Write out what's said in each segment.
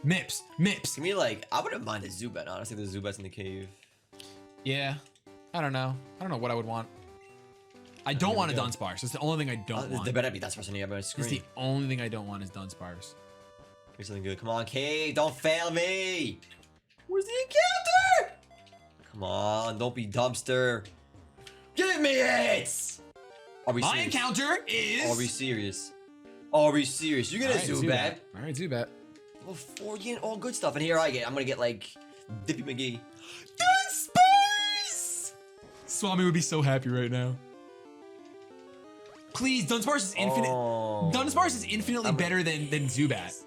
Mips. Give me like, I wouldn't mind a Zubat, honestly. The Zubat's in the cave. Yeah. I don't know. I don't know what I would want. I don't want a Dunsparce. That's the only thing I don't want. There better be Dunsparce on everybody's screen. That's the only thing I don't want is Dunsparce. Here's something good. Come on, cave. Don't fail me. Where's the encounter? Come on. Don't be dumpster. Give me it. Are we My serious? encounter is... Are we serious? Are we serious? You get a Zubat. All right, Zubat. Level 4, you get all good stuff. And here I'm gonna get like Dippy McGee. Dunsparce! Swami would be so happy right now. Please, Dunsparce is infinite. Oh. Dunsparce is infinitely better than Zubat.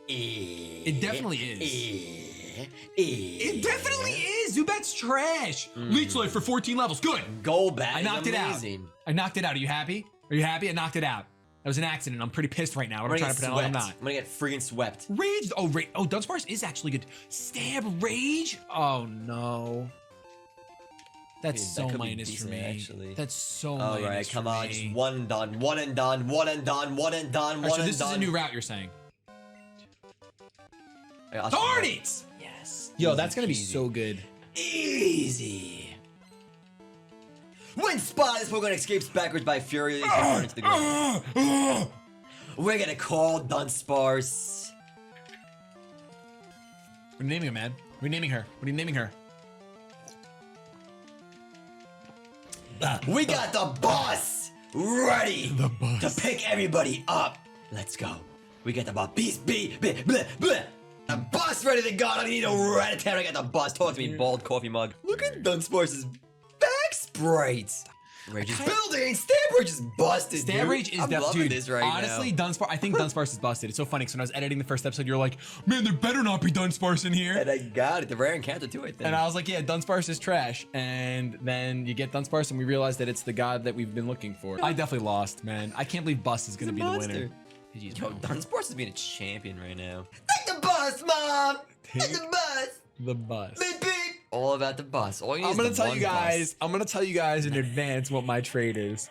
It definitely is. It definitely is. Zubat's trash. Leech Life for 14 levels. Good. Go back. I knocked it out. I knocked it out. Are you happy? Are you happy? I knocked it out. That was an accident. I'm pretty pissed right now. I'm trying to pretend like I'm not. I'm gonna get freaking swept. Rage. Oh, Dunsparce is actually good. Stab Rage. Oh no. That's so minus for me. Actually. That's so minus for me. Alright, come on. Just one and done. One and done. One and done. One and done. One and done. So this is a new route you're saying? Darn it! Yes. Yo, that's gonna be so good. Easy. When Spot is Pokemon escapes backwards by Fury, into the ground. We're gonna call Dunsparce. What are you naming her, man? What are you naming her? What are you naming her? We got the bus ready to pick everybody up. Let's go. We got the bus. The bus ready to go. I don't need a rat-a-tat. I got the bus. Talk to me, bald coffee mug. Look at Dunsparce's back sprites. Rage is building. Stab Rage is busted. Stab Rage is definitely this right honestly, now. Dunsparce. I think Dunsparce is busted. It's so funny because when I was editing the first episode, you're like, "Man, there better not be Dunsparce in here." And I got it. The rare encounter too, I think. And I was like, "Yeah, Dunsparce is trash." And then you get Dunsparce, and we realize that it's the god that we've been looking for. I definitely lost, man. I can't believe Bust is gonna be the winner. Yo, Dunsparce is being a champion right now. Take the bus, Mom. Take the bus. The bus. Beep, beep. All about the bus. All you need I'm gonna is the tell you guys. I'm gonna tell you guys in advance what my trade is.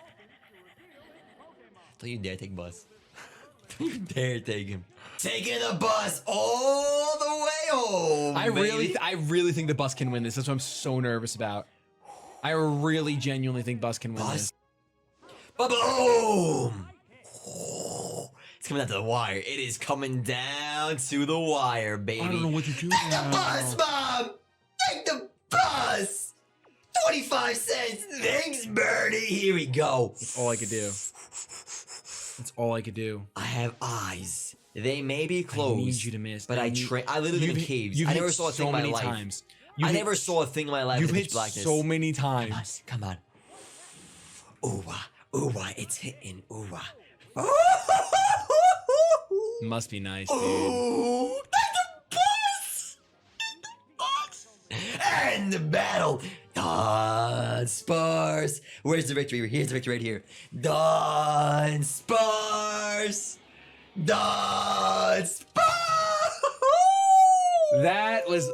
Don't you dare take bus. Don't you dare take him. Taking the bus all the way home. I really think the Bus can win this. That's what I'm so nervous about. I really genuinely think Bus can win this. Ba-boom! It's coming down to the wire. It is coming down to the wire, baby. I don't know what to do. Take the bus, Mom! Take the bus! 25 cents! Thanks, Birdie! Here we go. That's all I could do. That's all I could do. I have eyes. They may be closed. I need you to miss. But I live in caves. I never saw a thing in my life. I never saw a thing in my life with pitch blackness. So many times. Come on. Ooh-wah. Ooh-wah. It's hitting. Ooh-wah. Must be nice, dude. Ooh, take the bus! Take the bus! And the battle! Dunsparce! Where's the victory? Here's the victory right here. Dunsparce! Dunsparce! That was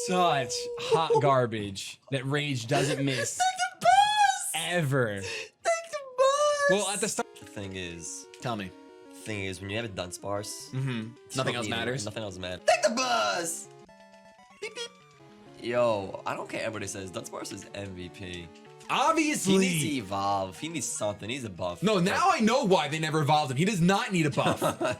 such hot garbage that Rage doesn't miss. Take the bus! Ever. Take the bus! Well, at the start. The thing is, Tell me. when you have a Dunsparce, Nothing else matters. Nothing else matters. Take the bus! Beep, beep. Yo, I don't care what everybody says. Dunsparce is MVP. Obviously. He needs to evolve. He needs something. He's a buff. No, now I know why they never evolved him. He does not need a buff. But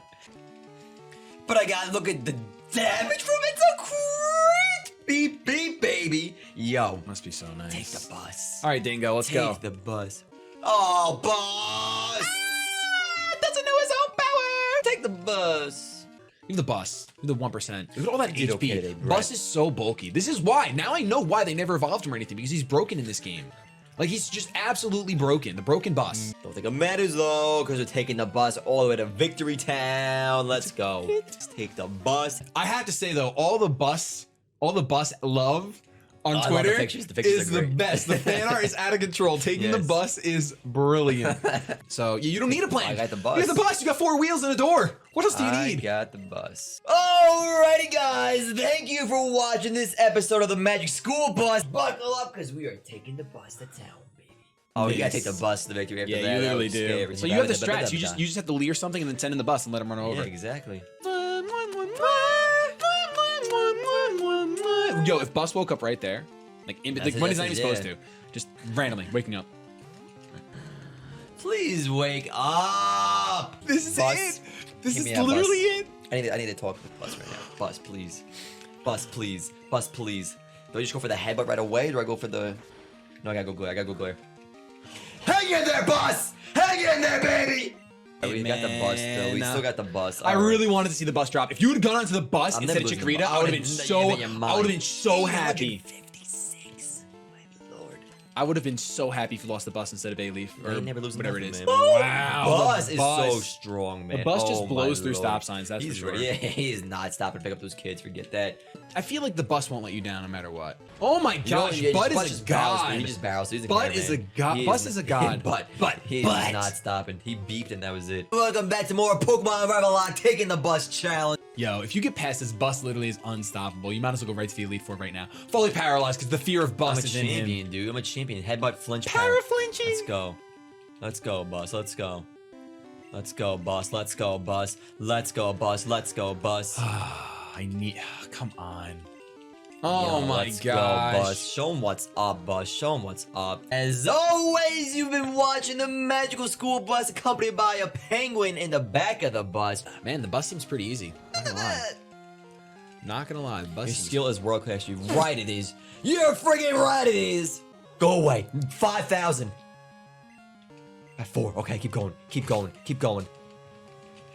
I gotta look at the damage from it. It's a crit! Beep, beep, baby. Yo. Must be so nice. Take the bus. All right, Dingo, let's go. Take the bus. Oh, bus! Doesn't know his own power. Take the bus. Give the Bus. Give the 1%. Look at all that HP. okay, Bus is so bulky. This is why. Now I know why they never evolved him or anything, because he's broken in this game. Like, he's just absolutely broken. The broken Bus. Don't think it matters though, because we're taking the bus all the way to Victory Town. Let's go. Just take the bus. I have to say though, all the Bus love on Twitter I love the pictures. The pictures is are the great. best. The fan art is out of control. Taking the bus is brilliant. So you don't need a plan. I got the bus. You got the bus. You got 4 wheels and a door. What else do you I need? got the bus. Alrighty, guys. Thank you for watching this episode of the Magic School Bus. Buckle up, because we are taking the bus to town, baby. Oh, you gotta take the bus to the victory after that. Yeah, you That literally was do. scary. So you have the strats. You just have to leer something and then send in the bus and let him run over. Yeah, exactly. Yo, if Bus woke up right there, like when he's not even supposed to, just randomly waking up. Please wake up. This is Bus, it. This is me that literally Bus. it. I need to talk with Bus right now. Bus, please. Bus, please. Bus, please. Do I just go for the headbutt right away? Do I go for the... No, I gotta go glare. I gotta go glare. Hang in there, Bus! Hang in there, baby! We got the bus, though. We still got the bus. I really wanted to see the bus drop. If you would have gone onto the bus instead of Chikorita, I would have been so happy. I would have been so happy if you lost the bus instead of A-Leaf or whatever it is. Man. Wow, Bus is so strong, man. The bus just blows through stop signs. That's for sure. Yeah, he is not stopping to pick up those kids. Forget that. I feel like the bus won't let you down no matter what. Oh my gosh, Bud is a god. He just barrels. Bud is a god. Bus is a god. But he's not stopping. He beeped and that was it. Welcome back to more Pokemon Revelock taking the bus challenge. Yo, if you get past this, Bus literally is unstoppable. You might as well go right to the Elite Four right now. Fully paralyzed because the fear of Bus is in him. I'm a champion, dude. I'm a champion. Headbutt, flinch, Para flinching. Let's go. Let's go, Bus. Let's go. Let's go, Bus. Let's go, Bus. Let's go, Bus. Let's go, Bus. I need... Come on. Oh my gosh. Go, Bus. Show him what's up, Bus. Show him what's up. As always, you've been watching the Magical School Bus accompanied by a penguin in the back of the bus. Man, the bus seems pretty easy. Not gonna lie. The bus Your skill is world class. You're right, it is. You're freaking right, it is. Go away. 5,000. At 4. Okay, keep going. Keep going. Keep going.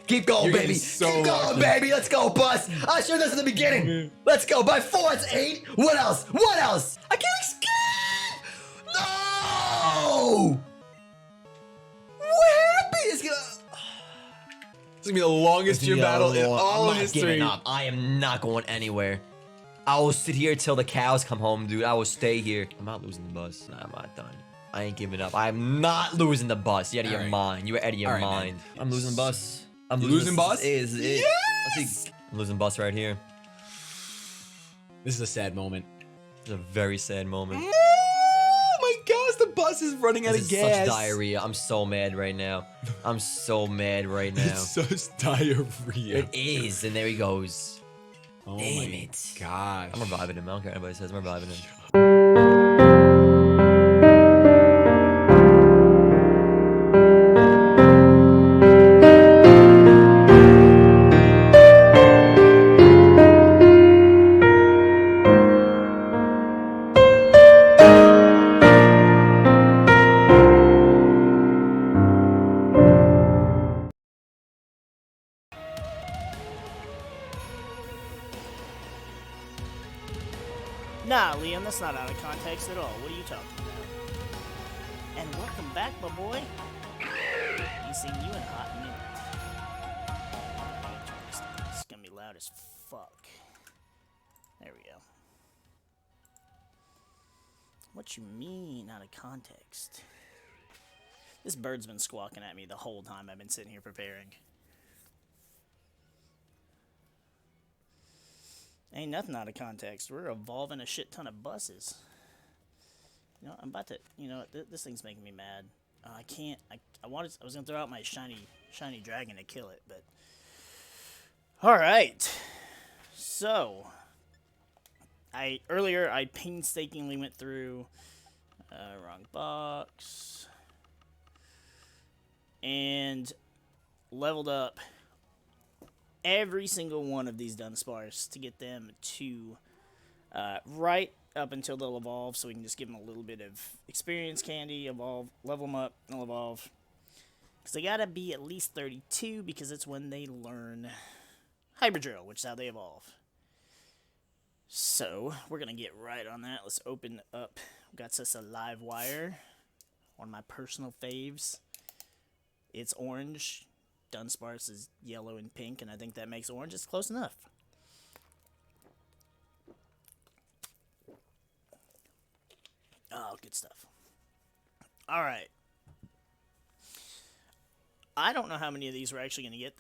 Keep going, baby. Keep going, baby. Let's go, Bus. I showed this in the beginning. Let's go. By 4, it's 8. What else? What else? I can't escape. No. What happened? It's gonna be the longest gym battle in all history. Giving up. I am not going anywhere. I will sit here till the cows come home, dude. I will stay here. I'm not losing the bus. Nah, I'm not done. I ain't giving up. I'm not losing the bus. You're out of your mind. You're out of your mind. Man. I'm losing the bus. I'm losing bus? Is it? Yes! Let's see. I'm losing bus right here. This is a sad moment. It's a very sad moment. Oh my gosh, the bus is running out of gas. Such diarrhea. I'm so mad right now. I'm so mad right now. It's such diarrhea. It is, and there he goes. Oh Damn my it. gosh. I'm reviving him. I don't care what anybody says. I'm reviving him. Nah, Liam, that's not out of context at all. What are you talking about? And welcome back, my boy. Ain't seen you in a hot minute. It's gonna be loud as fuck. There we go. What you mean out of context? This bird's been squawking at me the whole time I've been sitting here preparing. Ain't nothing out of context. We're evolving a shit ton of buses. You know, I'm about to. You know, this thing's making me mad. I can't. I was gonna throw out my shiny dragon to kill it, but. All right. So. Earlier I painstakingly went through. Wrong box. And leveled up every single one of these Dunsparce to get them to right up until they'll evolve, so we can just give them a little bit of experience candy, level them up, they'll evolve. Because they gotta be at least 32, because it's when they learn Hybrid Drill, which is how they evolve. So, we're gonna get right on that. Let's open up. Got us a live wire. One of my personal faves. It's orange. Dunsparce is yellow and pink, and I think that makes orange. It's close enough. Oh, good stuff. All right. I don't know how many of these we're actually going to get.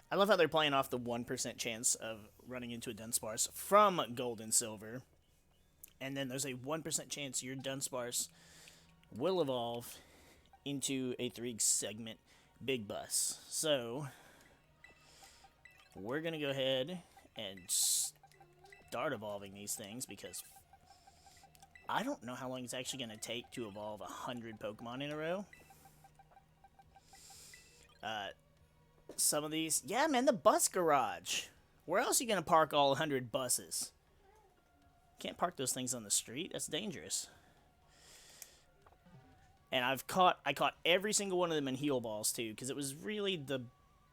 I love how they're playing off the 1% chance of running into a Dunsparce from Gold and Silver. And then there's a 1% chance your Dunsparce will evolve into a 3-segment Big Bus. So, we're going to go ahead and start evolving these things because I don't know how long it's actually going to take to evolve 100 Pokemon in a row. Some of these... Yeah, man, the bus garage. Where else are you going to park all 100 buses? Can't park those things on the street. That's dangerous. And I caught every single one of them in Heal Balls, too, because it was really the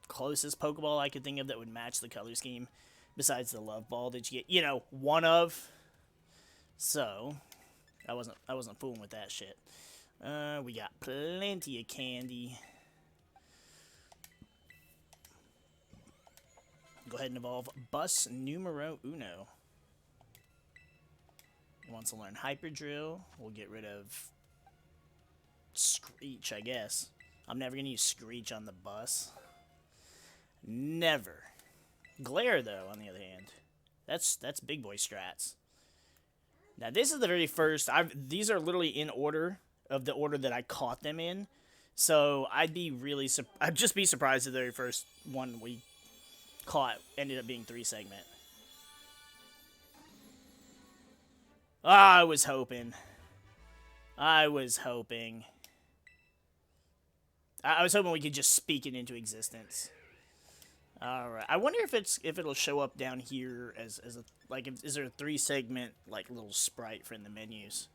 closest Pokeball I could think of that would match the color scheme, besides the Love Ball that you get, you know, one of. So, I wasn't fooling with that shit. We got plenty of candy. Go ahead and evolve Bus Numero Uno. Wants to learn Hyper Drill. We'll get rid of Screech, I guess. I'm never going to use Screech on the bus. Never. Glare, though, on the other hand. That's big boy strats. Now, this is the very first... These are literally in order of the order that I caught them in. So, I'd just be surprised if the very first one we caught ended up being 3-segment. I was hoping. I was hoping we could just speak it into existence. All right. I wonder if it'll show up down here as a like is there a 3-segment like little sprite for in the menus?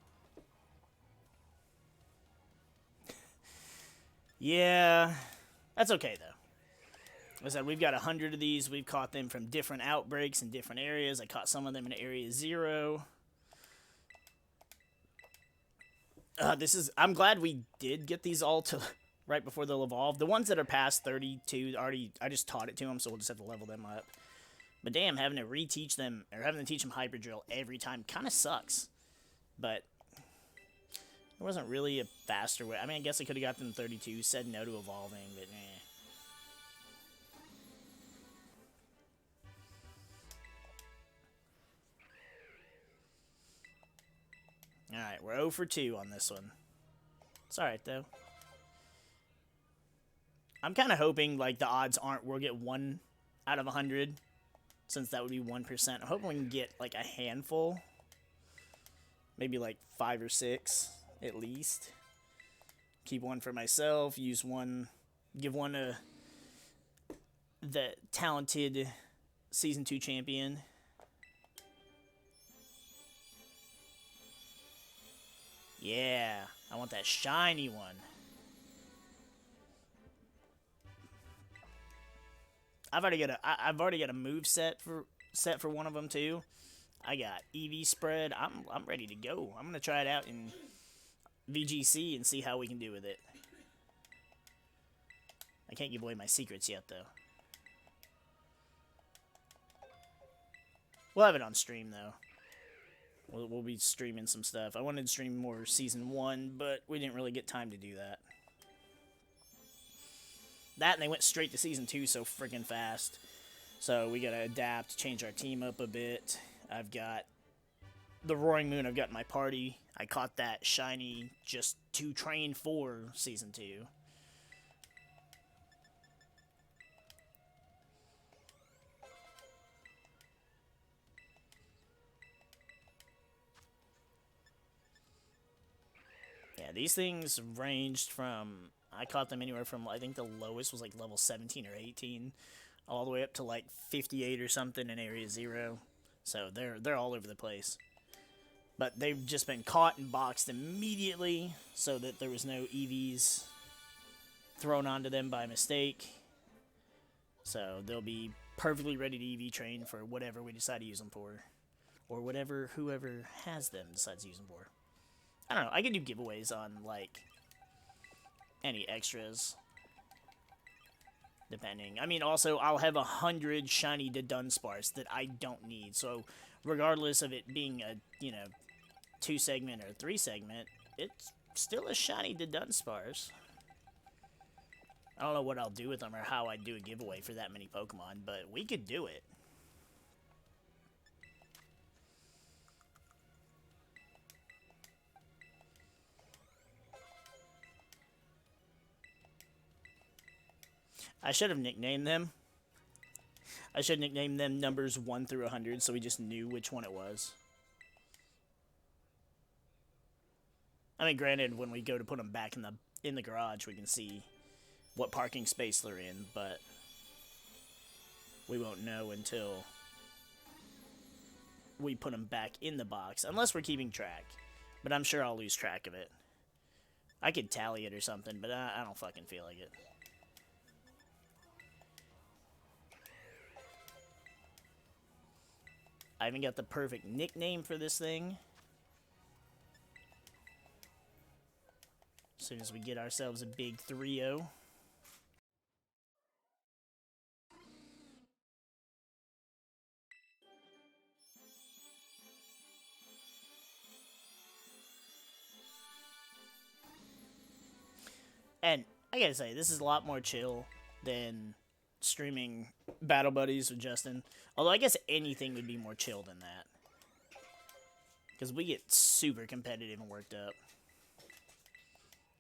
Yeah, that's okay though. Like I said, we've got 100 of these. We've caught them from different outbreaks in different areas. I caught some of them in Area 0. I'm glad we did get these all to right before they'll evolve. The ones that are past 32 already, I just taught it to them, so we'll just have to level them up. But damn, having to reteach them, or having to teach them Hyper Drill every time kind of sucks. But there wasn't really a faster way. I mean, I guess I could have got them 32, said no to evolving, but eh. Alright, we're 0 for 2 on this one. It's alright, though. I'm kind of hoping, like, the odds aren't we'll get 1 out of 100, since that would be 1%. I'm hoping we can get, like, a handful. Maybe, like, 5 or 6, at least. Keep one for myself, use one, give one to the talented Season 2 champion. Yeah, I want that shiny one. I've already got a move set for one of them too. I got EV spread. I'm ready to go. I'm gonna try it out in VGC and see how we can do with it. I can't give away my secrets yet though. We'll have it on stream though. We'll be streaming some stuff. I wanted to stream more Season 1, but we didn't really get time to do that. That, and they went straight to Season 2 so freaking fast. So we gotta adapt, change our team up a bit. I've got the Roaring Moon I've got in my party. I caught that shiny just to train for Season 2. Yeah, these things ranged from, I caught them anywhere from, I think the lowest was like level 17 or 18, all the way up to like 58 or something in Area 0. So they're all over the place. But they've just been caught and boxed immediately so that there was no EVs thrown onto them by mistake. So they'll be perfectly ready to EV train for whatever we decide to use them for. Or whatever whoever has them decides to use them for. I don't know, I could do giveaways on, like, any extras. Depending. I mean, also, I'll have 100 shiny Dunsparce that I don't need. So, regardless of it being a, 2-segment or 3-segment, it's still a shiny Dunsparce. I don't know what I'll do with them or how I'd do a giveaway for that many Pokemon, but we could do it. I should have nicknamed them. I should nickname them numbers 1 through 100 so we just knew which one it was. I mean, granted, when we go to put them back in the garage, we can see what parking space they're in, but we won't know until we put them back in the box, unless we're keeping track. But I'm sure I'll lose track of it. I could tally it or something, but I don't fucking feel like it. I haven't got the perfect nickname for this thing. As soon as we get ourselves a big 3-0. And I gotta say, this is a lot more chill than streaming Battle Buddies with Justin. Although I guess anything would be more chill than that. Because we get super competitive and worked up.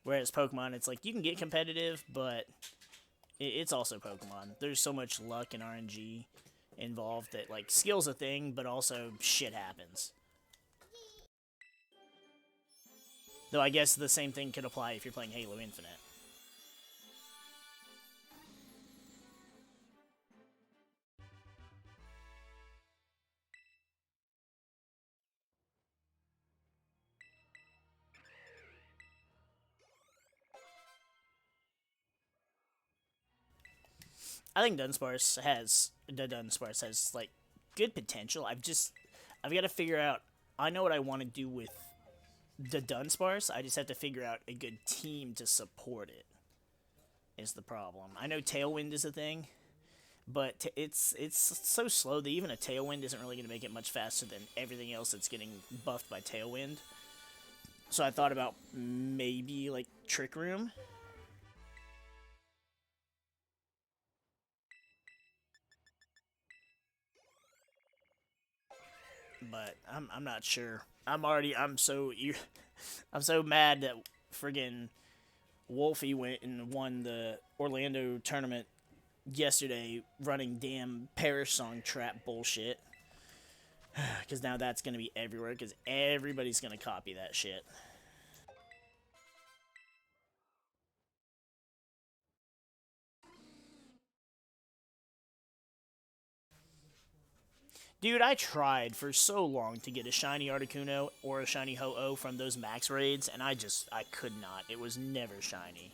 Whereas Pokemon, it's like, you can get competitive, but it's also Pokemon. There's so much luck and RNG involved that, like, skill's a thing, but also shit happens. Though I guess the same thing could apply if you're playing Halo Infinite. I think Dunsparce has like good potential. I've got to figure out. I know what I want to do with the Dunsparce. I just have to figure out a good team to support it. Is the problem? I know Tailwind is a thing, but it's so slow that even a Tailwind isn't really going to make it much faster than everything else that's getting buffed by Tailwind. So I thought about maybe like Trick Room. But I'm not sure. I'm so mad that friggin' Wolfie went and won the Orlando tournament yesterday running damn Parish Song trap bullshit. Because now that's going to be everywhere because everybody's going to copy that shit. Dude, I tried for so long to get a shiny Articuno or a shiny Ho-Oh from those max raids, and I could not. It was never shiny.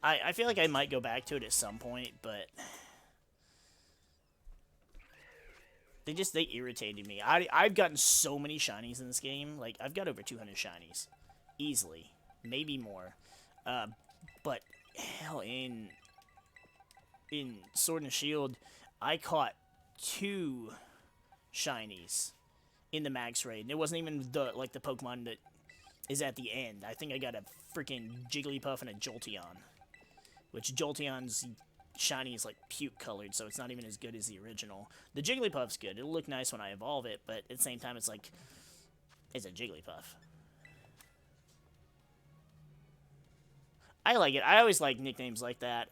I feel like I might go back to it at some point, but they irritated me. I've gotten so many shinies in this game. Like, I've got over 200 shinies. Easily. Maybe more. But, hell, in Sword and Shield, I caught 2 shinies in the max raid. And it wasn't even the Pokemon that is at the end. I think I got a freaking Jigglypuff and a Jolteon. Which Jolteon's shiny is like puke colored, so it's not even as good as the original. The Jigglypuff's good. It'll look nice when I evolve it, but at the same time it's like, it's a Jigglypuff. I like it. I always like nicknames like that.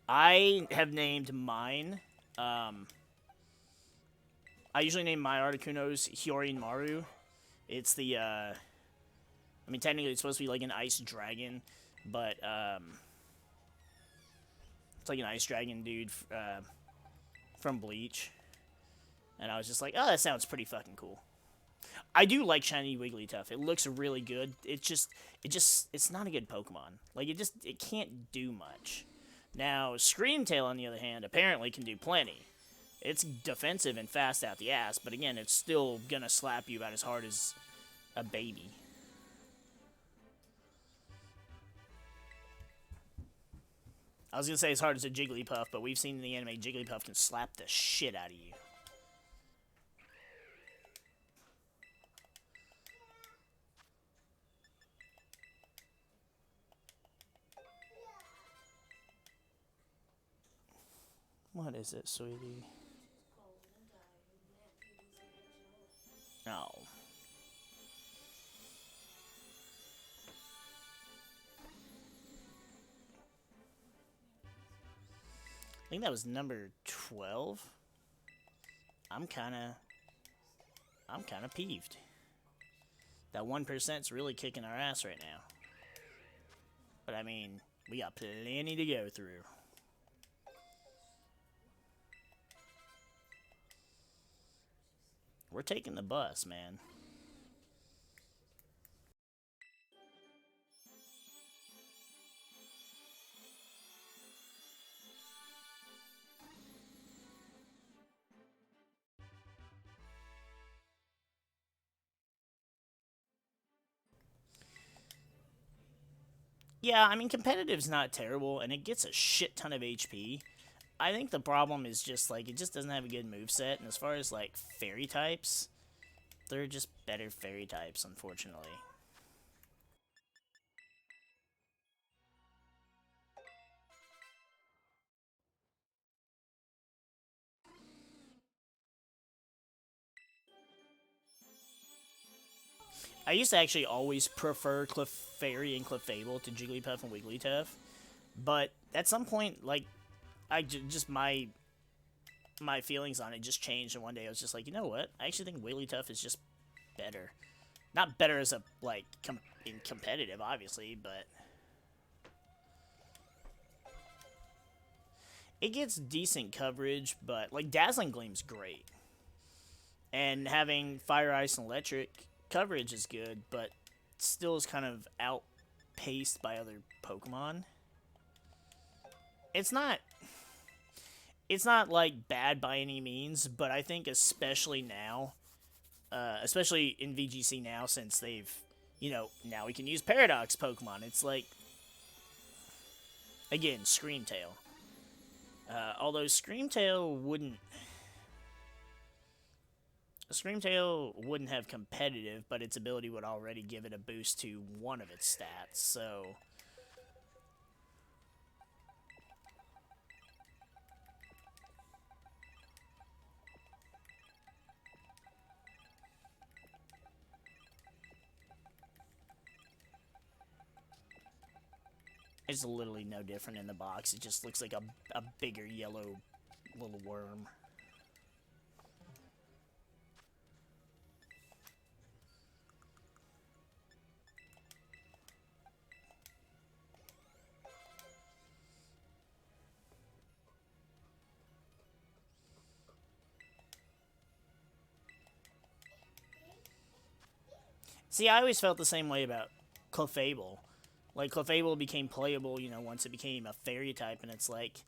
I have named mine. I usually name my Articunos Hyorin Maru. It's the, I mean, technically it's supposed to be like an ice dragon, but, it's like an ice dragon dude, from Bleach. And I was just like, oh, that sounds pretty fucking cool. I do like shiny Wigglytuff. It looks really good. It's not a good Pokemon. Like, it can't do much. Now, Screamtail, on the other hand, apparently can do plenty. It's defensive and fast out the ass, but again, it's still gonna slap you about as hard as a baby. I was gonna say as hard as a Jigglypuff, but we've seen in the anime Jigglypuff can slap the shit out of you. What is it, sweetie? No. I think that was number 12. I'm kind of peeved. That 1%'s really kicking our ass right now. But I mean, we got plenty to go through. We're taking the bus, man. Yeah, I mean, competitive's not terrible, and it gets a shit ton of HP. I think the problem is just, like, it just doesn't have a good moveset, and as far as, like, fairy types, they're just better fairy types, unfortunately. I used to actually always prefer Clefairy and Clefable to Jigglypuff and Wigglytuff, but at some point, like, just my feelings on it just changed, and one day I was just like, you know what? I actually think Wigglytuff is just better. Not better as a, like, in competitive, obviously, but it gets decent coverage, but, like, Dazzling Gleam's great. And having Fire, Ice, and Electric coverage is good, but still is kind of outpaced by other Pokemon. It's not like bad by any means, but I think especially now, especially in VGC now, since they've, you know, now we can use Paradox Pokemon. It's like, again, Screamtail. Although Screamtail wouldn't have competitive, but its ability would already give it a boost to one of its stats, so it's literally no different in the box. It just looks like a bigger yellow little worm. See, I always felt the same way about Clefable. Like, Clefable became playable, you know, once it became a fairy type, and it's like,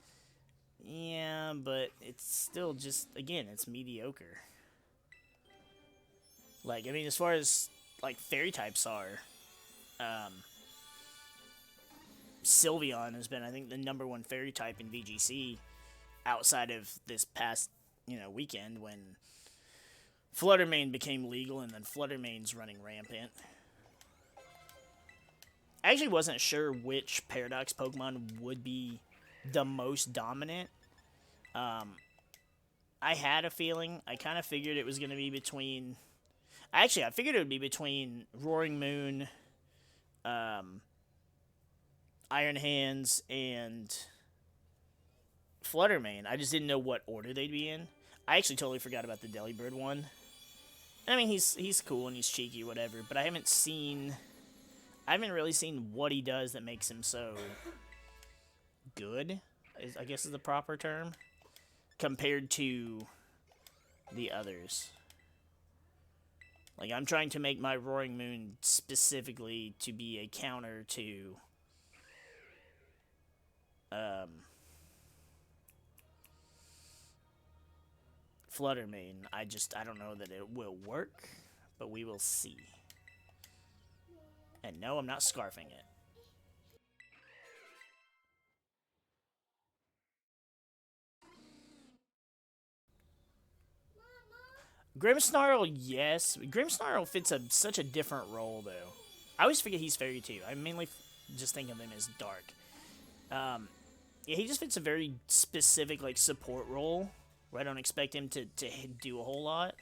yeah, but it's still just, again, it's mediocre. Like, I mean, as far as, like, fairy types are, Sylveon has been, I think, the #1 fairy type in VGC outside of this past, you know, weekend when Fluttermane became legal, and then Fluttermane's running rampant. I actually wasn't sure which Paradox Pokemon would be the most dominant. I had a feeling. I kind of figured it was going to be between... Actually, I figured it would be between Roaring Moon, Iron Hands, and Fluttermane. I just didn't know what order they'd be in. I actually totally forgot about the Delibird one. I mean, he's cool and he's cheeky, whatever, but I haven't really seen what he does that makes him so good, I guess is the proper term, compared to the others. Like, I'm trying to make my Roaring Moon specifically to be a counter to Fluttermane. I don't know that it will work, but we will see. And no, I'm not scarfing it. Grimmsnarl, yes. Grimmsnarl fits such a different role, though. I always forget he's fairy too. I mainly just think of him as dark. Yeah, he just fits a very specific, like, support role, where I don't expect him to do a whole lot.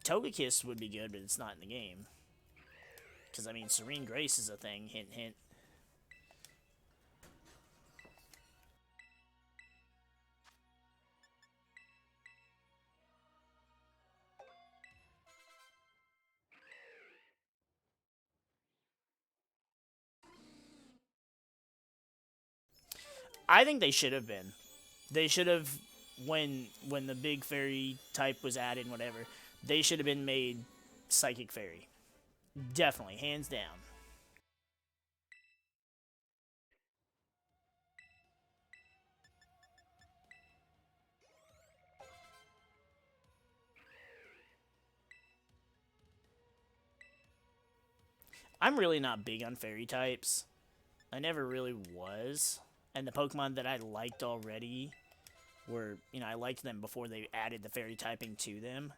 Togekiss would be good, but it's not in the game. Because, I mean, Serene Grace is a thing, hint, hint. I think they should have been. They should have, when the big fairy type was added, whatever, they should have been made Psychic Fairy. Definitely, hands down. I'm really not big on fairy types. I never really was. And the Pokemon that I liked already were, I liked them before they added the fairy typing to them.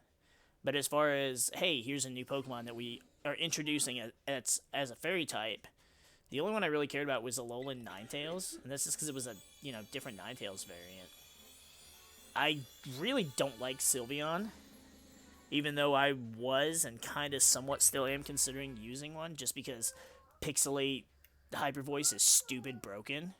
But as far as, hey, here's a new Pokemon that we are introducing as a fairy type, the only one I really cared about was Alolan Ninetales. And that's just because it was a, different Ninetales variant. I really don't like Sylveon. Even though I was and kind of somewhat still am considering using one, just because Pixelate Hyper Voice is stupid broken.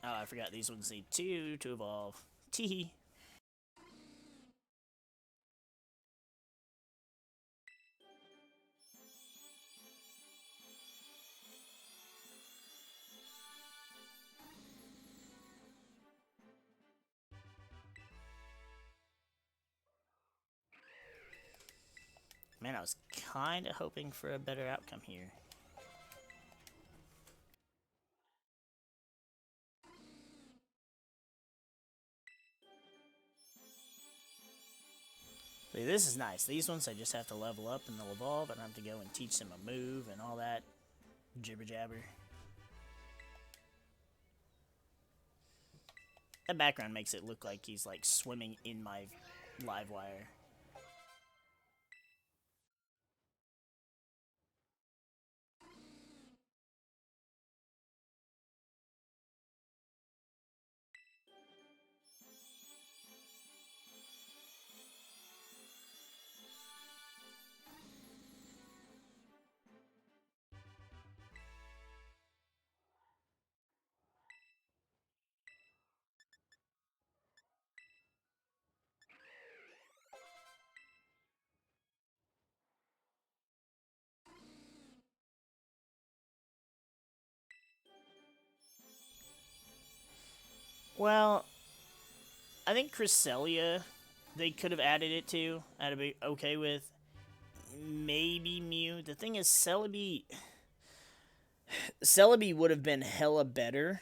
Oh, I forgot these ones need 2 to evolve. Teehee. Man, I was kind of hoping for a better outcome here. See, this is nice. These ones I just have to level up and they'll evolve, and I have to go and teach them a move and all that jibber jabber. That background makes it look like he's like swimming in my live wire. Well, I think Cresselia, they could have added it to. I'd be okay with. Maybe Mew. The thing is, Celebi would have been hella better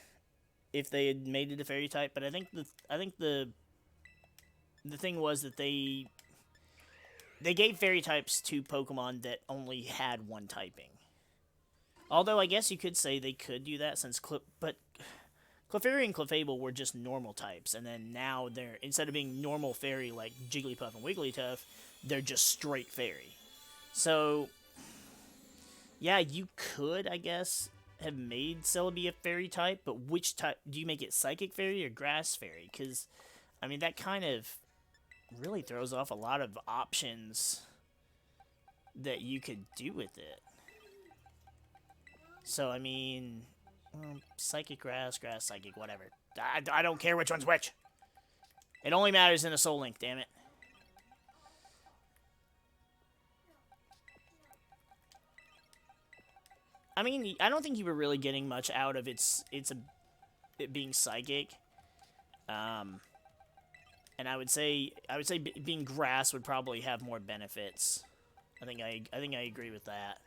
if they had made it a fairy type. But I think the thing was that they gave fairy types to Pokemon that only had one typing. Although I guess you could say they could do that since Clefairy and Clefable were just normal types, and then now they're, instead of being normal fairy like Jigglypuff and Wigglytuff, they're just straight fairy. So, yeah, you could, I guess, have made Celebi a fairy type, but which type, do you make it Psychic Fairy or Grass Fairy? Because, I mean, that kind of really throws off a lot of options that you could do with it. So, I mean, Psychic Grass, Grass Psychic, whatever. I don't care which one's which. It only matters in a Soul Link, damn it. I mean, I don't think you were really getting much out of it being psychic. And I would say being grass would probably have more benefits. I think I agree with that.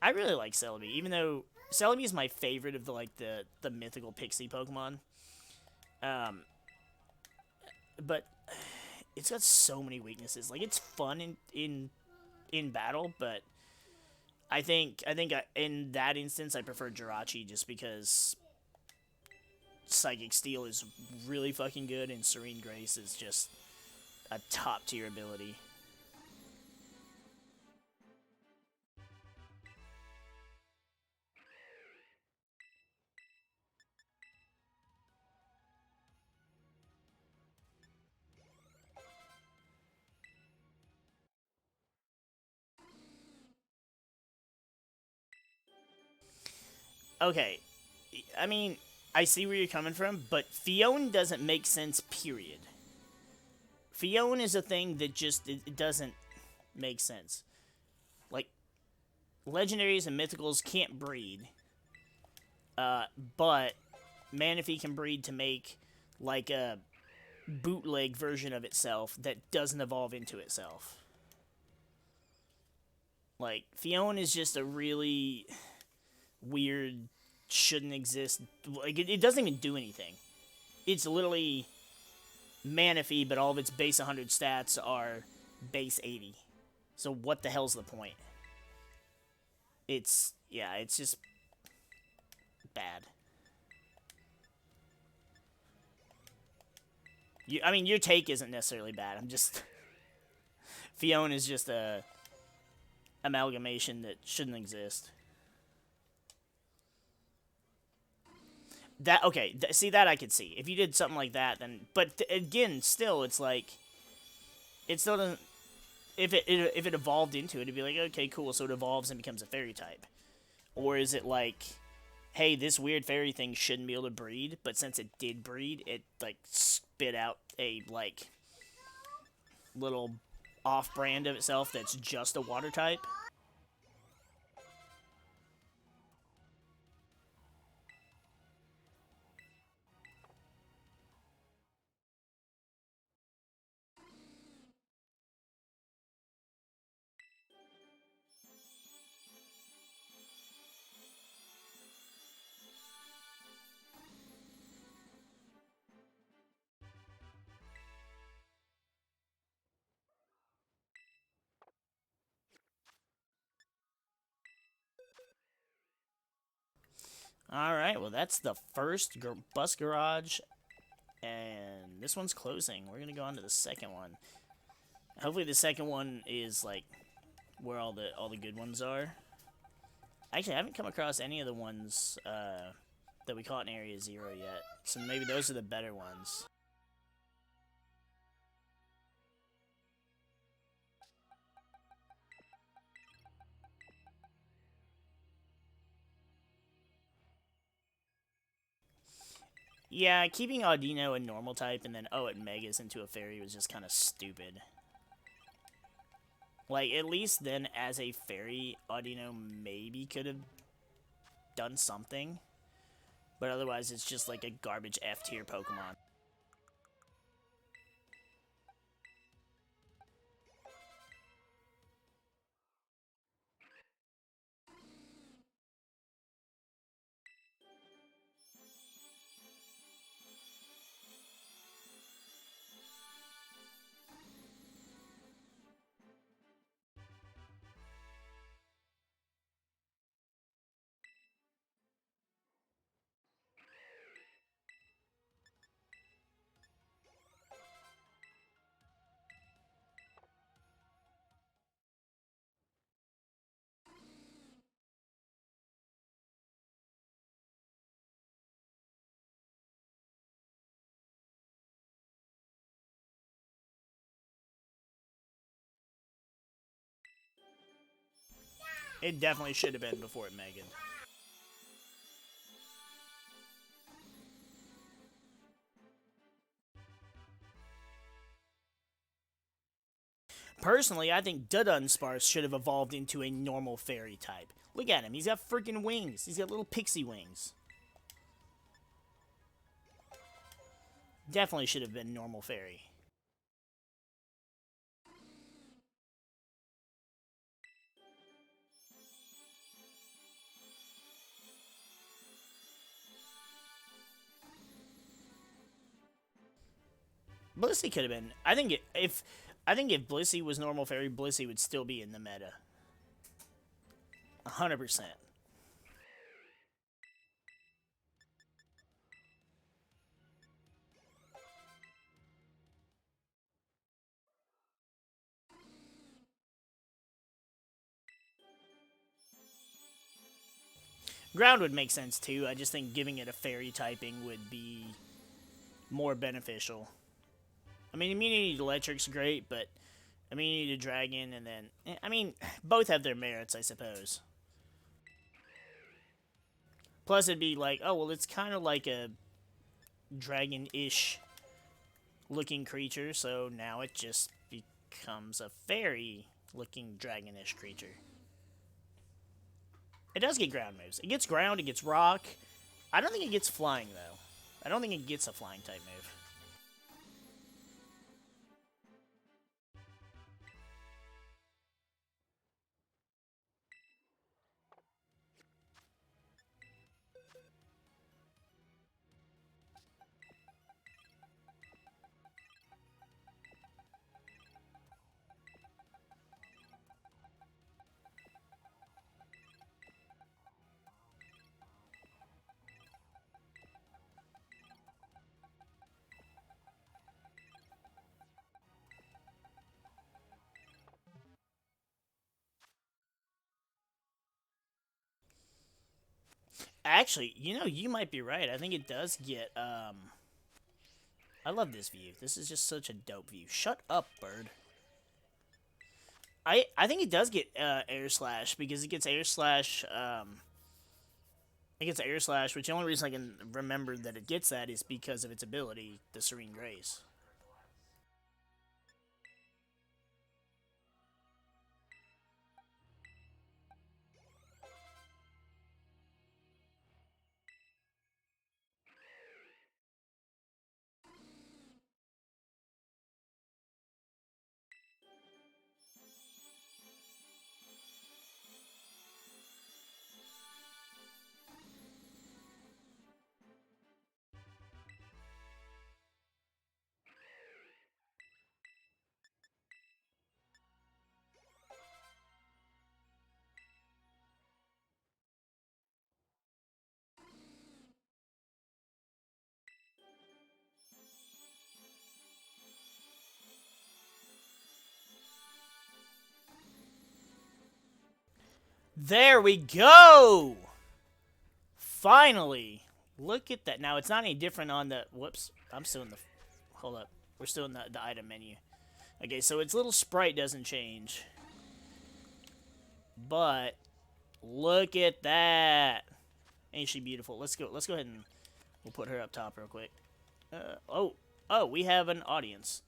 I really like Celebi, even though Celebi is my favorite of the mythical pixie Pokemon. But it's got so many weaknesses. Like, it's fun in battle, but I think in that instance I prefer Jirachi just because Psychic Steel is really fucking good, and Serene Grace is just a top tier ability. Okay, I mean, I see where you're coming from, but Fione doesn't make sense, period. Fione is a thing that just, it doesn't make sense. Like, legendaries and mythicals can't breed, but Manaphy can breed to make, like, a bootleg version of itself that doesn't evolve into itself. Like, Fione is just a really weird, shouldn't exist. Like, it doesn't even do anything. It's literally Manaphy, but all of its base 100 stats are base 80. So what the hell's the point? It's just bad. I mean, your take isn't necessarily bad. I'm just... Fione is just a amalgamation that shouldn't exist. That, okay, see, that I could see. If you did something like that, then... But, again, still, it's like... It still doesn't... If it evolved into it, it'd be like, okay, cool, so it evolves and becomes a fairy type. Or is it like, hey, this weird fairy thing shouldn't be able to breed, but since it did breed, it, like, spit out a, like, little off-brand of itself that's just a water type? Alright, well that's the first bus garage, and this one's closing. We're gonna go on to the second one. Hopefully the second one is, like, where all the good ones are. Actually, I haven't come across any of the ones, that we caught in Area 0 yet, so maybe those are the better ones. Yeah, keeping Audino a normal type and then, oh, it megas into a fairy was just kind of stupid. Like, at least then, as a fairy, Audino maybe could have done something. But otherwise, it's just like a garbage F-tier Pokemon. It definitely should have been before it megaed. Personally, I think Dunsparce should have evolved into a normal fairy type. Look at him, he's got freaking wings. He's got little pixie wings. Definitely should have been normal fairy. Blissey could have been. I think if Blissey was normal fairy, Blissey would still be in the meta. 100%. Ground would make sense too. I just think giving it a fairy typing would be more beneficial. I mean, immunity to electric's great, but immunity to dragon and then... I mean, both have their merits, I suppose. Plus, it'd be like, oh, well, it's kind of like a dragon-ish looking creature, so now it just becomes a fairy-looking dragon-ish creature. It does get ground moves. It gets ground, it gets rock. I don't think it gets flying, though. I don't think it gets a flying type move. Actually, you know, you might be right. I think it does get, I love this view. This is just such a dope view. Shut up, bird. I think it does get, air slash, because it gets air slash, it gets air slash, which the only reason I can remember that it gets that is because of its ability, the Serene Grace. There we go! Finally! Look at that. Now, it's not any different on the... Whoops. I'm still in the... Hold up. We're still in the item menu. Okay, so its little sprite doesn't change. But, look at that! Ain't she beautiful? Let's go ahead and... We'll put her up top real quick. Oh, we have an audience.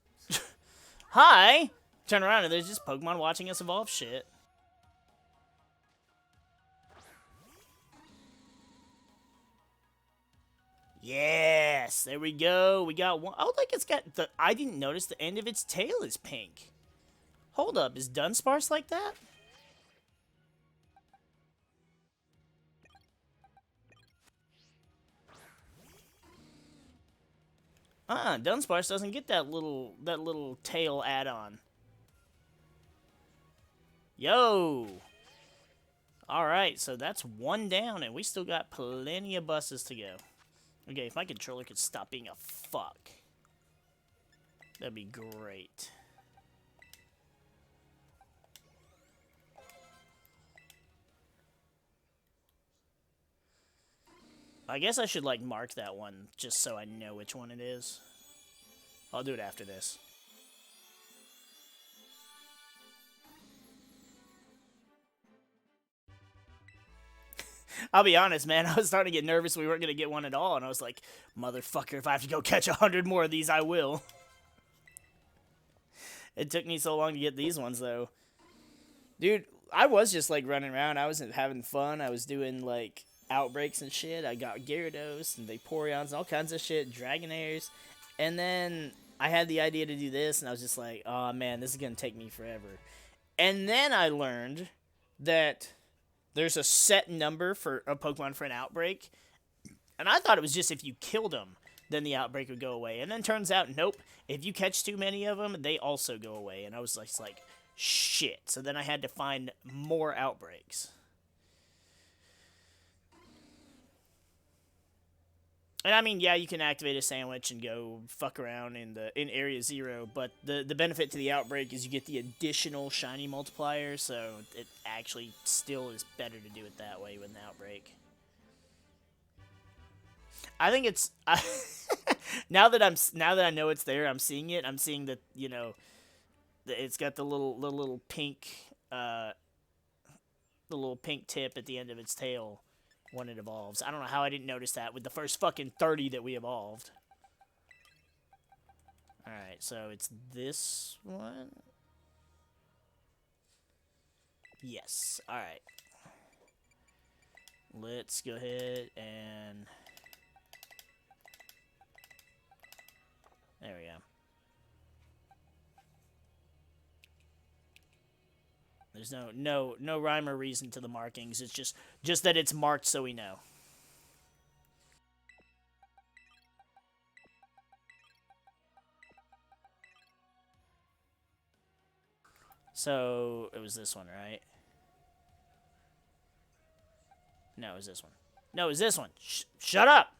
Hi! Turn around and there's just Pokemon watching us evolve shit. Yes, there we go. We got one. Oh, like it's got the... I didn't notice the end of its tail is pink. Hold up, is Dunsparce like that? Dunsparce doesn't get that little tail add-on. Yo! Alright, so that's one down, and we still got plenty of buses to go. Okay, if my controller could stop being a fuck, that'd be great. I guess I should, like, mark that one just so I know which one it is. I'll do it after this. I'll be honest, man. I was starting to get nervous we weren't going to get one at all. And I was like, motherfucker, if I have to go catch 100 more of these, I will. It took me so long to get these ones, though. Dude, I was just, like, running around. I was having fun. I was doing, like, outbreaks and shit. I got Gyarados and Vaporeons and all kinds of shit. Dragonairs. And then I had the idea to do this. And I was just like, oh, man, this is going to take me forever. And then I learned that... there's a set number for a Pokemon for an outbreak. And I thought it was just if you killed them, then the outbreak would go away. And then turns out, nope. If you catch too many of them, they also go away. And I was like, shit. So then I had to find more outbreaks. And I mean, yeah, you can activate a sandwich and go fuck around in Area 0, but the benefit to the outbreak is you get the additional shiny multiplier, so it actually still is better to do it that way with an outbreak. I think it's now that I know it's there, I'm seeing it. I'm seeing that, you know, it's got the little pink the little pink tip at the end of its tail when it evolves. I don't know how I didn't notice that with the first fucking 30 that we evolved. Alright, so it's this one. Yes. Alright. Let's go ahead and... There we go. There's no rhyme or reason to the markings. It's just that it's marked so we know. So, it was this one, right? No, it was this one. No, it was this one. Shut up!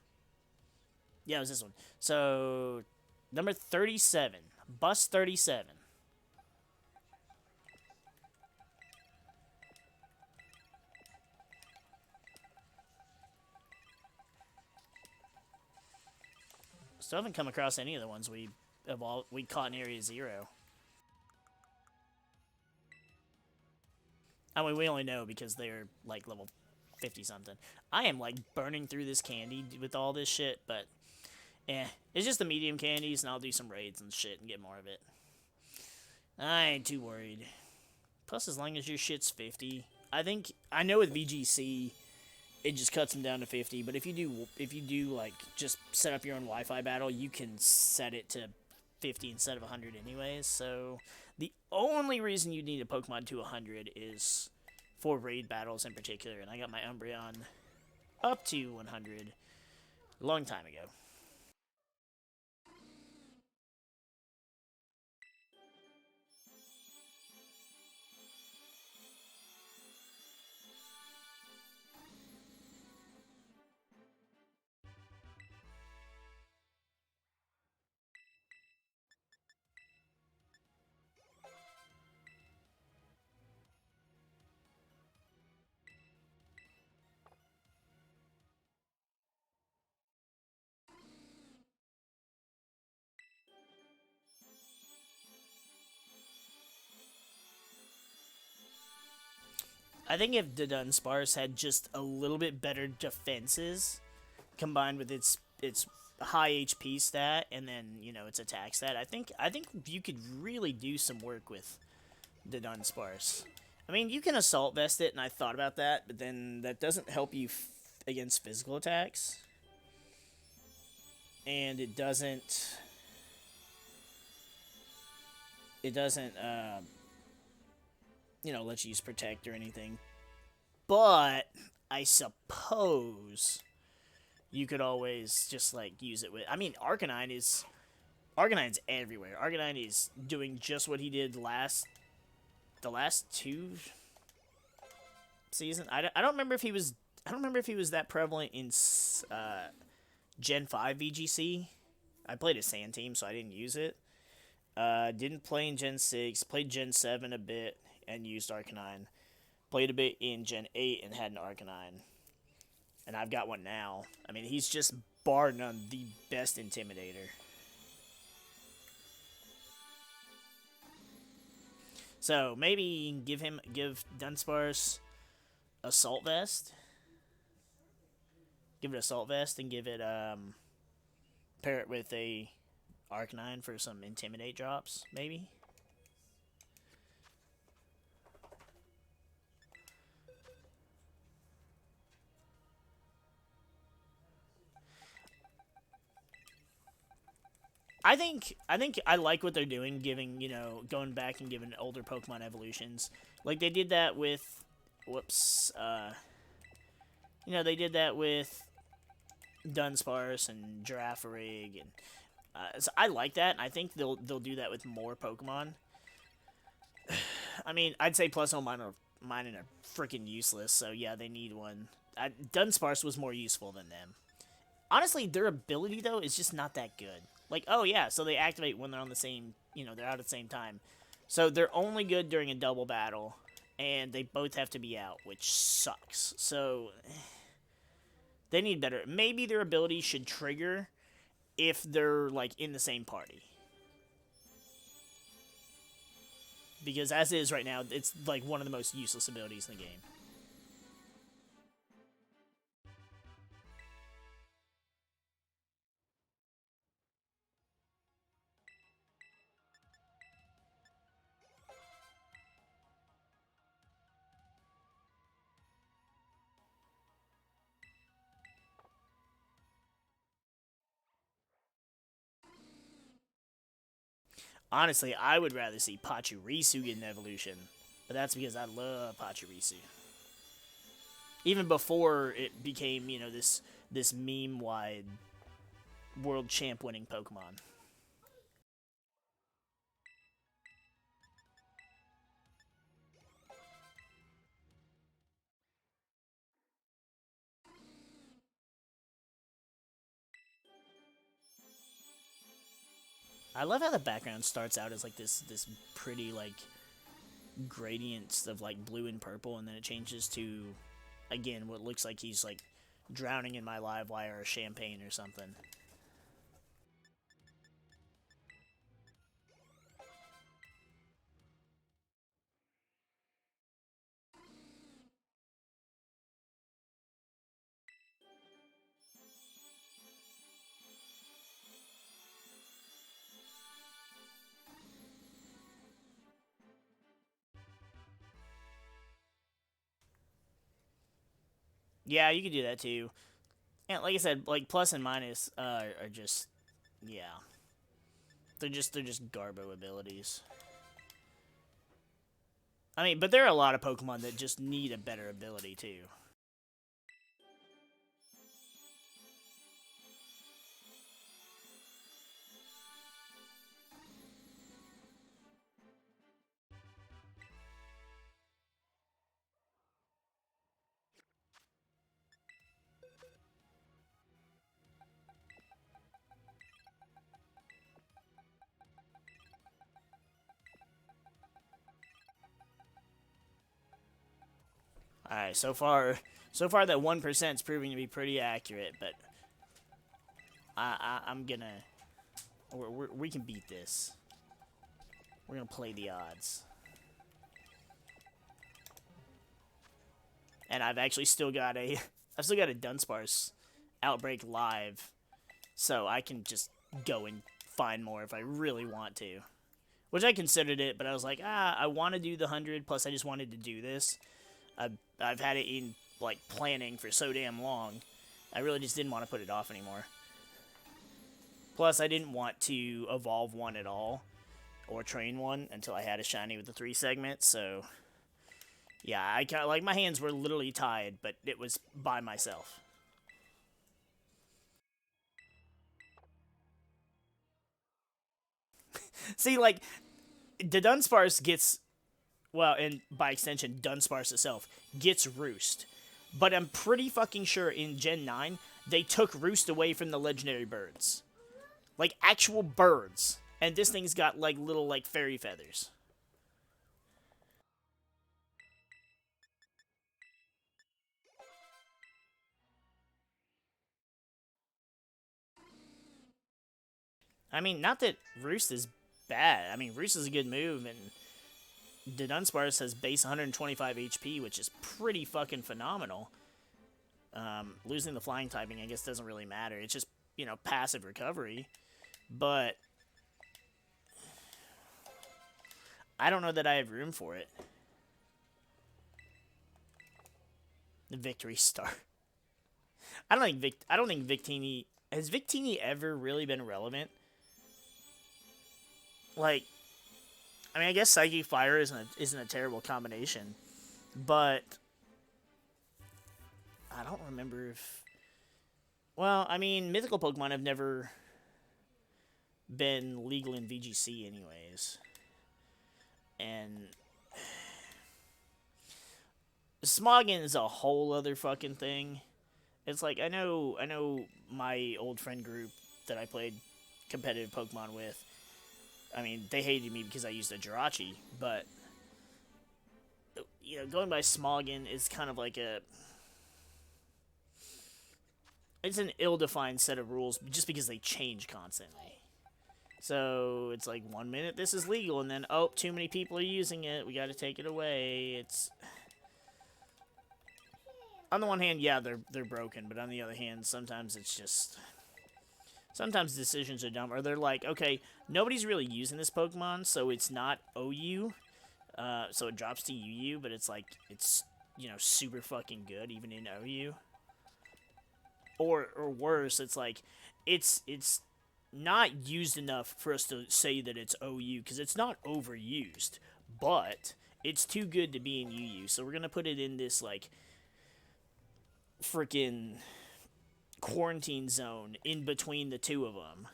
Yeah, it was this one. So, number 37. Bus 37. Still haven't come across any of the ones we caught in Area 0. I mean, we only know because they're, like, level 50-something. I am, like, burning through this candy with all this shit, but, it's just the medium candies, and I'll do some raids and shit and get more of it. I ain't too worried. Plus, as long as your shit's 50, I know with VGC, it just cuts them down to 50, but if you do, like, just set up your own Wi-Fi battle, you can set it to 50 instead of 100 anyways, so... The only reason you need a Pokemon to 100 is for raid battles in particular, and I got my Umbreon up to 100 a long time ago. I think if the Dunsparce had just a little bit better defenses, combined with its high HP stat and then, you know, its attack stat, I think you could really do some work with the Dunsparce. I mean, you can Assault Vest it, and I thought about that, but then that doesn't help you against physical attacks. And it doesn't... you know, let you use Protect or anything. But I suppose you could always just, like, use it with... I mean, Arcanine's everywhere. Arcanine is doing just what he did the last two seasons. I don't remember if he was... I don't remember if he was that prevalent in Gen 5 VGC. I played a Sand Team, so I didn't use it. Didn't play in Gen 6. Played Gen 7 a bit and used Arcanine. Played a bit in Gen 8 and had an Arcanine. And I've got one now. I mean, he's just bar none the best Intimidator. So, maybe give Dunsparce Assault Vest. Give it Assault Vest and give it, pair it with a Arcanine for some Intimidate drops, maybe? I think I like what they're doing, giving, you know, going back and giving older Pokemon evolutions. Like, they did that with, whoops, you know, they did that with Dunsparce and Girafarig, and, so I like that, and I think they'll do that with more Pokemon. I mean, I'd say Plus or Minor are freaking useless, so yeah, they need one. Dunsparce was more useful than them. Honestly, their ability, though, is just not that good. Like, oh yeah, so they activate when they're on the same, you know, they're out at the same time. So they're only good during a double battle, and they both have to be out, which sucks. So, They need better. Maybe their abilities should trigger if they're, like, in the same party. Because as is right now, it's, like, one of the most useless abilities in the game. Honestly, I would rather see Pachirisu get an evolution. But that's because I love Pachirisu. Even before it became, you know, this meme-wide world champ winning Pokemon. I love how the background starts out as like this pretty like gradients of like blue and purple, and then it changes to, again, what looks like he's like drowning in my live wire or champagne or something. Yeah, you could do that too. And like I said, like plus and minus are just, yeah, they're just Garbo abilities. I mean, but there are a lot of Pokemon that just need a better ability too. All right, so far that 1% is proving to be pretty accurate, but I'm gonna we can beat this. We're gonna play the odds. And I've actually still got a Dunsparce outbreak live, so I can just go and find more if I really want to. Which I considered it, but I was like, I want to do the 100, plus I just wanted to do this. I've had it in, like, planning for so damn long. I really just didn't want to put it off anymore. Plus, I didn't want to evolve one at all, or train one, until I had a shiny with the 3 segments, so... Yeah, I kind of, like, my hands were literally tied, but it was by myself. See, like, the Dunsparce gets... Well, and by extension, Dunsparce itself gets Roost. But I'm pretty fucking sure in Gen 9, they took Roost away from the legendary birds. Like, actual birds. And this thing's got, like, little, like, fairy feathers. I mean, not that Roost is bad. I mean, Roost is a good move, and the Dunsparce has base 125 HP, which is pretty fucking phenomenal. Losing the flying typing, I guess, doesn't really matter. It's just, you know, passive recovery. But I don't know that I have room for it. The Victory Star. I don't think Victini... Has Victini ever really been relevant? Like, I mean, I guess Psychic Fire isn't a terrible combination, but I don't remember if... Well, I mean, mythical Pokemon have never been legal in VGC anyways. And Smoggin is a whole other fucking thing. It's like, I know my old friend group that I played competitive Pokemon with, I mean, they hated me because I used a Jirachi, but, you know, going by Smoggin is kind of like a... it's an ill-defined set of rules just because they change constantly. So it's like 1 minute this is legal, and then oh, too many people are using it. We got to take it away. It's on the one hand, yeah, they're broken, but on the other hand, sometimes it's just sometimes decisions are dumb, or they're like, okay, nobody's really using this Pokemon, so it's not OU, so it drops to UU, but it's like it's super fucking good even in OU. Or worse, it's like it's not used enough for us to say that it's OU because it's not overused, but it's too good to be in UU. So we're gonna put it in this like freaking quarantine zone in between the two of them.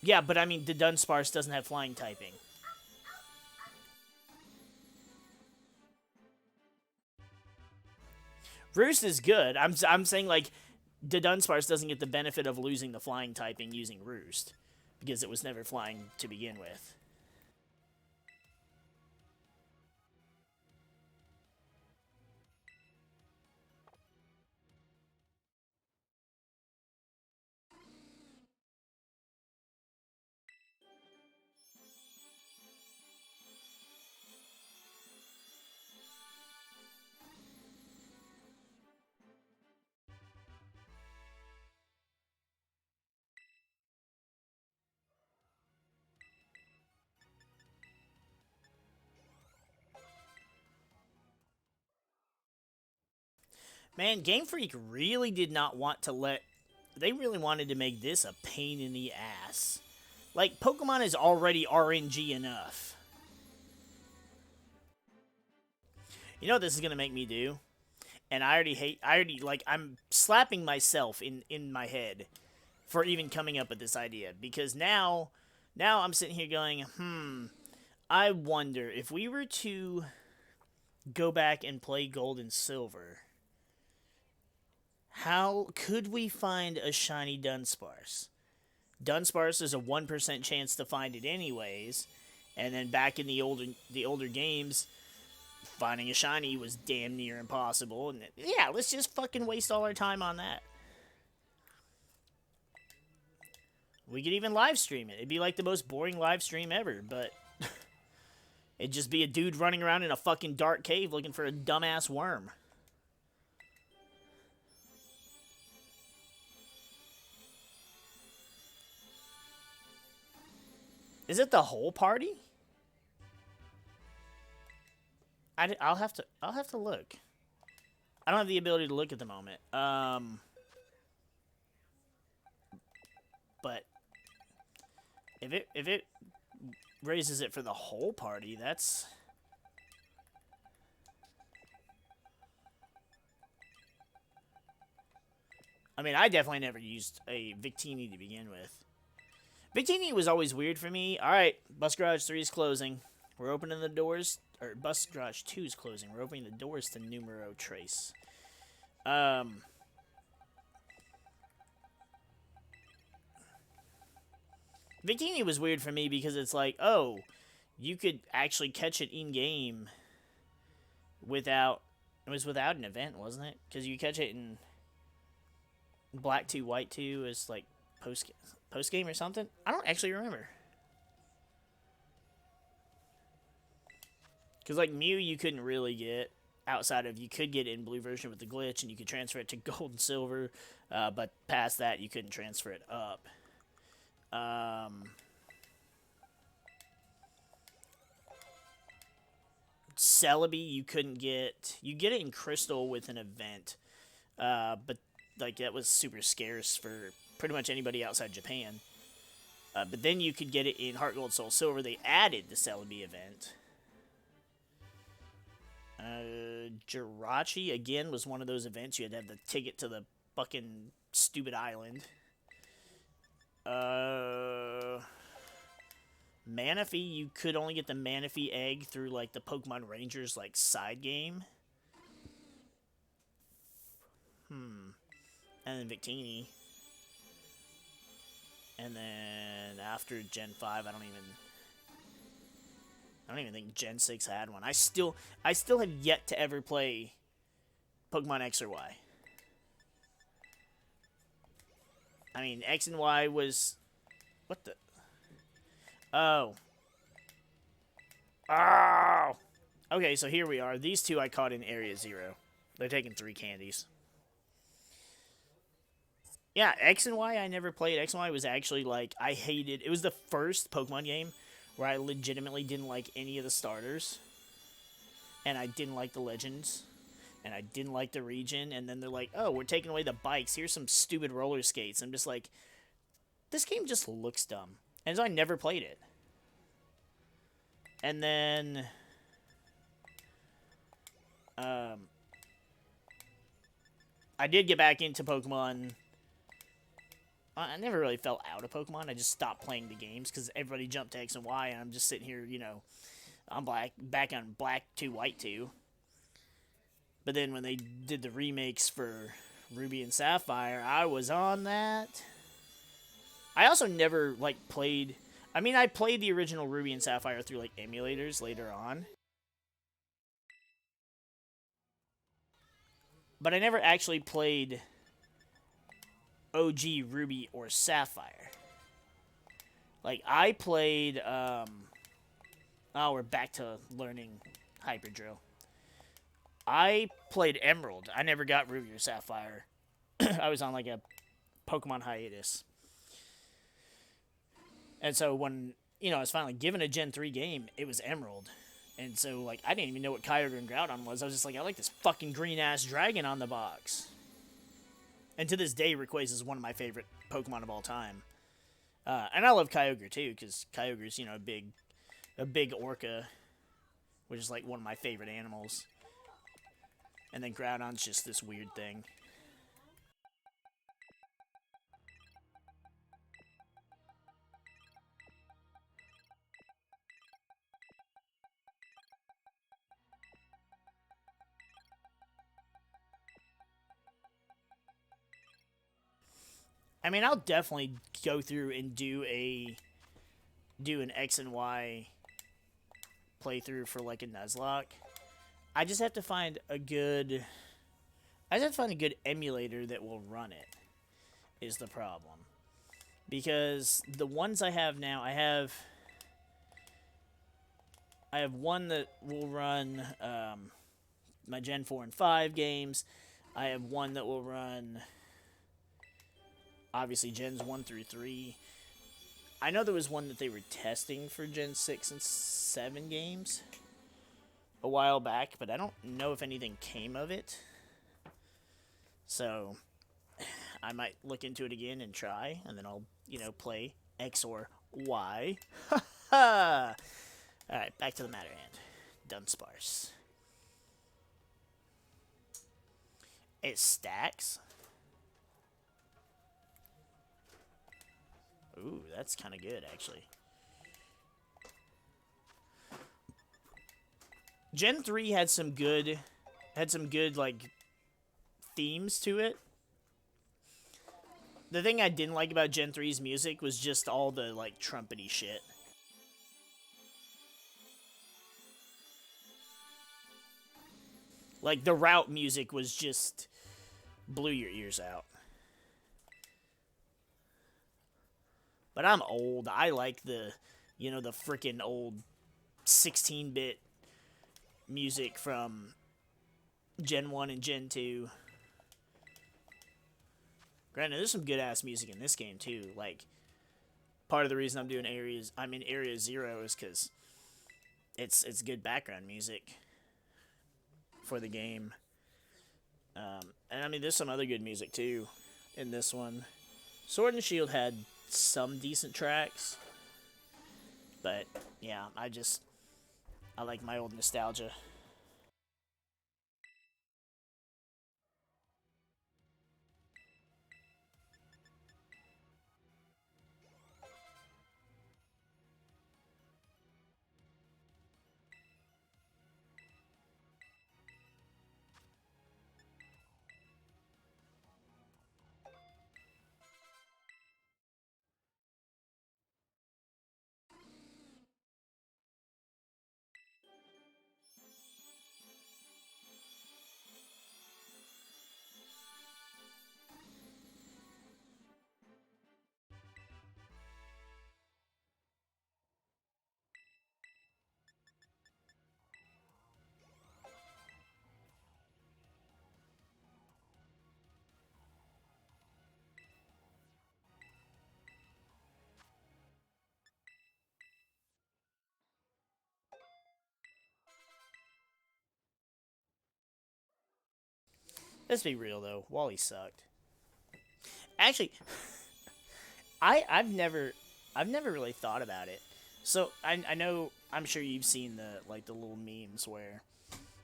Yeah, but I mean, the Dunsparce doesn't have flying typing. Roost is good. I'm saying, like, the Dunsparce doesn't get the benefit of losing the flying typing using Roost, because it was never flying to begin with. Man, GameFreak really did not want to let... They really wanted to make this a pain in the ass. Like, Pokemon is already RNG enough. You know what this is going to make me do? And I'm slapping myself in my head for even coming up with this idea. Because now I'm sitting here going, I wonder if we were to go back and play Gold and Silver... How could we find a shiny Dunsparce? Dunsparce is a 1% chance to find it anyways, and then back in the older games, finding a shiny was damn near impossible. And yeah, let's just fucking waste all our time on that. We could even live stream it. It'd be like the most boring live stream ever, but it'd just be a dude running around in a fucking dark cave looking for a dumbass worm. Is it the whole party? I'll have to look. I don't have the ability to look at the moment. But if it raises it for the whole party, that's... I mean, I definitely never used a Victini to begin with. Victini was always weird for me. Alright, Bus Garage 3 is closing. We're opening the doors. Or Bus Garage 2 is closing. We're opening the doors to Numero Trace. Victini was weird for me because it's like, oh, you could actually catch it in-game without... It was without an event, wasn't it? Because you catch it in Black 2, White 2 as, like, post-game or something? I don't actually remember. Because, like, Mew you couldn't really get outside of... You could get it in blue version with the glitch, and you could transfer it to gold and silver. But past that, you couldn't transfer it up. Celebi you couldn't get... You get it in Crystal with an event. But, like, that was super scarce for... pretty much anybody outside Japan. But then you could get it in Heart Gold Soul Silver. They added the Celebi event. Jirachi, again, was one of those events. You had to have the ticket to the fucking stupid island. Manaphy, you could only get the Manaphy egg through, like, the Pokemon Rangers, like, side game. And then Victini. And then after Gen 5, I don't even... I don't even think Gen 6 had one. I still have yet to ever play Pokemon X or Y. I mean, X and Y was... What the... Oh. Oh! Okay, so here we are. These two I caught in Area 0. They're taking 3 candies. Yeah, X and Y I never played. X and Y was actually, like, I hated... It was the first Pokemon game where I legitimately didn't like any of the starters. And I didn't like the legends. And I didn't like the region. And then they're like, oh, we're taking away the bikes. Here's some stupid roller skates. I'm just like, this game just looks dumb. And so I never played it. And then... I did get back into Pokemon. I never really fell out of Pokemon. I just stopped playing the games because everybody jumped to X and Y, and I'm just sitting here, you know, I'm back on Black 2, White 2. But then when they did the remakes for Ruby and Sapphire, I was on that. I also never, like, played... I mean, I played the original Ruby and Sapphire through, like, emulators later on. But I never actually played OG Ruby or Sapphire. Like, I played, oh, we're back to learning Hyper Drill. I played Emerald. I never got Ruby or Sapphire. I was on, like, a Pokemon hiatus. And so when, you know, I was finally given a Gen 3 game, it was Emerald. And so, like, I didn't even know what Kyogre and Groudon was. I was just like, I like this fucking green-ass dragon on the box. And to this day, Rayquaza is one of my favorite Pokemon of all time. And I love Kyogre, too, because Kyogre's, you know, a big orca, which is, like, one of my favorite animals. And then Groudon's just this weird thing. I mean, I'll definitely go through and do an X and Y playthrough for like a Nuzlocke. I just have to find a good emulator that will run it. Is the problem. Because the ones I have now, I have one that will run my Gen 4 and 5 games. I have one that will run obviously Gens 1 through 3. I know there was one that they were testing for Gen 6 and 7 games a while back, but I don't know if anything came of it. So I might look into it again and try, and then I'll, you know, play X or Y. Ha ha! Alright, back to the matter hand. Dunsparce. It stacks. Ooh, that's kind of good, actually. Gen 3 had some good, like, themes to it. The thing I didn't like about Gen 3's music was just all the, like, trumpety shit. Like, the route music was just blew your ears out. But I'm old. I like the, you know, the freaking old 16-bit music from Gen 1 and Gen 2. Granted, there's some good-ass music in this game, too. Like, part of the reason I'm in Area 0 is because it's good background music for the game. And, I mean, there's some other good music, too, in this one. Sword and Shield had some decent tracks, but yeah, I like my old nostalgia. Let's be real though, Wally sucked. Actually, I've never really thought about it. So I know, I'm sure you've seen the little memes where,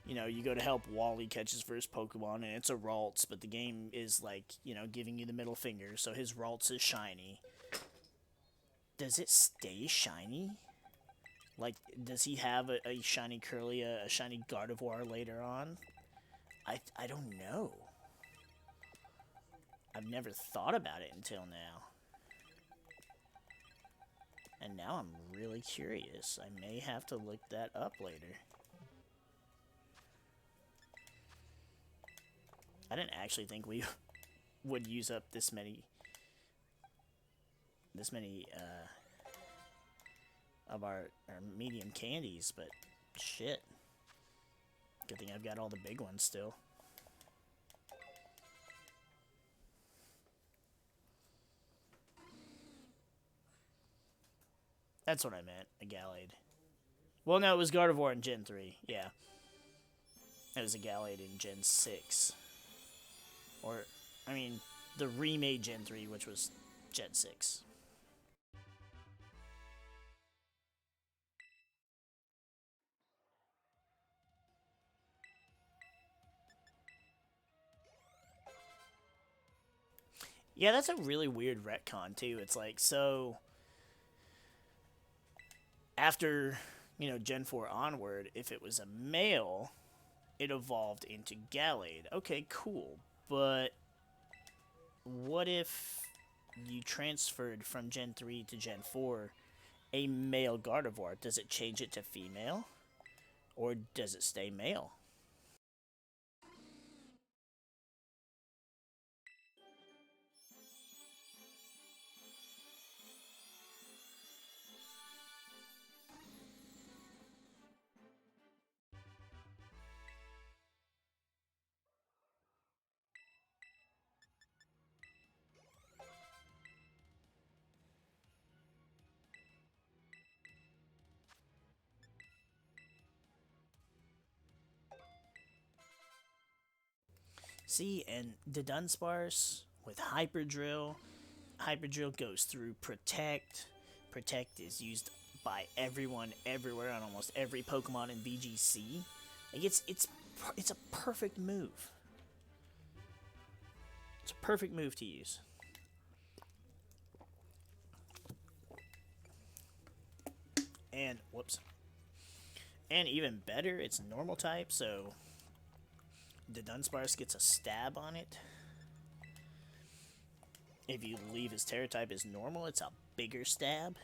you know, you go to help Wally catch his first Pokemon and it's a Ralts, but the game is like, you know, giving you the middle finger, so his Ralts is shiny. Does it stay shiny? Like, does he have a shiny Curlia, a shiny Gardevoir later on? I don't know. I've never thought about it until now. And now I'm really curious. I may have to look that up later. I didn't actually think we would use up this many of our medium candies, but shit. Good thing I've got all the big ones still. That's what I meant, a Gallade. Well, no, it was Gardevoir in Gen 3, yeah. It was a Gallade in Gen 6. Or, I mean, the remade Gen 3, which was Gen 6. Yeah, that's a really weird retcon, too. It's like, so after, you know, Gen 4 onward, if it was a male, it evolved into Gallade. Okay, cool. But what if you transferred from Gen 3 to Gen 4 a male Gardevoir? Does it change it to female? Or does it stay male? See, and the Dunsparce with Hyperdrill, Hyperdrill goes through Protect. Protect is used by everyone everywhere on almost every Pokemon in VGC. Like it's a perfect move. It's a perfect move to use. And whoops. And even better, it's normal type, so the Dunsparce gets a stab on it. If you leave his Terra type as normal, it's a bigger stab.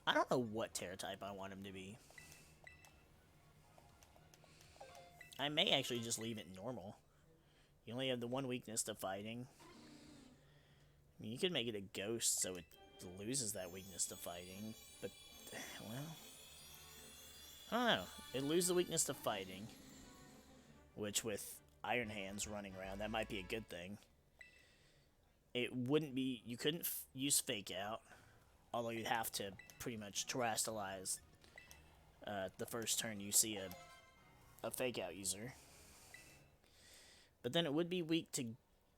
I don't know what Terra type I want him to be. I may actually just leave it normal. You only have the one weakness to fighting. I mean, you could make it a ghost so it loses that weakness to fighting, but, well, I don't know. It loses the weakness to fighting, which with Iron Hands running around, that might be a good thing. It wouldn't be, you couldn't use Fake Out, although you'd have to pretty much terrestrialize the first turn you see a Fake Out user. But then it would be weak to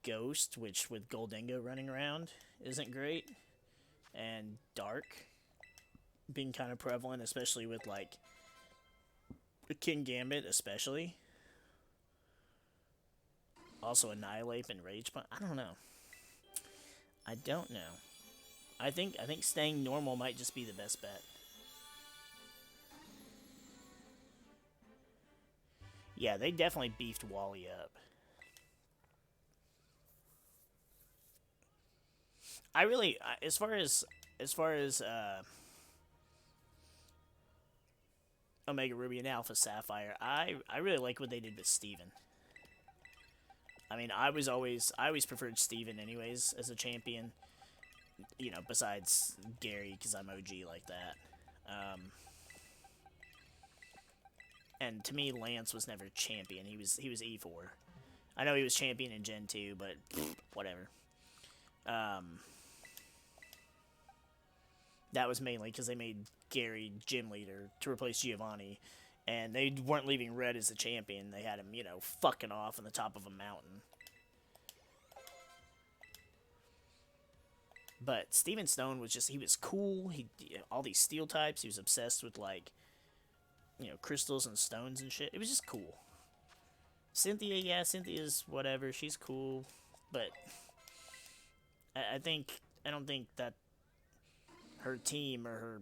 Ghost, which with Goldingo running around isn't great. And Dark being kind of prevalent, especially with like King Gambit, especially. Also Annihilate and Rage Punch. I don't know. I don't know. I think staying normal might just be the best bet. Yeah, they definitely beefed Wally up. I really, as far as Omega Ruby and Alpha Sapphire, I really like what they did with Steven. I mean, I always preferred Steven anyways as a champion. You know, besides Gary, because I'm OG like that. And to me, Lance was never champion. He was E4. I know he was champion in Gen 2, but whatever. That was mainly because they made Gary gym leader to replace Giovanni, And they weren't leaving Red as the champion. They had him, you know, fucking off on the top of a mountain. But Steven Stone was just, he was cool. He all these steel types. He was obsessed with, like, you know, crystals and stones and shit. It was just cool. Cynthia, yeah, Cynthia's whatever. She's cool. But I don't think that her team or her,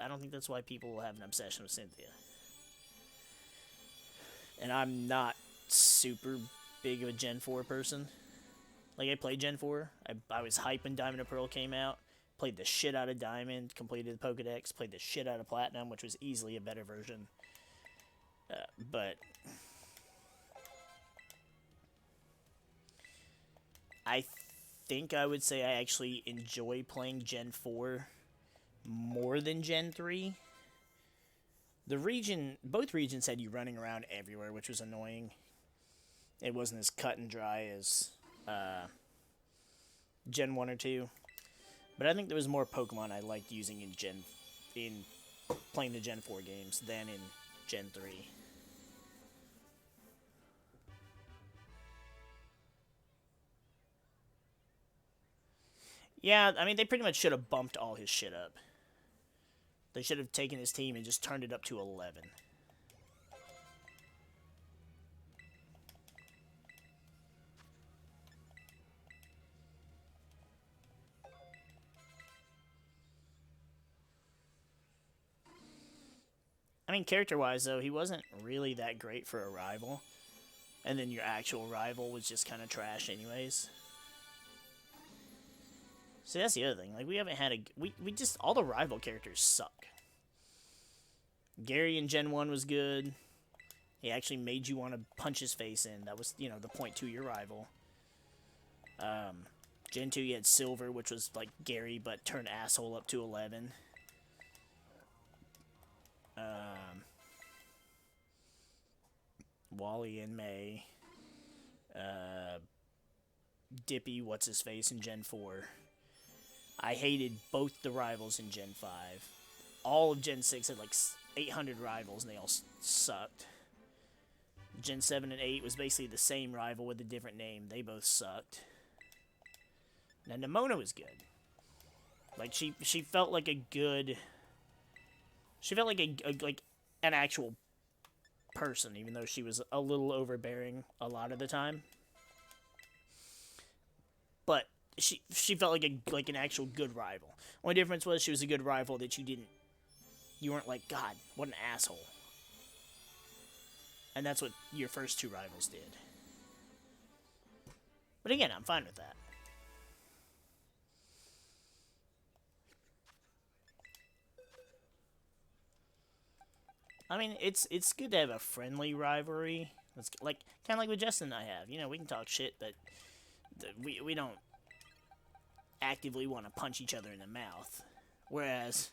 I don't think that's why people have an obsession with Cynthia. And I'm not super big of a Gen 4 person. Like, I played Gen 4. I was hyped when Diamond and Pearl came out. Played the shit out of Diamond. Completed the Pokedex. Played the shit out of Platinum, which was easily a better version. But I think I would say I actually enjoy playing Gen 4 more than Gen 3. Both regions had you running around everywhere, which was annoying. It wasn't as cut and dry as Gen 1 or 2. But I think there was more Pokemon I liked using in playing the Gen 4 games than in Gen 3. Yeah, I mean, they pretty much should have bumped all his shit up. They should have taken his team and just turned it up to 11. I mean, character-wise, though, he wasn't really that great for a rival. And then your actual rival was just kind of trash anyways. See, that's the other thing. Like, we haven't had a... We just... All the rival characters suck. Gary in Gen 1 was good. He actually made you want to punch his face in. That was, you know, the point to your rival. Gen 2, you had Silver, which was like Gary, but turned asshole up to 11. Wally and May. Dippy, what's-his-face in Gen 4. I hated both the rivals in Gen 5. All of Gen 6 had like 800 rivals, and they all sucked. Gen 7 and 8 was basically the same rival with a different name. They both sucked. Now, Nimona was good. Like, she felt like a good... She felt like like an actual person, even though she was a little overbearing a lot of the time. But she felt like an actual good rival. Only difference was she was a good rival that you weren't like, God, what an asshole. And that's what your first two rivals did. But again, I'm fine with that. I mean, it's good to have a friendly rivalry. It's like kind of like what Justin and I have. You know, we can talk shit, but we don't actively want to punch each other in the mouth. Whereas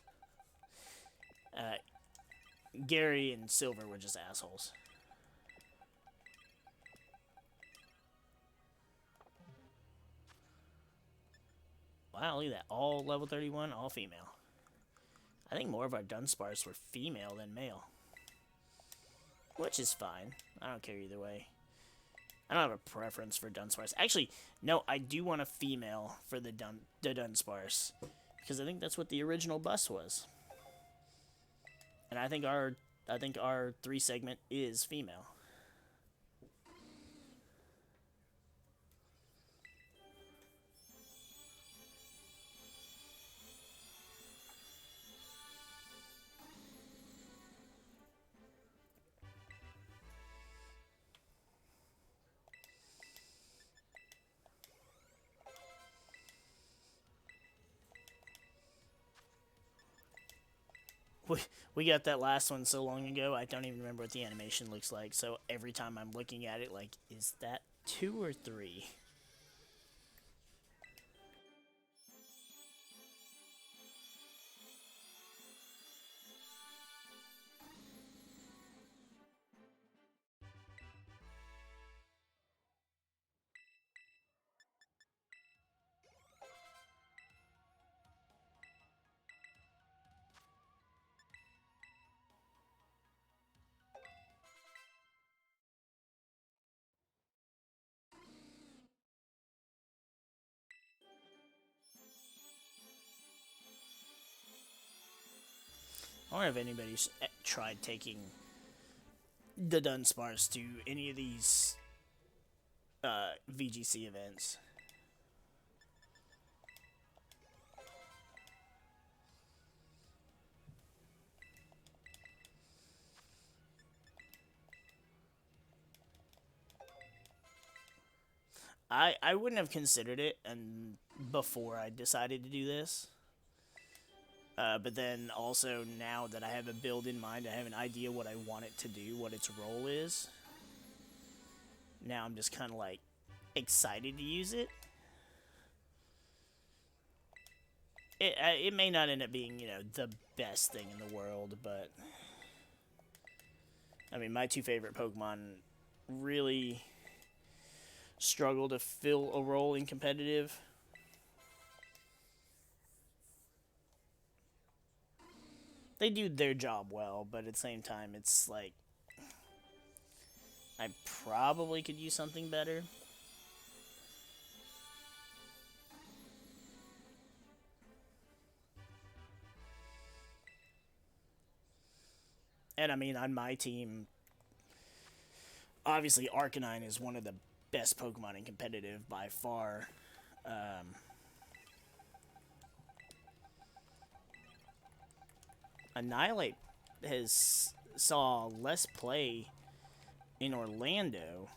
Gary and Silver were just assholes. Wow, look at that. All level 31, all female. I think more of our Dunsparce were female than male. Which is fine. I don't care either way. I don't have a preference for Dunsparce. Actually, no, I do want a female for the Dunsparce. Because I think that's what the original bus was. And I think our 3-segment is female. We got that last one so long ago, I don't even remember what the animation looks like. So every time I'm looking at it, like, is that 2 or 3? wonder if anybody's tried taking the Dunsparce to any of these VGC events. I wouldn't have considered it and before I decided to do this. But then also now that I have a build in mind, I have an idea what I want it to do, what its role is. Now I'm just kind of like excited to use it. It may not end up being, you know, the best thing in the world, but I mean, my two favorite Pokemon really struggle to fill a role in competitive. They do their job well, but at the same time, it's like I probably could use something better. And I mean, on my team, obviously Arcanine is one of the best Pokemon in competitive by far. Annihilate has saw less play in Orlando,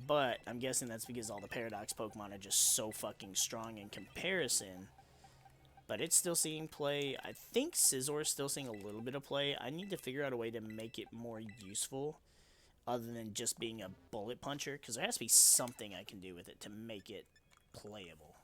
but I'm guessing that's because all the Paradox Pokemon are just so fucking strong in comparison. But it's still seeing play. I think Scizor is still seeing a little bit of play. I need to figure out a way to make it more useful other than just being a bullet puncher, because there has to be something I can do with it to make it playable.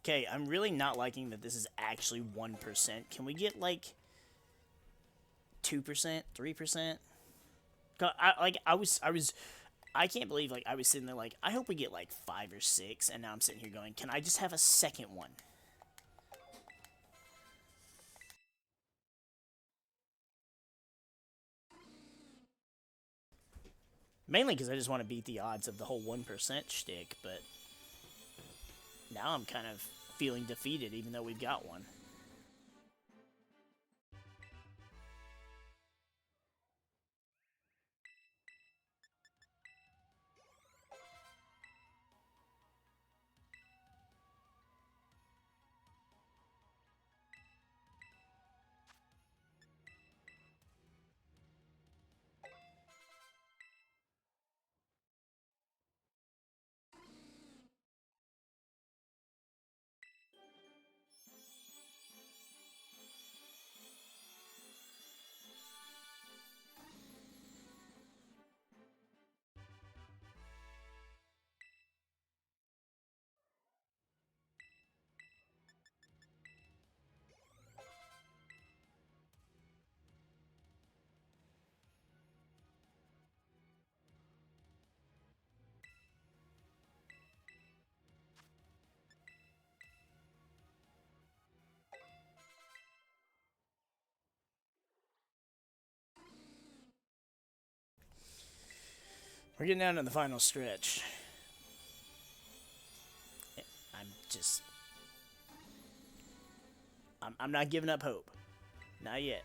Okay, I'm really not liking that this is actually 1%. Can we get, like, 2%? 3%? I can't believe, like, I was sitting there like, I hope we get, like, 5 or 6, and now I'm sitting here going, can I just have a second one? Mainly because I just want to beat the odds of the whole 1% shtick, but now I'm kind of feeling defeated even though we've got one. We're getting down to the final stretch. I'm not giving up hope. Not yet.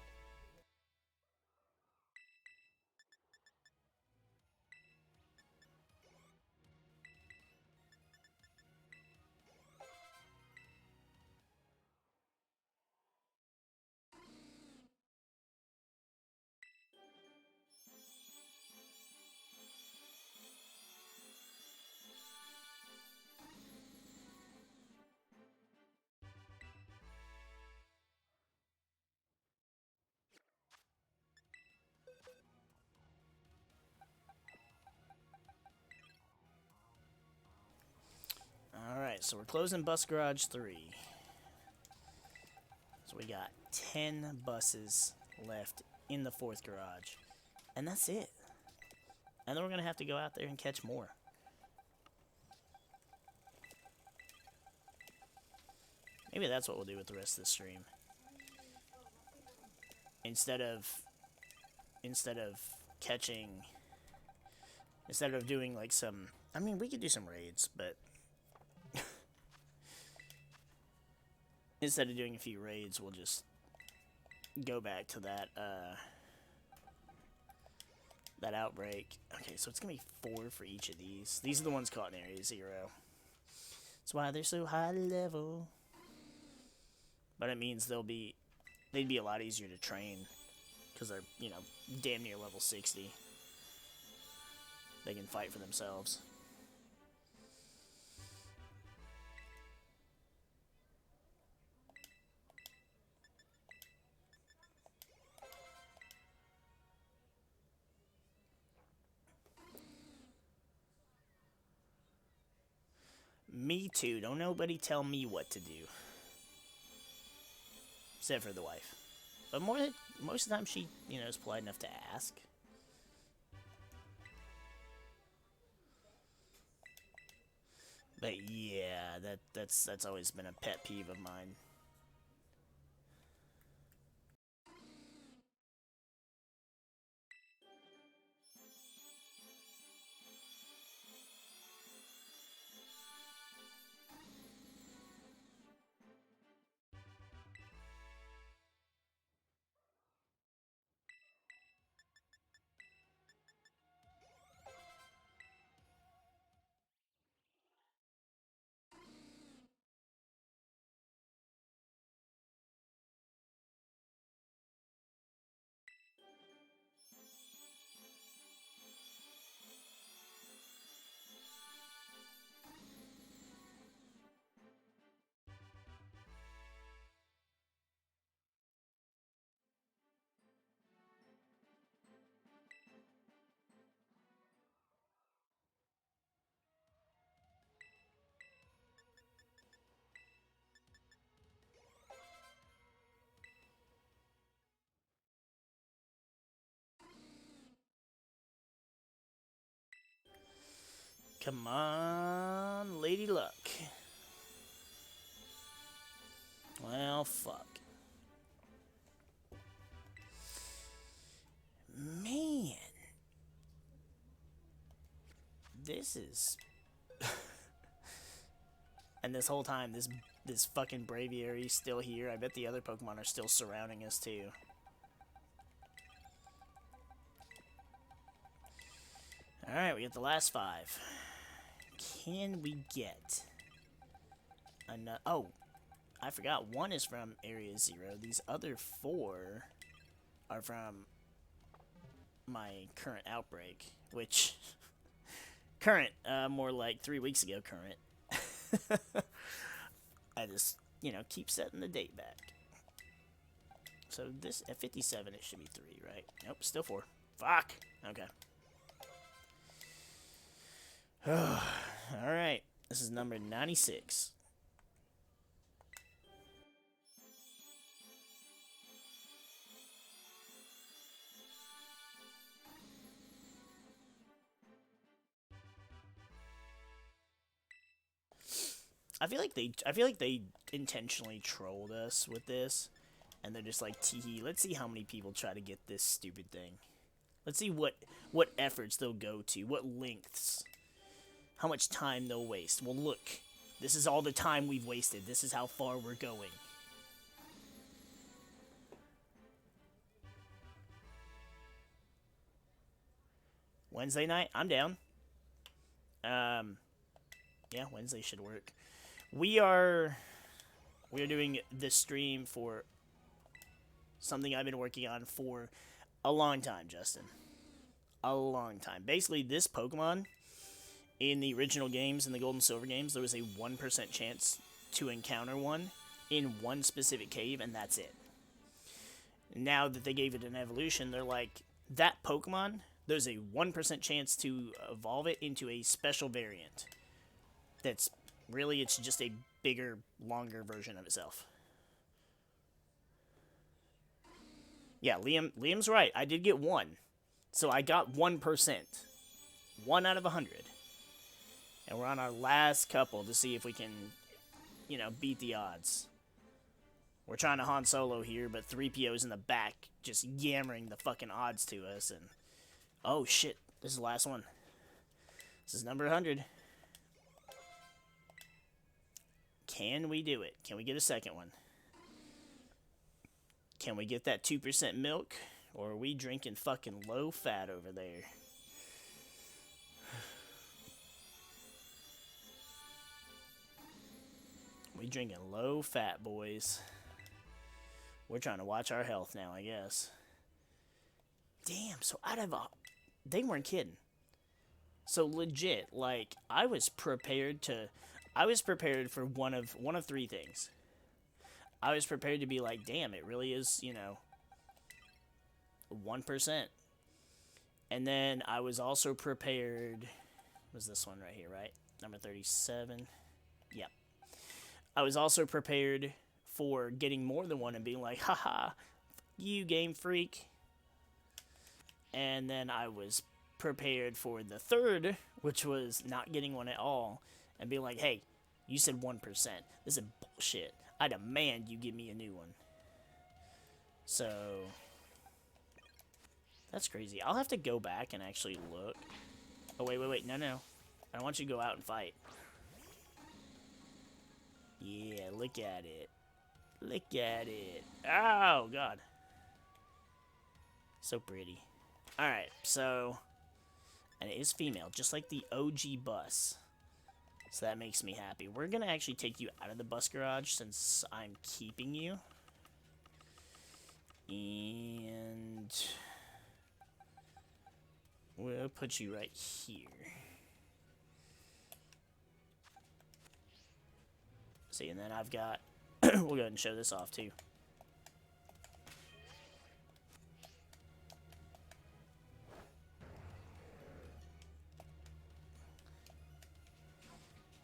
Alright, so we're closing bus garage 3. So we got 10 buses left in the 4th garage. And that's it. And then we're going to have to go out there and catch more. Maybe that's what we'll do with the rest of the stream. Instead of doing like some, I mean, we could do some raids, but instead of doing a few raids, we'll just go back to that that outbreak. Okay, so it's gonna be 4 for each of these. These are the ones caught in Area 0. That's why they're so high level. But it means they'd be a lot easier to train because they're, you know, damn near level 60. They can fight for themselves. Me too. Don't nobody tell me what to do. Except for the wife. But most of the time she, you know, is polite enough to ask. But yeah, that's always been a pet peeve of mine. Come on, Lady Luck. Well, fuck. Man. This is... And this whole time, this fucking Braviary's still here. I bet the other Pokemon are still surrounding us, too. Alright, we got the last 5. Can we get another? Oh, I forgot. 1 is from Area 0. These other 4 are from my current outbreak, which current, more like 3 weeks ago. Current. I just, you know, keep setting the date back. So this at 57, it should be 3, right? Nope, still 4. Fuck. Okay. Alright, this is number 96. I feel like they intentionally trolled us with this, and they're just like, tee, let's see how many people try to get this stupid thing. Let's see what efforts they'll go to, what lengths. How much time they'll waste. Well, look. This is all the time we've wasted. This is how far we're going. Wednesday night? I'm down. Yeah, Wednesday should work. We are doing this stream for something I've been working on for a long time, Justin. A long time. Basically, this Pokemon... In the original games, in the Gold and Silver games, there was a 1% chance to encounter one in one specific cave, and that's it. Now that they gave it an evolution, they're like, that Pokemon, there's a 1% chance to evolve it into a special variant that's Really, it's just a bigger, longer version of itself. Yeah, Liam's right. I did get 1. So I got 1%. 1 out of 100. And we're on our last couple to see if we can, you know, beat the odds. We're trying to Han Solo here, but 3PO's in the back just yammering the fucking odds to us. And oh, shit. This is the last one. This is number 100. Can we do it? Can we get a second one? Can we get that 2% milk? Or are we drinking fucking low fat over there? We drinking low fat, boys. We're trying to watch our health now, I guess. Damn, so out of they weren't kidding. So legit, like, I was prepared for one of 3 things. I was prepared to be like, damn, it really is, you know, 1%. And then I was also prepared, was this one right here, right? Number 37. Yep. I was also prepared for getting more than 1 and being like, haha, you GameFreak. And then I was prepared for the 3rd, which was not getting 1 at all, and being like, hey, you said 1%. This is bullshit. I demand you give me a new one. So, that's crazy. I'll have to go back and actually look. Oh, wait. No. I don't want you to go out and fight. Yeah, look at it. Look at it. Oh, God. So pretty. Alright, so, and it is female, just like the OG bus. So that makes me happy. We're going to actually take you out of the bus garage since I'm keeping you. And we'll put you right here. See, and then I've got, we'll go ahead and show this off too.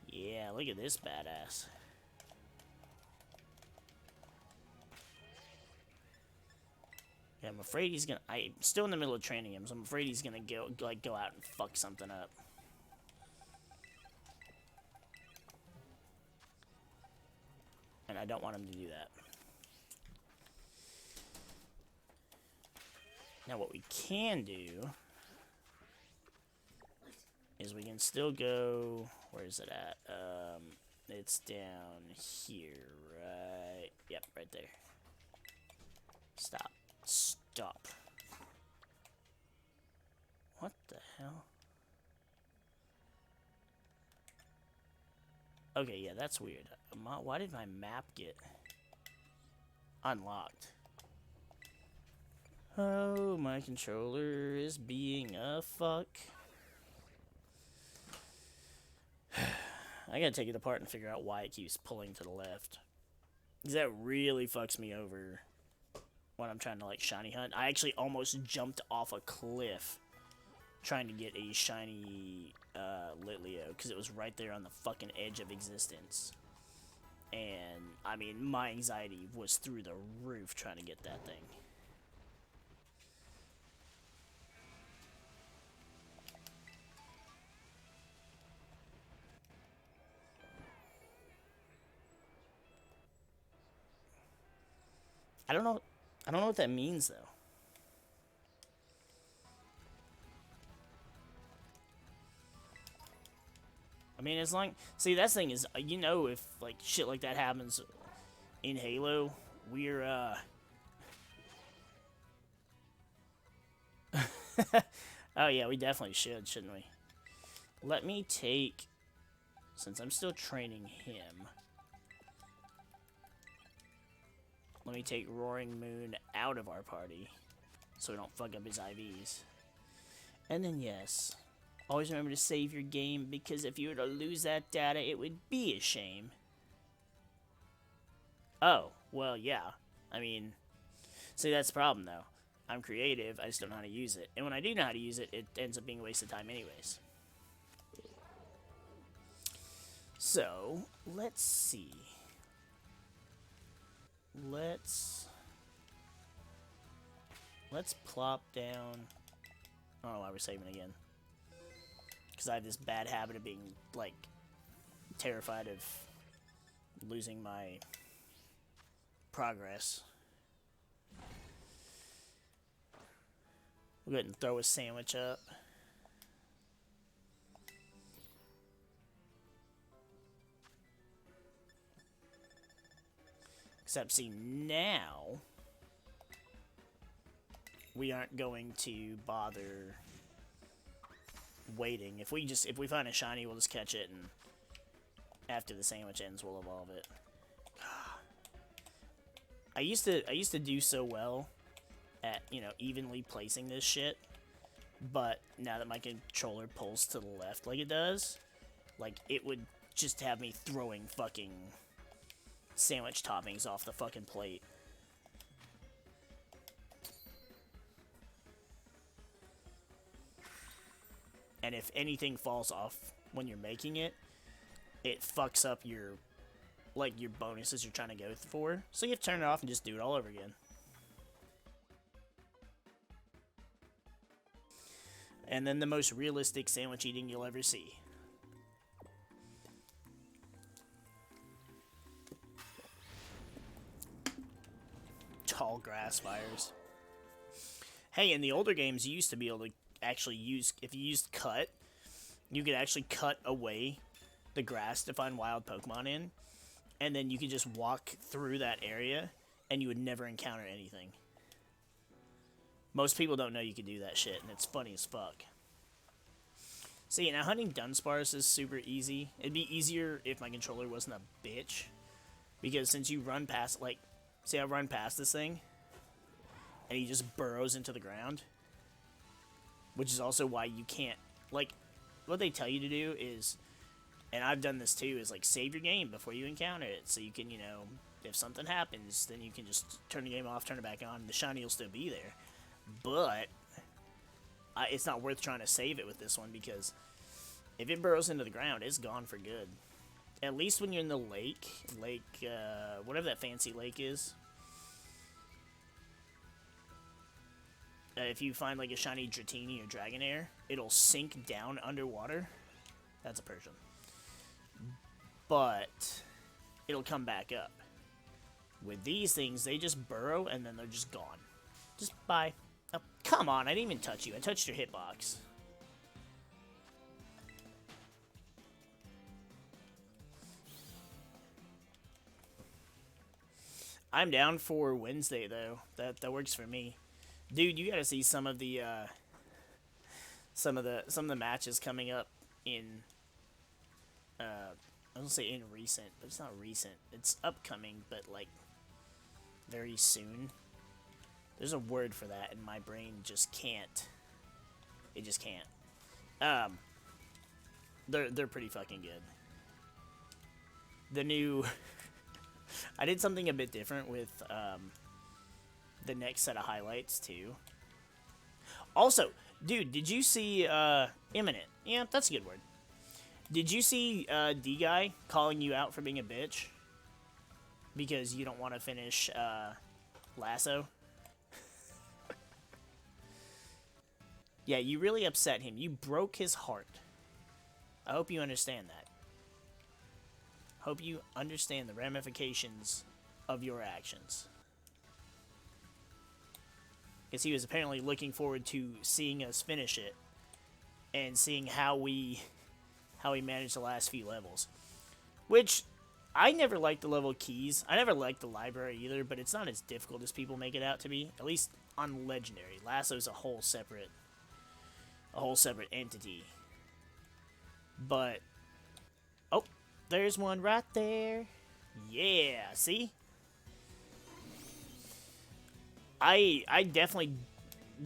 Yeah, look at this badass. Yeah, I'm afraid he's gonna, I'm still in the middle of training him, so I'm afraid he's gonna go out and fuck something up. And I don't want him to do that. Now what we can do is we can still go, where is it at? It's down here, right? Yep, right there. Stop. What the hell? Okay, yeah, that's weird. Why did my map get unlocked? Oh, my controller is being a fuck. I gotta take it apart and figure out why it keeps pulling to the left. Because that really fucks me over when I'm trying to, like, shiny hunt. I actually almost jumped off a cliff trying to get a shiny Litleo, because it was right there on the fucking edge of existence. And, I mean, my anxiety was through the roof trying to get that thing. I don't know what that means, though. I mean, as long... See, that thing is... You know, if, like, shit like that happens in Halo, we're, Oh, yeah, we definitely should, shouldn't we? Let me take... Since I'm still training him... Let me take Roaring Moon out of our party, so we don't fuck up his IVs. And then, yes, always remember to save your game, because if you were to lose that data, it would be a shame. Oh, well, yeah. I mean, see, that's the problem, though. I'm creative, I just don't know how to use it. And when I do know how to use it, it ends up being a waste of time anyways. So, let's see. Let's plop down. I don't know why we're saving again. Because I have this bad habit of being, like, terrified of losing my progress. We'll go ahead and throw a sandwich up. Except, see, now we aren't going to bother waiting. If we find a shiny, we'll just catch it, and after the sandwich ends, we'll evolve it. I used to do so well at, you know, evenly placing this shit, but now that my controller pulls to the left like it does, like, it would just have me throwing fucking sandwich toppings off the fucking plate. And if anything falls off when you're making it, it fucks up your, like, your bonuses you're trying to go for. So you have to turn it off and just do it all over again. And then the most realistic sandwich eating you'll ever see. Tall grass fires. Hey, in the older games, you used to be able to actually use, if you used cut, you could actually cut away the grass to find wild Pokemon in, and then you could just walk through that area, and you would never encounter anything. Most people don't know you can do that shit, and it's funny as fuck. See, now hunting Dunsparce is super easy. It'd be easier if my controller wasn't a bitch, because since you run past, like, see, I run past this thing, and he just burrows into the ground, which is also why you can't, like, what they tell you to do is, and I've done this too, is, like, save your game before you encounter it, so you can, you know, if something happens, then you can just turn the game off, turn it back on, and the shiny will still be there. But it's not worth trying to save it with this one, because if it burrows into the ground, it's gone for good. At least when you're in the lake, whatever that fancy lake is. If you find, like, a shiny Dratini or Dragonair, it'll sink down underwater. That's a Persian. But it'll come back up. With these things, they just burrow, and then they're just gone. Just bye. Oh, come on, I didn't even touch you. I touched your hitbox. I'm down for Wednesday, though. That works for me. Dude, you gotta see some of the matches coming up in I was gonna say in recent, but it's not recent. It's upcoming, but, like, very soon. There's a word for that, and my brain just can't. It just can't. They're pretty fucking good. The new I did something a bit different with the next set of highlights too. Also, dude, did you see Imminent? Yeah, that's a good word. Did you see D-Guy calling you out for being a bitch? Because you don't want to finish Lasso? Yeah, you really upset him. You broke his heart. I hope you understand that. Hope you understand the ramifications of your actions. Because he was apparently looking forward to seeing us finish it and seeing how we managed the last few levels. Which, I never liked the level keys. I never liked the library either, but it's not as difficult as people make it out to be. At least on Legendary. Lasso's a whole separate entity. But, oh, there's one right there. Yeah, see? I definitely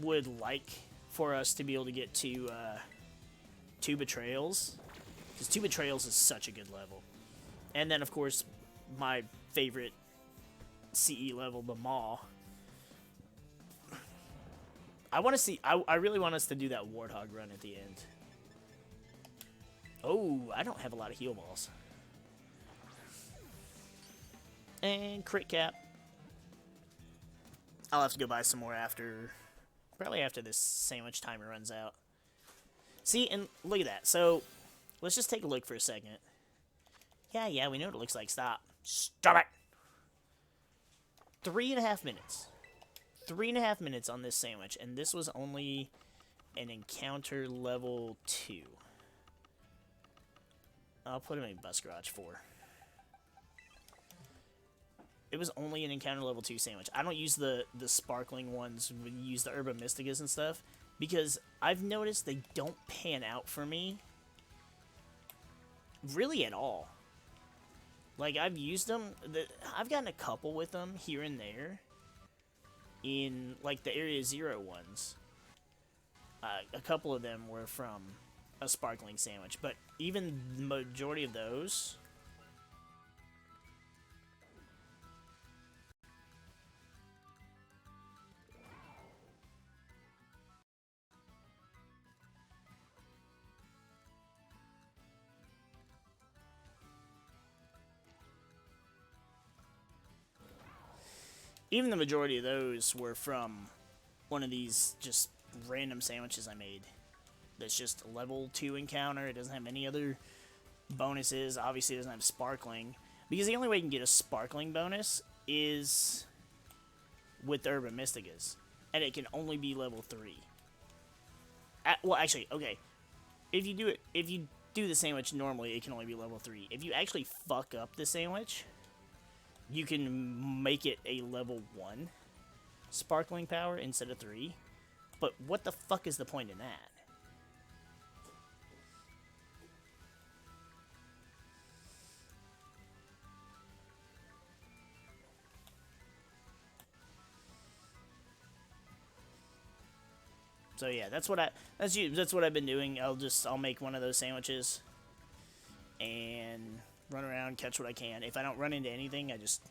would like for us to be able to get to 2 Betrayals. Because 2 Betrayals is such a good level. And then, of course, my favorite CE level, the Maw. I want to see... I really want us to do that Warthog run at the end. Oh, I don't have a lot of heal balls. And crit cap. I'll have to go buy some more after, probably after this sandwich timer runs out. See, and look at that. So, let's just take a look for a second. Yeah, we know what it looks like. Stop. Stop it! 3.5 minutes. 3.5 minutes on this sandwich, and this was only an encounter level 2. I'll put him in bus garage 4. It was only an encounter level 2 sandwich. I don't use the sparkling ones. We use the Herba Mysticas and stuff because I've noticed they don't pan out for me really at all. Like, I've used them. I've gotten a couple with them here and there in, like, the Area 0 ones. A couple of them were from a sparkling sandwich, but even the majority of those... Even the majority of those were from one of these just random sandwiches I made. That's just a level 2 encounter. It doesn't have any other bonuses. Obviously, it doesn't have sparkling. Because the only way you can get a sparkling bonus is with the Herba Mysticas. And it can only be level 3. Well, actually, okay. If you do the sandwich normally, it can only be level 3. If you actually fuck up the sandwich, you can make it a level 1 sparkling power instead of 3. But what the fuck is the point in that? So yeah, that's what I've been doing. I'll make one of those sandwiches and run around, catch what I can. If I don't run into anything, I just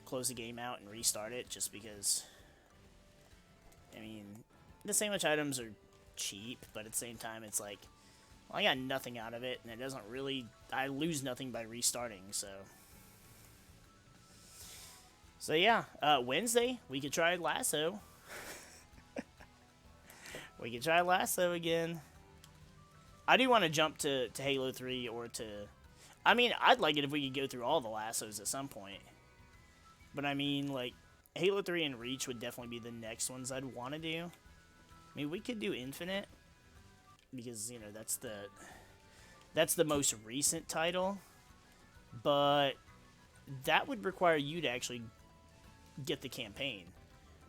close the game out and restart it, just because, I mean, the sandwich items are cheap, but at the same time, it's like, well, I got nothing out of it, and it doesn't really, I lose nothing by restarting, so. So yeah, Wednesday, we could try Lasso. We could try Lasso again. I do want to jump to Halo 3 or to... I mean, I'd like it if we could go through all the Lassos at some point. But I mean, like, Halo 3 and Reach would definitely be the next ones I'd want to do. I mean, we could do Infinite, because, you know, that's the most recent title. But that would require you to actually get the campaign,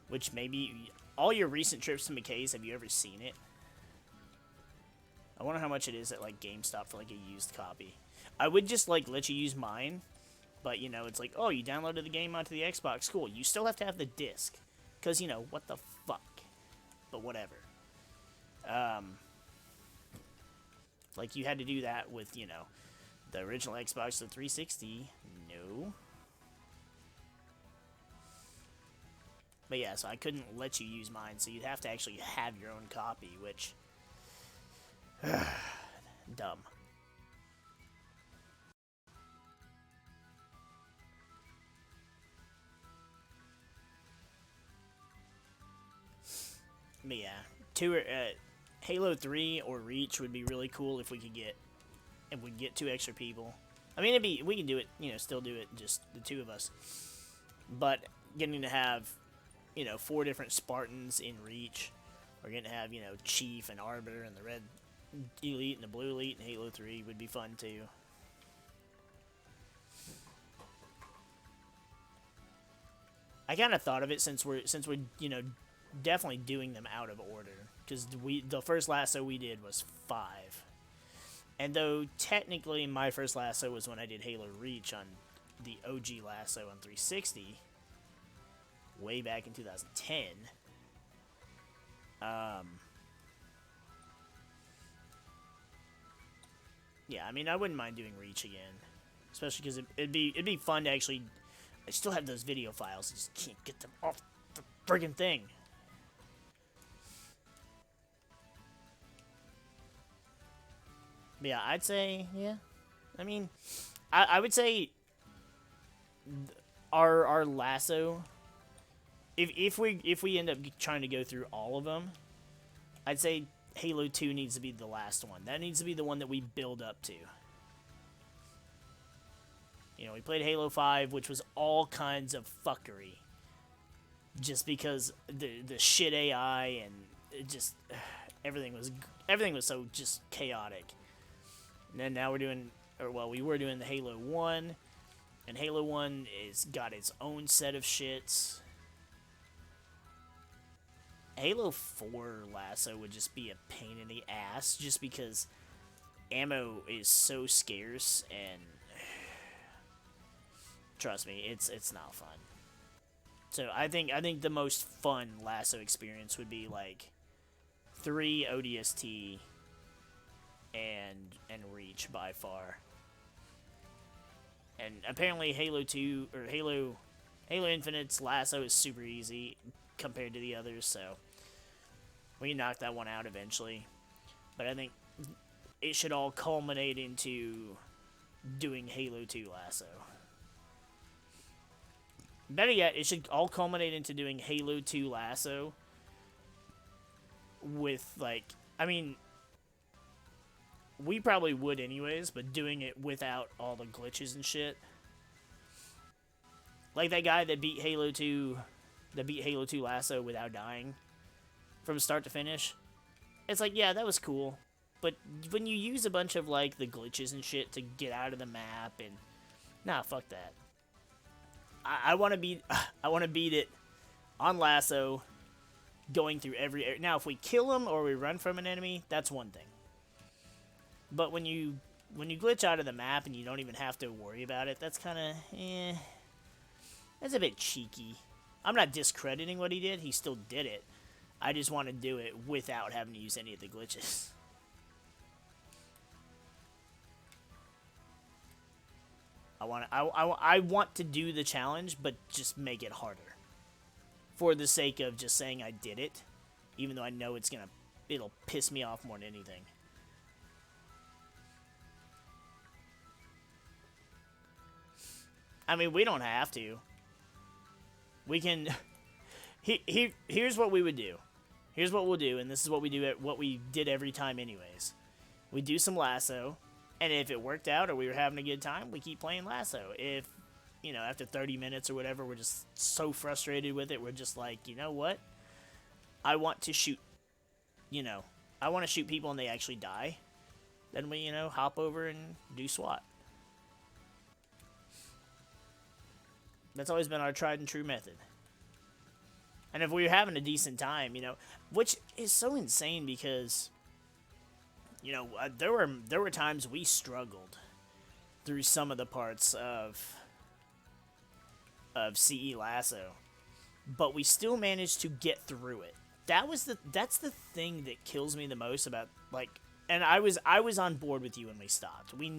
which maybe... All your recent trips to McKay's, have you ever seen it? I wonder how much it is at, like, GameStop for, like, a used copy. I would just, like, let you use mine, but, you know, it's like, oh, you downloaded the game onto the Xbox, cool. You still have to have the disc, because, you know, what the fuck? But whatever. Like, you had to do that with, you know, the original Xbox, the 360. No. But yeah, so I couldn't let you use mine, so you'd have to actually have your own copy, which... dumb. But yeah, Halo 3 or Reach would be really cool if we could get 2 extra people. I mean, we can do it, you know, still do it, just the 2 of us. But getting to have... you know, 4 different Spartans in Reach. We're going to have, you know, Chief and Arbiter and the Red Elite and the Blue Elite in Halo 3 would be fun, too. I kind of thought of it since we're, you know, definitely doing them out of order. Because the first Lasso we did was 5. And though, technically, my first Lasso was when I did Halo Reach on the OG Lasso on 360... way back in 2010. Yeah, I mean, I wouldn't mind doing Reach again, especially because it'd be fun to actually. I still have those video files. I just can't get them off the friggin' thing. But yeah, I'd say, yeah. I mean, I would say our lasso. If we end up trying to go through all of them, I'd say Halo 2 needs to be the last one. That needs to be the one that we build up to. You know, we played Halo 5, which was all kinds of fuckery. Just because the shit AI and it just everything was so just chaotic. And then now we were doing the Halo 1, and Halo 1 is got its own set of shits. Halo 4 lasso would just be a pain in the ass just because ammo is so scarce, and trust me, it's not fun. So I think the most fun lasso experience would be like 3 ODST and Reach by far. And apparently Halo 2 or Halo Infinite's lasso is super easy compared to the others, so we can knock that one out eventually. But I think it should all culminate into doing Halo 2 lasso. Better yet, it should all culminate into doing Halo 2 lasso with, like, I mean, we probably would anyways, but doing it without all the glitches and shit. Like that guy that beat Halo 2 lasso without dying from start to finish. It's like, yeah, that was cool. But when you use a bunch of, like, the glitches and shit to get out of the map and... Nah, fuck that. I want to beat it on lasso, going through every area. Now, if we kill him or we run from an enemy, that's one thing. But when you glitch out of the map and you don't even have to worry about it, that's kind of, that's a bit cheeky. I'm not discrediting what he did. He still did it. I just want to do it without having to use any of the glitches. I want to do the challenge, but just make it harder. For the sake of just saying I did it, even though I know it'll piss me off more than anything. I mean, we don't have to. We can... Here's what we would do. Here's what we'll do, and this is what we did every time anyways. We do some lasso, and if it worked out or we were having a good time, we keep playing lasso. If, you know, after 30 minutes or whatever, we're just so frustrated with it, we're just like, you know what? I want to shoot, I want to shoot people and they actually die. Then we, hop over and do SWAT. That's always been our tried and true method. And if we were having a decent time, which is so insane because, there were times we struggled through some of the parts of CE Lasso, but we still managed to get through it. That's the thing that kills me the most about, like, and I was on board with you when we stopped. We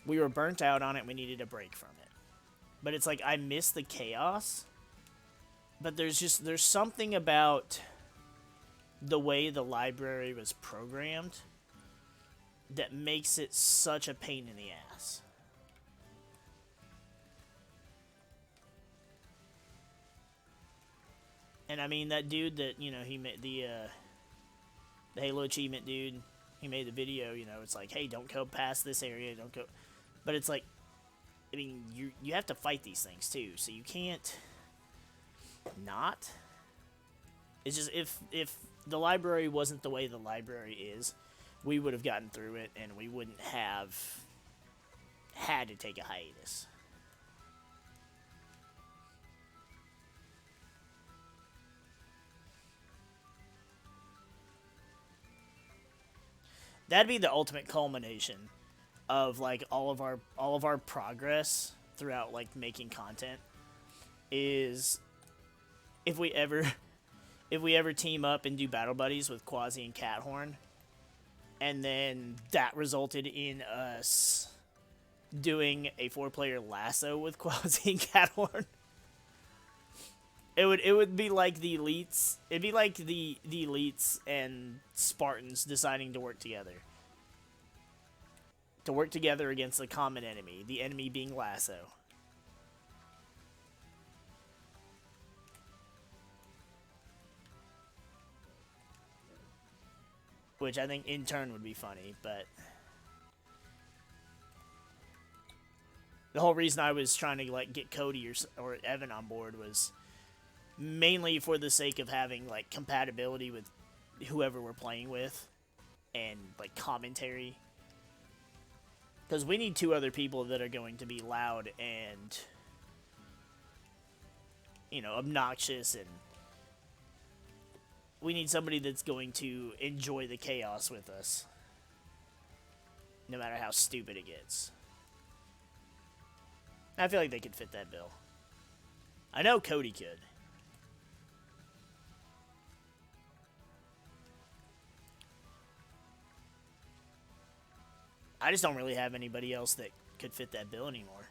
were burnt out on it. We needed a break from it. But it's like I miss the chaos. But there's something about the way the library was programmed that makes it such a pain in the ass. And I mean, that dude that, he made the Halo achievement dude, he made the video, it's like, hey, don't go past this area, don't go. But it's like, I mean, you have to fight these things too, so you can't not. It's just, if the library wasn't the way the library is, we would have gotten through it, and we wouldn't have had to take a hiatus. That'd be the ultimate culmination of, like, all of our progress throughout, like, making content is if we ever team up and do battle buddies with Quasi and Cathorn, and then that resulted in us doing a 4-player lasso with Quasi and Cathorn. It would be like the elites. It'd be like the elites and Spartans deciding to work together. To work together against a common enemy. The enemy being lasso. which I think in turn would be funny, but the whole reason I was trying to like get Cody or Evan on board was mainly for the sake of having like compatibility with whoever we're playing with and like commentary, because we need 2 other people that are going to be loud and, you know, obnoxious, and we need somebody that's going to enjoy the chaos with us, no matter how stupid it gets. I feel like they could fit that bill. I know Cody could. I just don't really have anybody else that could fit that bill anymore.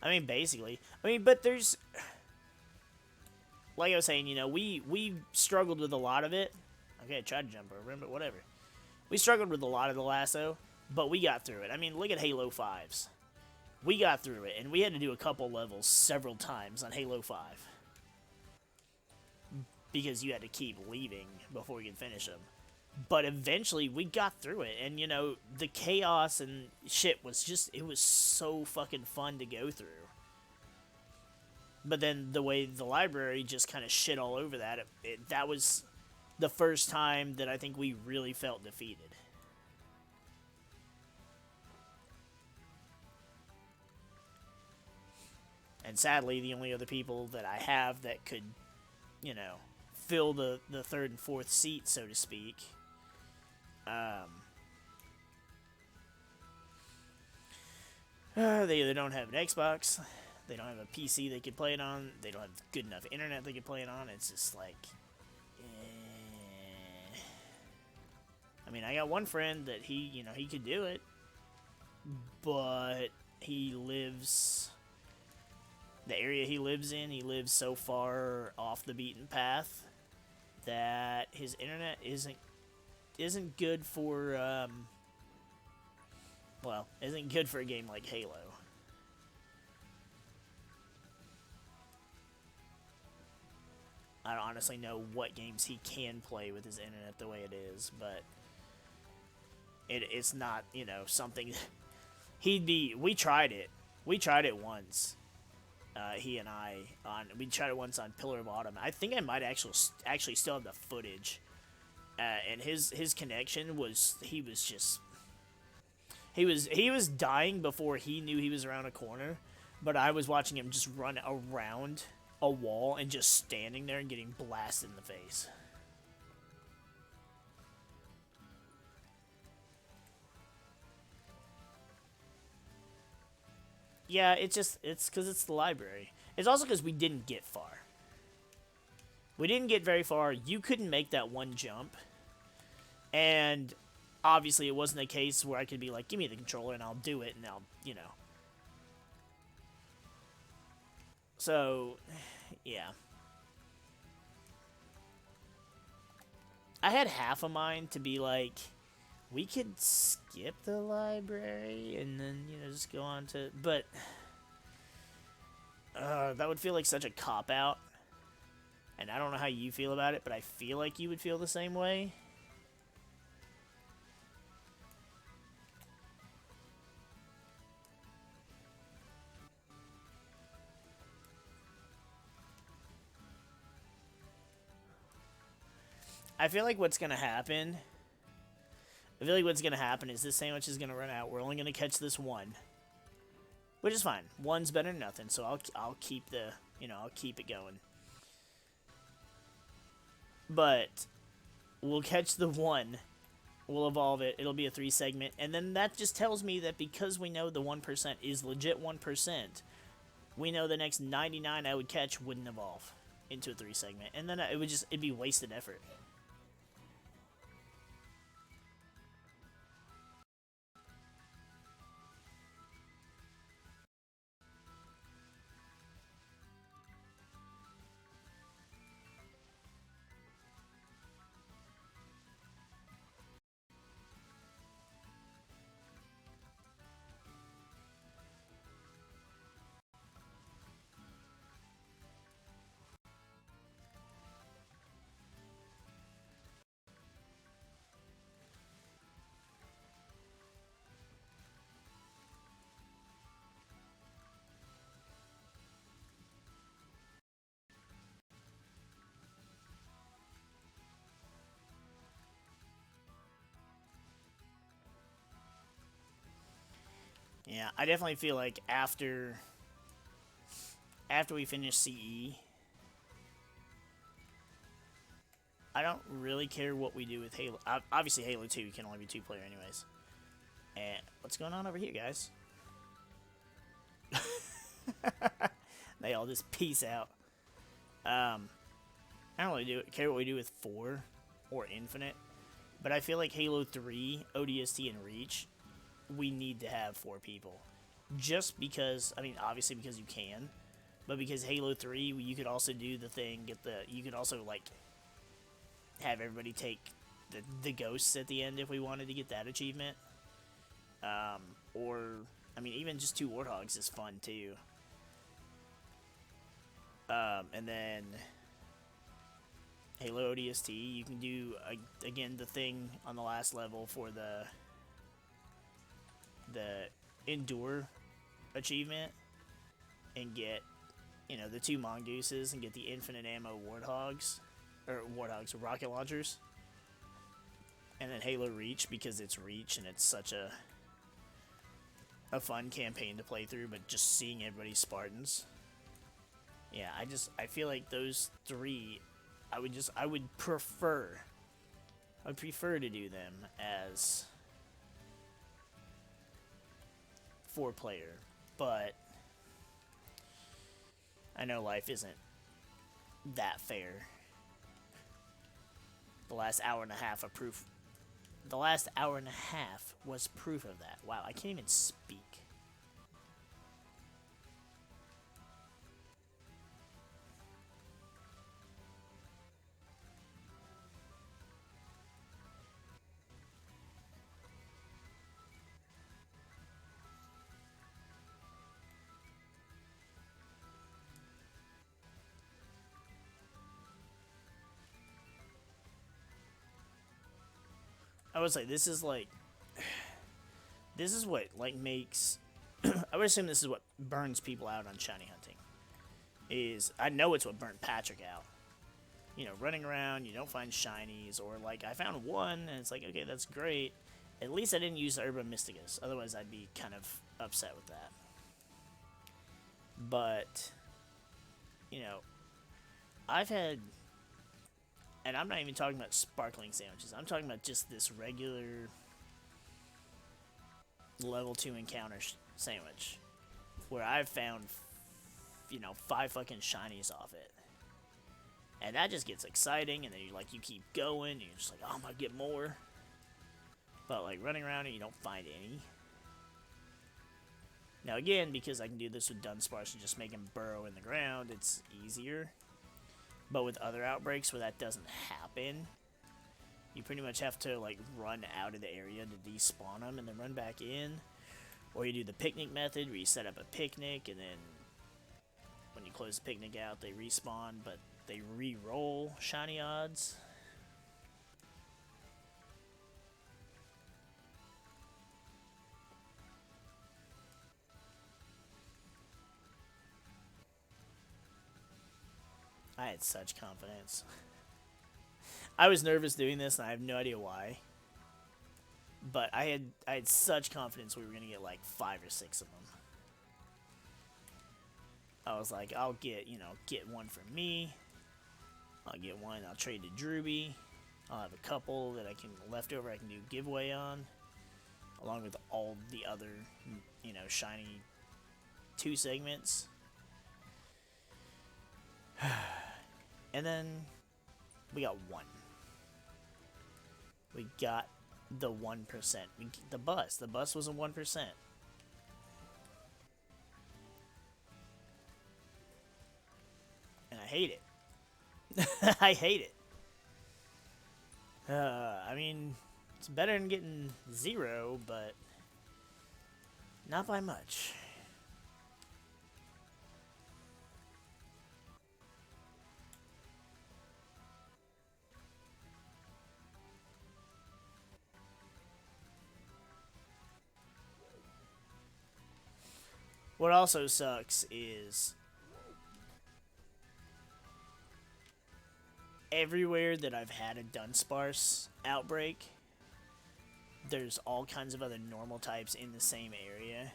I mean, basically. I mean, but there's... Like I was saying, you know, we struggled with a lot of it. Okay, I tried to jump over him, but whatever. We struggled with a lot of the lasso, but we got through it. I mean, look at Halo 5's. We got through it, and we had to do a couple levels several times on Halo 5. Because you had to keep leaving before we could finish them. But eventually, we got through it, and, you know, the chaos and shit was just, it was so fucking fun to go through. But then the way the library just kind of shit all over that, that was the first time that I think we really felt defeated. And sadly, the only other people that I have that could, you know, fill the 3rd and 4th seat, so to speak, they either don't have an Xbox, they don't have a PC they could play it on, they don't have good enough internet they could play it on. It's just like, I mean, I got one friend that he could do it, but he lives... The area he lives so far off the beaten path that his internet isn't good for, well, isn't good for a game like Halo. I don't honestly know what games he can play with his internet the way it is, but it's not, you know, something we tried it. We tried it once. He and I we tried it once on Pillar of Autumn. I think I might actually still have the footage. And his connection was, he was dying before he knew he was around a corner, but I was watching him just run around a wall and just standing there and getting blasted in the face. Yeah, it's because it's the library. It's also because we didn't get far. We didn't get very far. You couldn't make that one jump. And obviously it wasn't a case where I could be like, give me the controller and I'll do it and I'll, you know. So, yeah. I had half a mind to be like, we could skip the library and then, you know, just go on to... But that would feel like such a cop-out. And I don't know how you feel about it, but I feel like you would feel the same way. I feel like what's going to happen... I feel like what's going to happen is this sandwich is going to run out. We're only going to catch this one. Which is fine. One's better than nothing, so I'll keep the... You know, I'll keep it going. But we'll catch the one. We'll evolve it. It'll be a 3-segment. And then that just tells me that because we know the 1% is legit 1%, we know the next 99 I would catch wouldn't evolve into a 3-segment. And then it'd be wasted effort. Yeah, I definitely feel like after we finish CE, I don't really care what we do with Halo. Obviously, Halo 2 can only be 2-player anyways. And what's going on over here, guys? They all just peace out. I don't really care what we do with 4 or Infinite, but I feel like Halo 3, ODST, and Reach, we need to have 4 people. Just because, I mean, obviously because you can, but because Halo 3, you could also do the thing, you could also, like, have everybody take the ghosts at the end if we wanted to get that achievement. Or, I mean, even just 2 Warthogs is fun, too. And then Halo ODST, you can do, again, the thing on the last level for the Endure achievement and get, you know, the 2 Mongooses and get the infinite ammo rocket launchers. And then Halo Reach, because it's Reach and it's such a fun campaign to play through, but just seeing everybody's Spartans. Yeah, I feel like those 3, I would prefer to do them as 4-player, but I know life isn't that fair. The last hour and a half was proof of that. Wow, I can't even speak. I would say this is what like makes I would assume this is what burns people out on shiny hunting. I know it's what burnt Patrick out. You know, running around, you don't find shinies, or like I found one and it's like, okay, that's great. At least I didn't use Herba Mysticus, otherwise I'd be kind of upset with that. But you know, I've had, and I'm not even talking about sparkling sandwiches. I'm talking about just this regular level 2 encounter sandwich, where I've found, 5 fucking shinies off it, and that just gets exciting. And then you keep going, and you're just like, oh, I'm gonna get more. But like running around and you don't find any. Now again, because I can do this with Dunsparce and just make him burrow in the ground, it's easier. But with other outbreaks where that doesn't happen, you pretty much have to like run out of the area to despawn them and then run back in. Or you do the picnic method where you set up a picnic and then when you close the picnic out they respawn, but they re-roll shiny odds. I had such confidence. I was nervous doing this, and I have no idea why. But I had such confidence we were gonna get like 5 or 6 of them. I was like, I'll get one for me. I'll get one. I'll trade to Drewby. I'll have a couple that I can do giveaway on, along with all the other shiny 2 segments. And then we got 1. We got the 1%. The bus was a 1%. And I hate it. I hate it. I mean, it's better than getting 0, but not by much. What also sucks is everywhere that I've had a Dunsparce outbreak, there's all kinds of other normal types in the same area.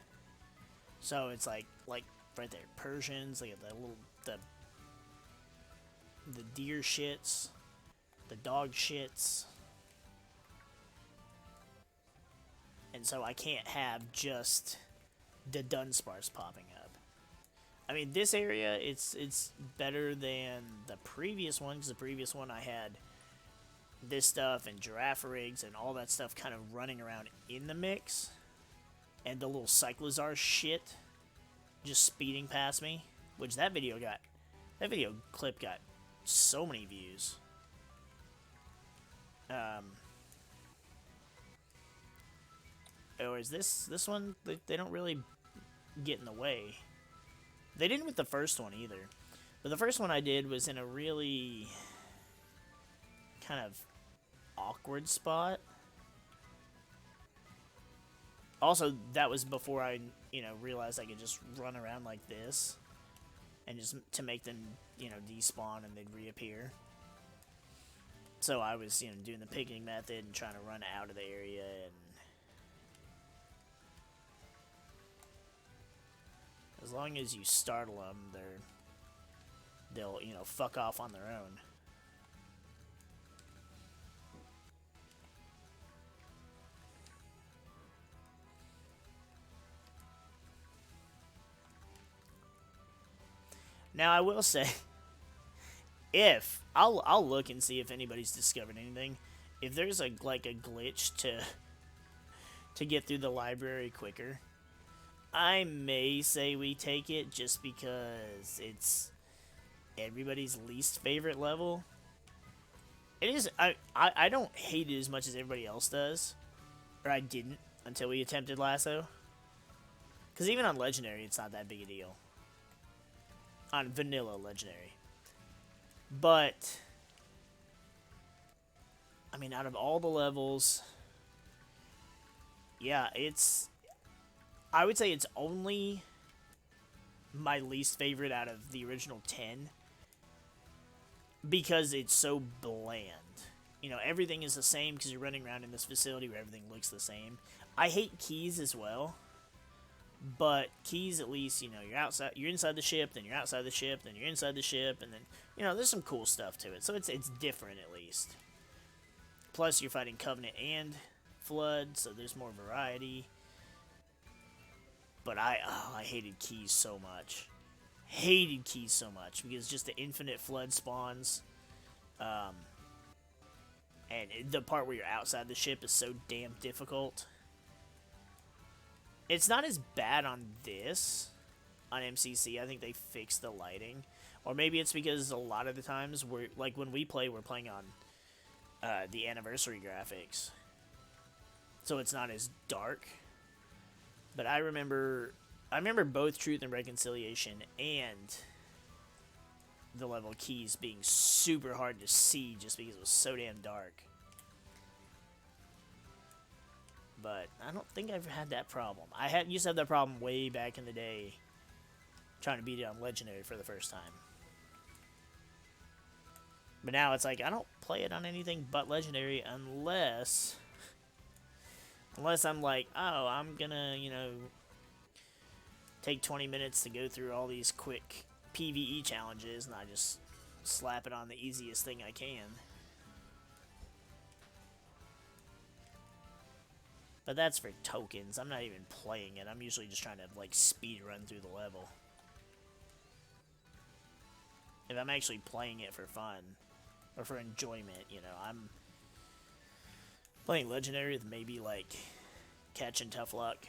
So it's like right there, Persians. They got the deer shits, the dog shits, and so I can't have just the Dunsparce popping up. I mean, this area, it's better than the previous one, because the previous one I had this stuff and giraffe rigs and all that stuff kind of running around in the mix, and the little Cyclozar shit just speeding past me, which that video clip got so many views. Or is this one, they don't really get in the way. They didn't with the first one either. But the first one I did was in a really kind of awkward spot. Also, that was before I, realized I could just run around like this. And just to make them, despawn and they'd reappear. So I was, doing the picking method and trying to run out of the area and... As long as you startle them, they'll, fuck off on their own. Now, I will say, I'll look and see if anybody's discovered anything. If there's a glitch to get through the library quicker, I may say we take it just because it's everybody's least favorite level. It is, I don't hate it as much as everybody else does. Or I didn't until we attempted Lasso. Because even on Legendary, it's not that big a deal. On Vanilla Legendary. But, I mean, out of all the levels, yeah, I would say it's only my least favorite out of the original 10 because it's so bland. Everything is the same because you're running around in this facility where everything looks the same. I hate keys as well, but keys at least, you're inside the ship, then you're outside the ship, then you're inside the ship, and then, there's some cool stuff to it. So it's different at least. Plus you're fighting Covenant and Flood, so there's more variety. But I hated keys so much. Hated keys so much because just the infinite flood spawns. And the part where you're outside the ship is so damn difficult. It's not as bad on this, on MCC. I think they fixed the lighting. Or maybe it's because a lot of the times, when we play, we're playing on the anniversary graphics. So it's not as dark. But I remember both Truth and Reconciliation and the level keys being super hard to see just because it was so damn dark. But I don't think I've had that problem. I used to have that problem way back in the day trying to beat it on Legendary for the first time. But now it's like I don't play it on anything but Legendary unless I'm like, oh, I'm gonna, take 20 minutes to go through all these quick PvE challenges, and I just slap it on the easiest thing I can. But that's for tokens. I'm not even playing it. I'm usually just trying to, speed run through the level. If I'm actually playing it for fun, or for enjoyment, I'm playing Legendary with maybe, Catch and Tough Luck.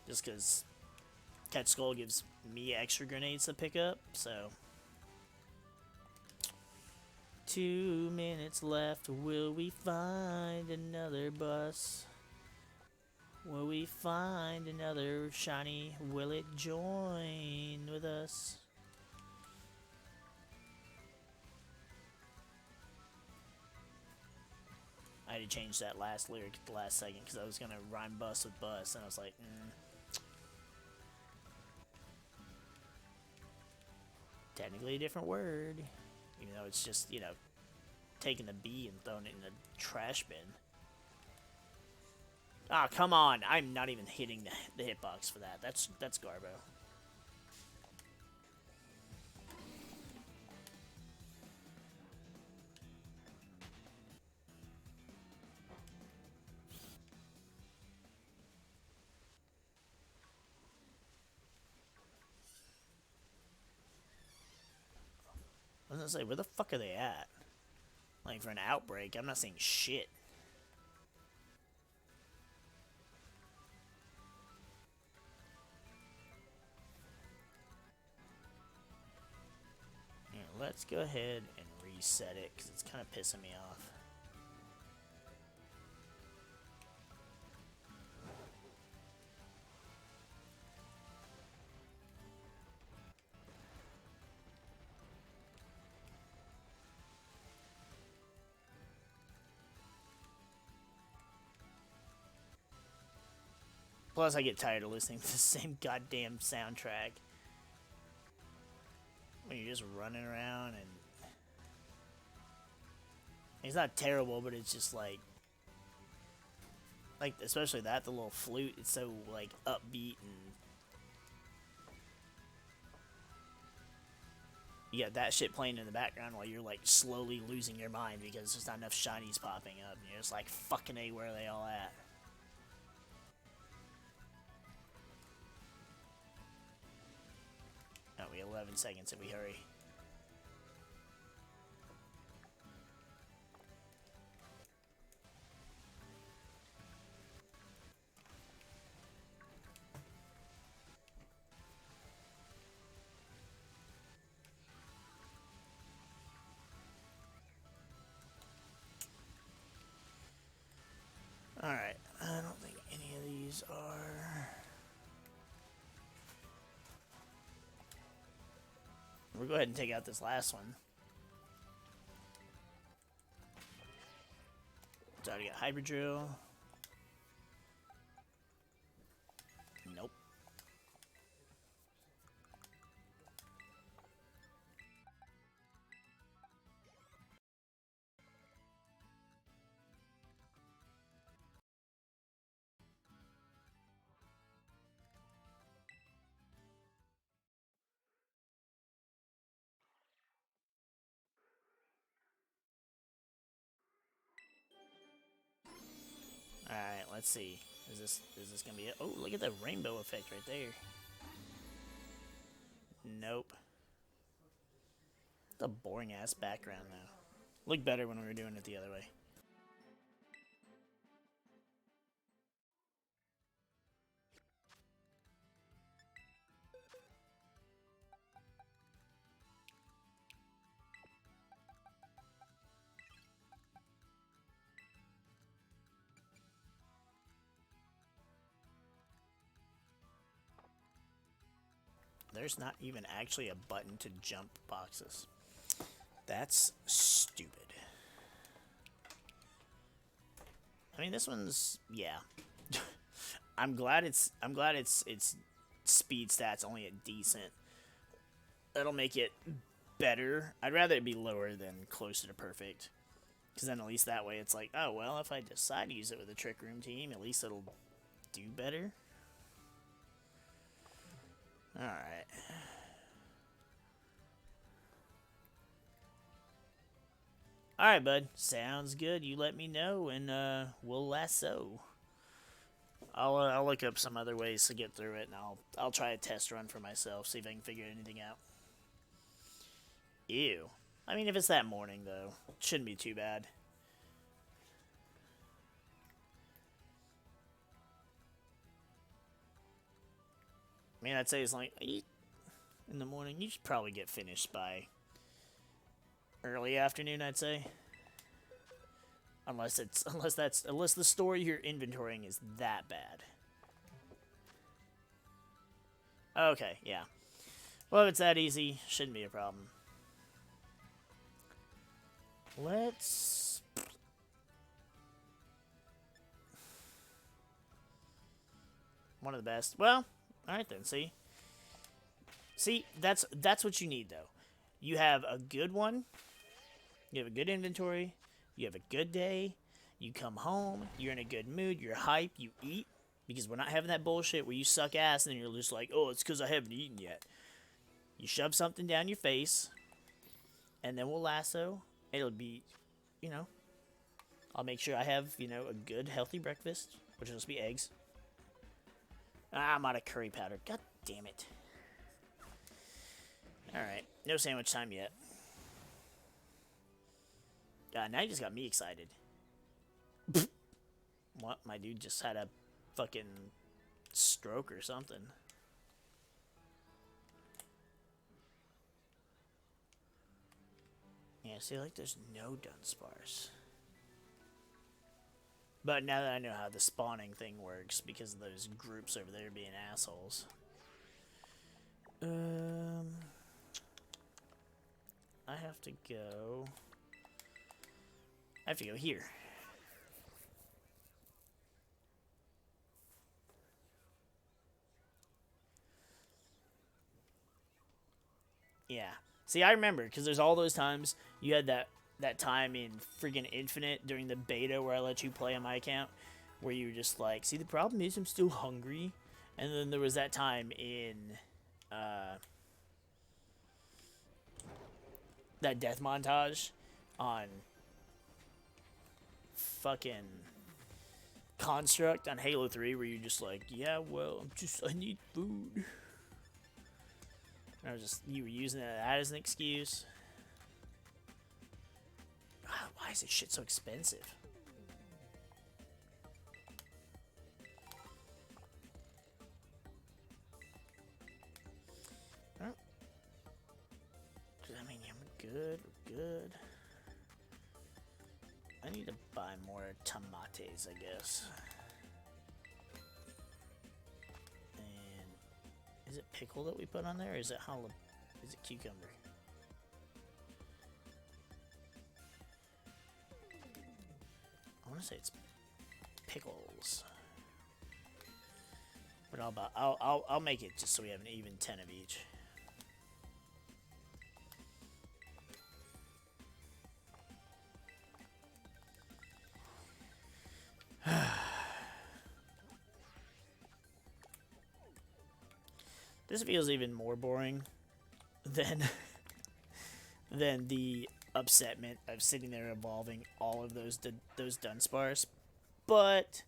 Just because Catch Skull gives me extra grenades to pick up, so. 2 minutes left. Will we find another bus? Will we find another shiny? Will it join with us? I had to change that last lyric at the last second because I was going to rhyme bus with bus, and I was like, Technically a different word, even though it's just, taking the B and throwing it in a trash bin. Ah, come on. I'm not even hitting the hitbox for that. That's Garbo. I was gonna say, where the fuck are they at? Like, for an outbreak, I'm not seeing shit. Here, let's go ahead and reset it, because it's kind of pissing me off. Plus, I get tired of listening to the same goddamn soundtrack. When you're just running around and... It's not terrible, but it's just like... Like, especially that, the little flute, it's so, like, upbeat and... You got that shit playing in the background while you're, like, slowly losing your mind because there's not enough shinies popping up. And you're just like, fucking A, where are they all at? Oh, we have 11 seconds if we hurry. Alright, I don't think any of these are... We'll go ahead and take out this last one. So I got Hybrid Drill. Nope. Alright, let's see. Is this gonna be it? Oh, look at the rainbow effect right there. Nope. The boring ass background though. Looked better when we were doing it the other way. There's not even actually a button to jump boxes. That's stupid. I mean, this one's, yeah. I'm glad it's speed stats only at decent. That'll make it better. I'd rather it be lower than closer to perfect. Because then at least that way it's like, oh, well, if I decide to use it with a Trick Room team, at least it'll do better. Alright. Alright, bud. Sounds good. You let me know, and we'll lasso. I'll look up some other ways to get through it, and I'll try a test run for myself, see if I can figure anything out. Ew. I mean, if it's that morning, though, it shouldn't be too bad. I mean, I'd say it's like 8 in the morning. You should probably get finished by early afternoon, I'd say. Unless the story you're inventorying is that bad. Okay, yeah. Well, if it's that easy, shouldn't be a problem. Let's... One of the best. Well, alright then, see? See, that's what you need, though. You have a good one. You have a good inventory. You have a good day. You come home, you're in a good mood, you're hype, you eat, because we're not having that bullshit where you suck ass and then you're just like, oh, it's because I haven't eaten yet. You shove something down your face, and then we'll lasso. It'll be, you know, I'll make sure I have, you know, a good, healthy breakfast, which will just be eggs. Ah, I'm out of curry powder. God damn it. Alright, no sandwich time yet. God, now you just got me excited. What? My dude just had a fucking stroke or something. Yeah, see, like, there's no Dunsparce. But now that I know how the spawning thing works, because of those groups over there being assholes. I have to go... I have to go here. Yeah. See, I remember, because there's all those times you had that time in freaking Infinite during the beta where I let you play on my account, where you were just like, see, the problem is I'm still hungry. And then there was that time in that death montage on fucking Construct on Halo 3 where you're just like, yeah, well, I need food. And I was just, you were using that as an excuse. God, why is this shit so expensive? Oh. I mean, I'm good, we're good. I need to buy more tomates, I guess. And is it pickle that we put on there, or is it is it cucumber? I want to say it's pickles. But I'll make it just so we have an even 10 of each. This feels even more boring than the upsetment of sitting there evolving all of those Dunsparce. But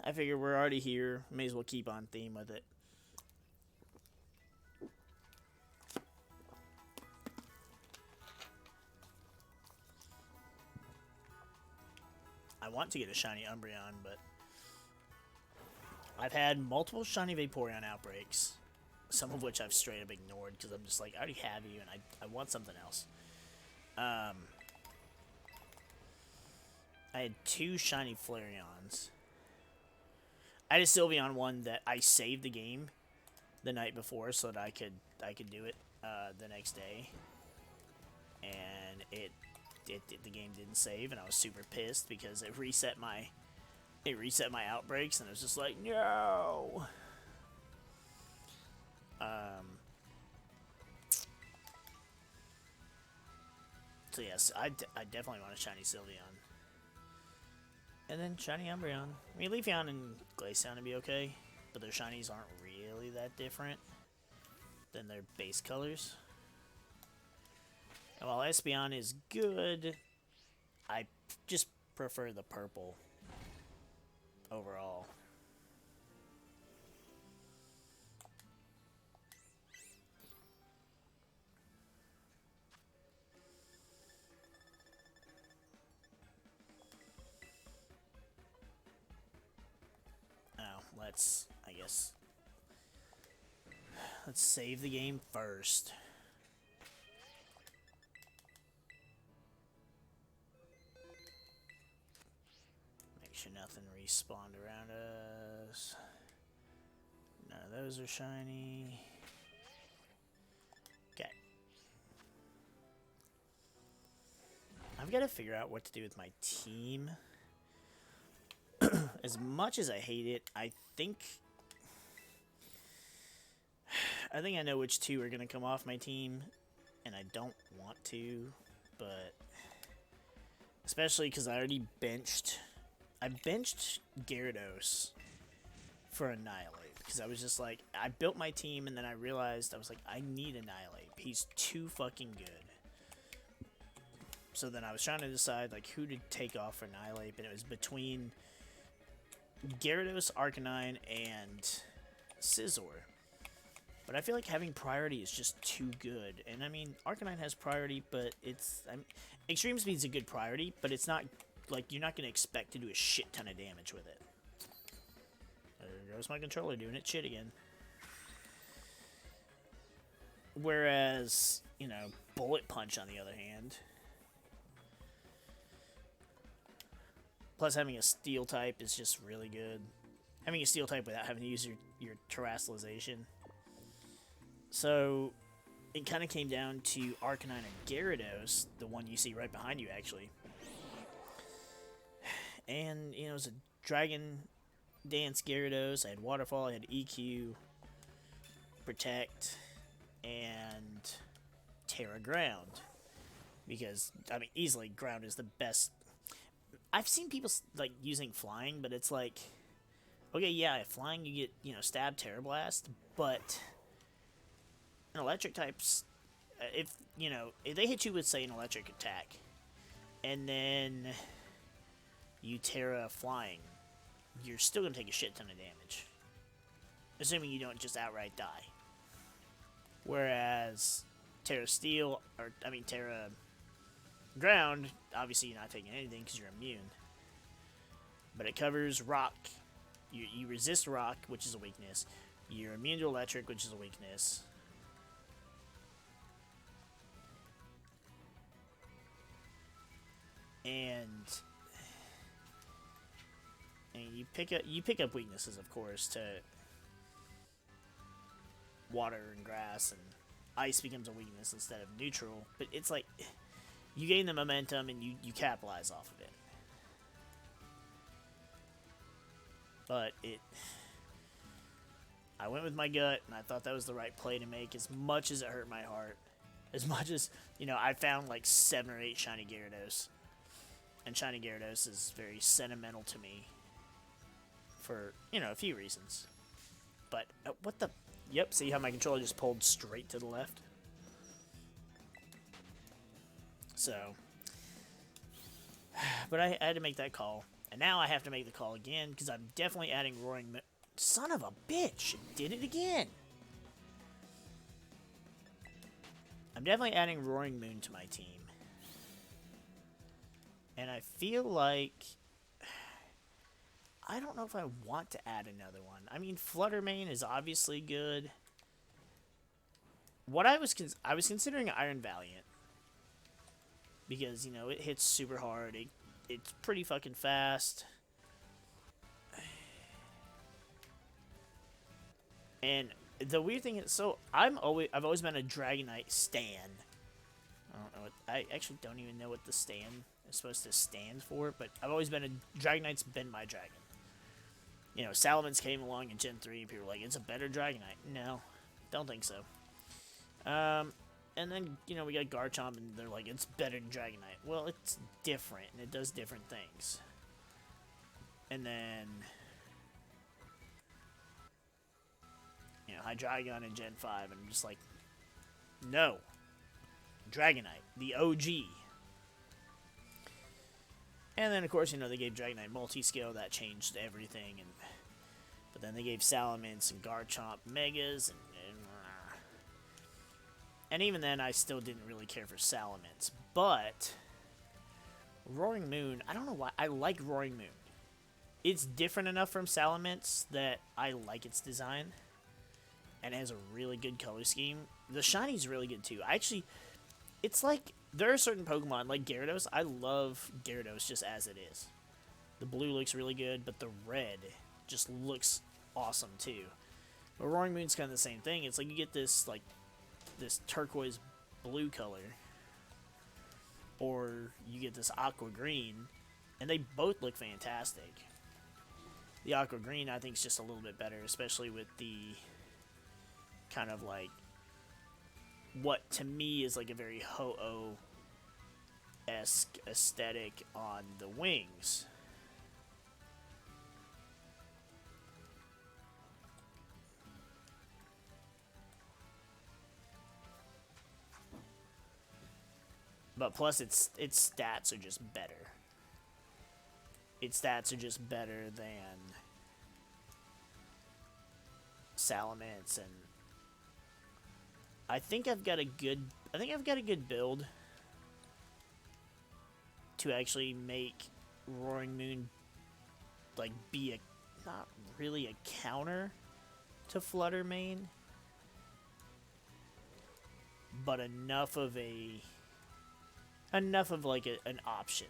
I figure we're already here. May as well keep on theme with it. I want to get a shiny Umbreon, but I've had multiple shiny Vaporeon outbreaks, some of which I've straight up ignored because I'm just like, I already have you and I want something else. I had 2 shiny Flareons. I had a Sylveon one that I saved the game the night before so that I could do it the next day, and the game didn't save, and I was super pissed because it reset my outbreaks, and I was just like, no. So yes, I definitely want a shiny Sylveon. And then shiny Umbreon. I mean, Leafeon and Glaceon would be okay, but their shinies aren't really that different than their base colors. And while Espeon is good, I just prefer the purple overall. Now, let's save the game first. Make sure nothing respawned around us. None of those are shiny. Okay. I've got to figure out what to do with my team. As much as I hate it, I think I know which 2 are going to come off my team, and I don't want to, but Especially because I already benched. I benched Gyarados for Annihilate. Because I was just like, I built my team and then I realized, I was like, I need Annihilate. He's too fucking good. So then I was trying to decide like who to take off for Annihilate, but it was between Gyarados, Arcanine, and Scizor. But I feel like having priority is just too good. And I mean, Arcanine has priority, but it's... Extreme Speed's a good priority, but it's not... Like, you're not going to expect to do a shit ton of damage with it. There goes my controller doing it shit again. Whereas, you know, Bullet Punch, on the other hand... Plus, having a Steel type is just really good. Having a Steel type without having to use your Terastallization... So, it kind of came down to Arcanine and Gyarados, the one you see right behind you, actually. And, you know, it was a Dragon Dance Gyarados, I had Waterfall, I had EQ, Protect, and Terra Ground. Because, I mean, easily, Ground is the best. I've seen people, like, using Flying, but it's like, okay, yeah, Flying you get, you know, Stab, Terra Blast, but... Electric types, if you know, if they hit you with say an electric attack, and then you Terra Flying, you're still gonna take a shit ton of damage, assuming you don't just outright die. Whereas Terra Steel, or I mean Terra Ground, obviously you're not taking anything because you're immune. But it covers Rock. You resist Rock, which is a weakness. You're immune to Electric, which is a weakness. And you pick up weaknesses, of course, to water and grass, and ice becomes a weakness instead of neutral. But it's like you gain the momentum and you capitalize off of it. But I went with my gut, and I thought that was the right play to make, as much as it hurt my heart. As much as, you know, I found like 7 or 8 shiny Gyarados. And Shiny Gyarados is very sentimental to me for, you know, a few reasons. But, what the... Yep, see how my controller just pulled straight to the left? So... But I had to make that call. And now I have to make the call again, because I'm definitely adding Roaring Moon. Son of a bitch! Did it again! I'm definitely adding Roaring Moon to my team. And I feel like... I don't know if I want to add another one. I mean, Flutter Mane is obviously good. What I was considering Iron Valiant. Because, you know, it hits super hard. It's pretty fucking fast. And the weird thing is, so I've always been a Dragonite stan. I don't know what... I actually don't even know what the stan is supposed to stand for, but I've always been a... Dragonite's been my dragon. You know, Salamence came along in Gen 3, and people were like, it's a better Dragonite. No, don't think so. And then, you know, we got Garchomp, and they're like, it's better than Dragonite. Well, it's different, and it does different things. And then... You know, Hydreigon in Gen 5, and I'm just like, no. Dragonite, the OG. And then, of course, you know, they gave Dragonite Multiscale, that changed everything, but then they gave Salamence and Garchomp Megas, and even then, I still didn't really care for Salamence, but Roaring Moon, I don't know why, I like Roaring Moon. It's different enough from Salamence that I like its design, and it has a really good color scheme. The shiny's really good, too. It's like, there are certain Pokemon, like Gyarados. I love Gyarados just as it is. The blue looks really good, but the red just looks awesome, too. But Roaring Moon's kind of the same thing. It's like you get this, like, this turquoise blue color, or you get this aqua green, and they both look fantastic. The aqua green, I think, is just a little bit better, especially with the kind of, like, what to me is like a very Ho-Oh esque aesthetic on the wings. But plus, its stats are just better. Its stats are just better than Salamence, and I think I've got a good build to actually make Roaring Moon like be a not really a counter to Flutter Mane, but enough of like an option.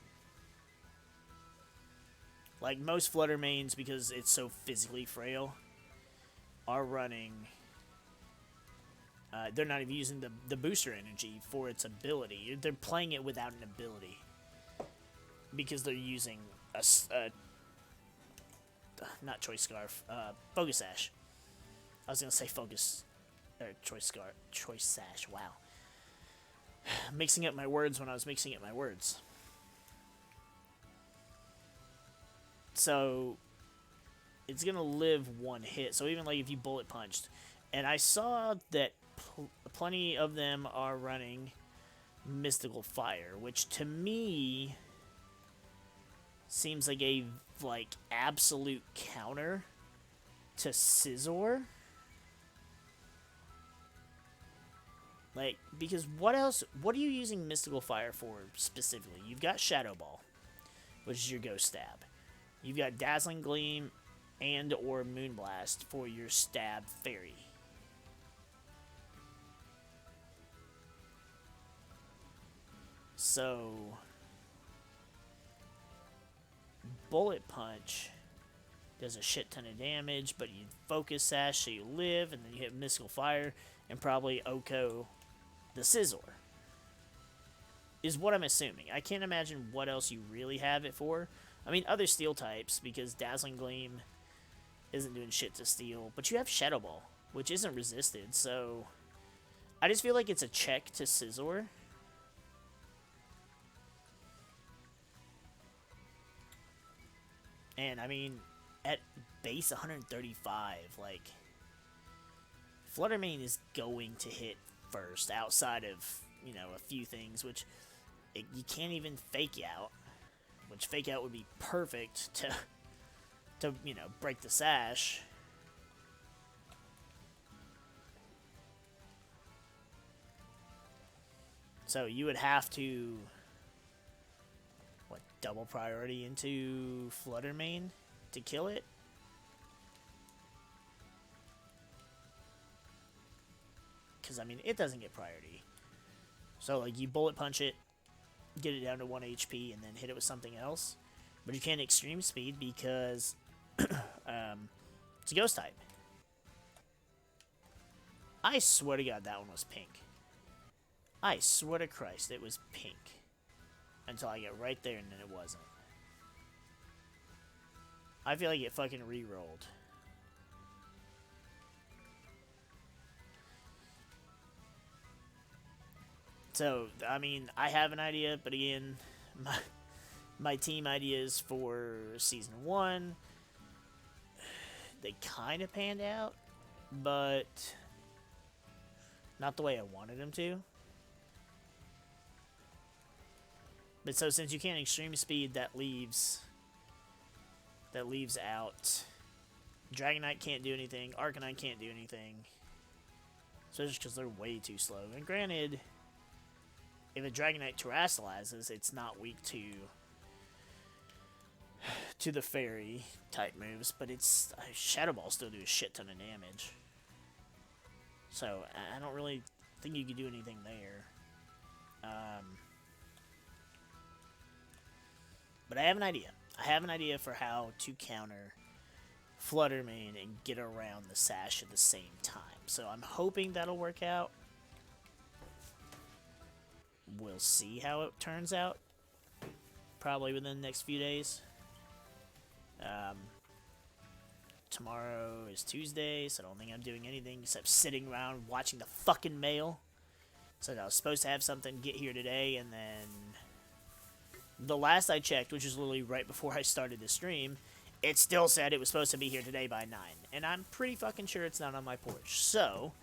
Like most Flutter Manes, because it's so physically frail, are running. They're not even using the booster energy for its ability. They're playing it without an ability because they're using a not Choice Scarf, Focus Sash. I was gonna say Focus or Choice Sash. Wow, mixing up my words when I was mixing up my words. So it's gonna live one hit. So even like if you bullet punched, and I saw that plenty of them are running Mystical Fire, which to me seems like a absolute counter to Scizor. Like, because what else? What are you using Mystical Fire for specifically? You've got Shadow Ball, which is your Ghost Stab. You've got Dazzling Gleam and or Moonblast for your Stab Fairy. So, Bullet Punch does a shit ton of damage, but you Focus Sash so you live, and then you hit Mystical Fire, and probably Oko the Scizor. Is what I'm assuming. I can't imagine what else you really have it for. I mean, other Steel types, because Dazzling Gleam isn't doing shit to Steel, but you have Shadow Ball, which isn't resisted, so I just feel like it's a check to Scizor. And, I mean, at base 135, like, Flutter Mane is going to hit first, outside of, you know, a few things, which you can't even Fake Out, which Fake Out would be perfect to you know, break the sash. So you would have to double priority into Flutter Mane to kill it. Because, I mean, it doesn't get priority. So, like, you bullet punch it, get it down to 1 HP, and then hit it with something else. But you can't Extreme Speed because it's a Ghost type. I swear to God that one was pink. I swear to Christ it was pink. Until I get right there and then it wasn't. I feel like it fucking re-rolled. So, I mean, I have an idea, but again, my team ideas for Season 1, they kind of panned out, but not the way I wanted them to. But so since you can't Extreme Speed, that leaves out Dragonite can't do anything, Arcanine can't do anything. Especially because they're way too slow. And granted, if a Dragonite terrestrializes, it's not weak to the fairy type moves, but it's Shadow Ball still do a shit ton of damage. So I don't really think you could do anything there. But I have an idea. I have an idea for how to counter Flutter Mane and get around the sash at the same time. So I'm hoping that'll work out. We'll see how it turns out. Probably within the next few days. Tomorrow is Tuesday, so I don't think I'm doing anything except sitting around watching the fucking mail. So I was supposed to have something get here today, and then the last I checked, which was literally right before I started the stream, it still said it was supposed to be here today by 9. And I'm pretty fucking sure it's not on my porch. So,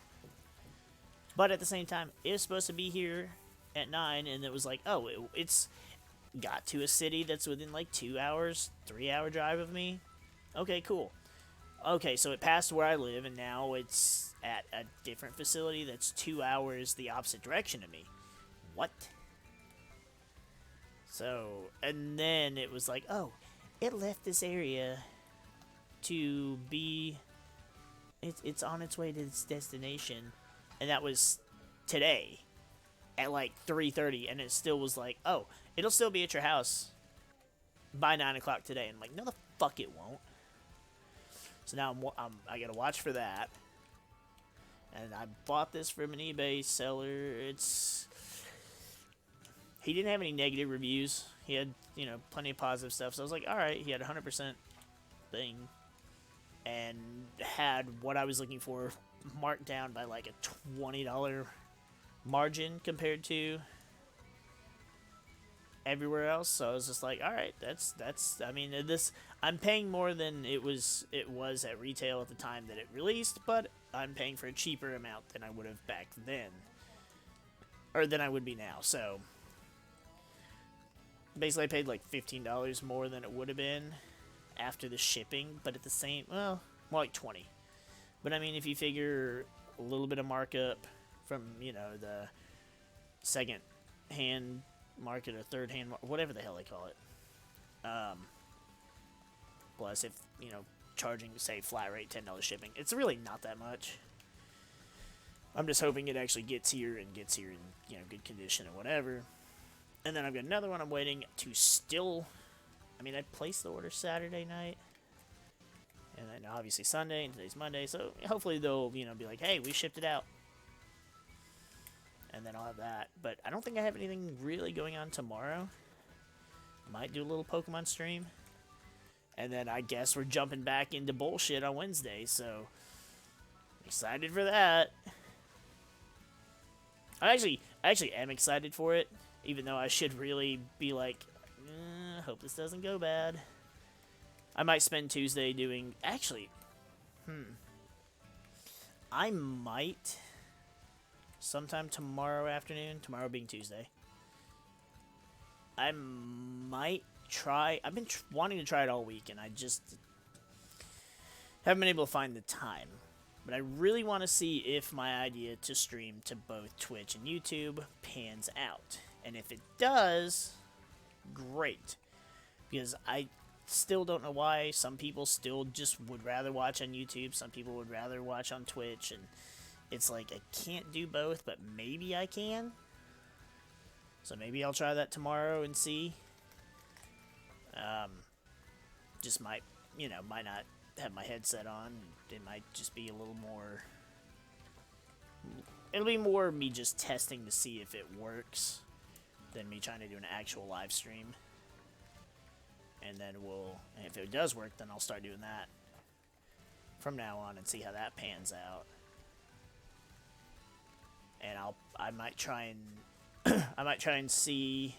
but at the same time, it was supposed to be here at 9, and it was like, oh, it's got to a city that's within like 2 hours, 3-hour drive of me. Okay, cool. Okay, so it passed where I live, and now it's at a different facility that's 2 hours the opposite direction of me. What? So, and then it was like, oh, it left this area to be, it's on its way to its destination, and that was today at like 3:30, and it still was like, oh, it'll still be at your house by 9 o'clock today. And I'm like, no, the fuck it won't. So now I gotta watch for that. And I bought this from an eBay seller. He didn't have any negative reviews. He had, you know, plenty of positive stuff. So I was like, all right, he had 100% thing. And had what I was looking for marked down by like a $20 margin compared to everywhere else. So I was just like, all right, that's I mean, this, I'm paying more than it was at retail at the time that it released, but I'm paying for a cheaper amount than I would have back then, or than I would be now. So basically I paid like $15 more than it would have been after the shipping, but at the same, well, more like 20. But I mean, if you figure a little bit of markup from, you know, the second hand market or third hand, whatever the hell they call it. Plus, if, you know, charging, say, flat rate $10 shipping, it's really not that much. I'm just hoping it actually gets here in, you know, good condition or whatever. And then I've got another one I'm waiting to still, I mean, I placed the order Saturday night. And then obviously Sunday, and today's Monday, so hopefully they'll, you know, be like, hey, we shipped it out. And then I'll have that. But I don't think I have anything really going on tomorrow. Might do a little Pokemon stream. And then I guess we're jumping back into bullshit on Wednesday, so excited for that. I actually am excited for it, even though I should really be like, hope this doesn't go bad. I might spend Tuesday doing, actually, I might sometime tomorrow afternoon, tomorrow being Tuesday, I might try, I've been wanting to try it all week, and I just haven't been able to find the time. But I really want to see if my idea to stream to both Twitch and YouTube pans out. And if it does, great. Because I still don't know why some people still just would rather watch on YouTube. Some people would rather watch on Twitch. And it's like, I can't do both, but maybe I can. So maybe I'll try that tomorrow and see. Just might, you know, might not have my headset on. It might just be a little more, it'll be more me just testing to see if it works than me trying to do an actual live stream. And then if it does work, then I'll start doing that from now on and see how that pans out. And I might try and see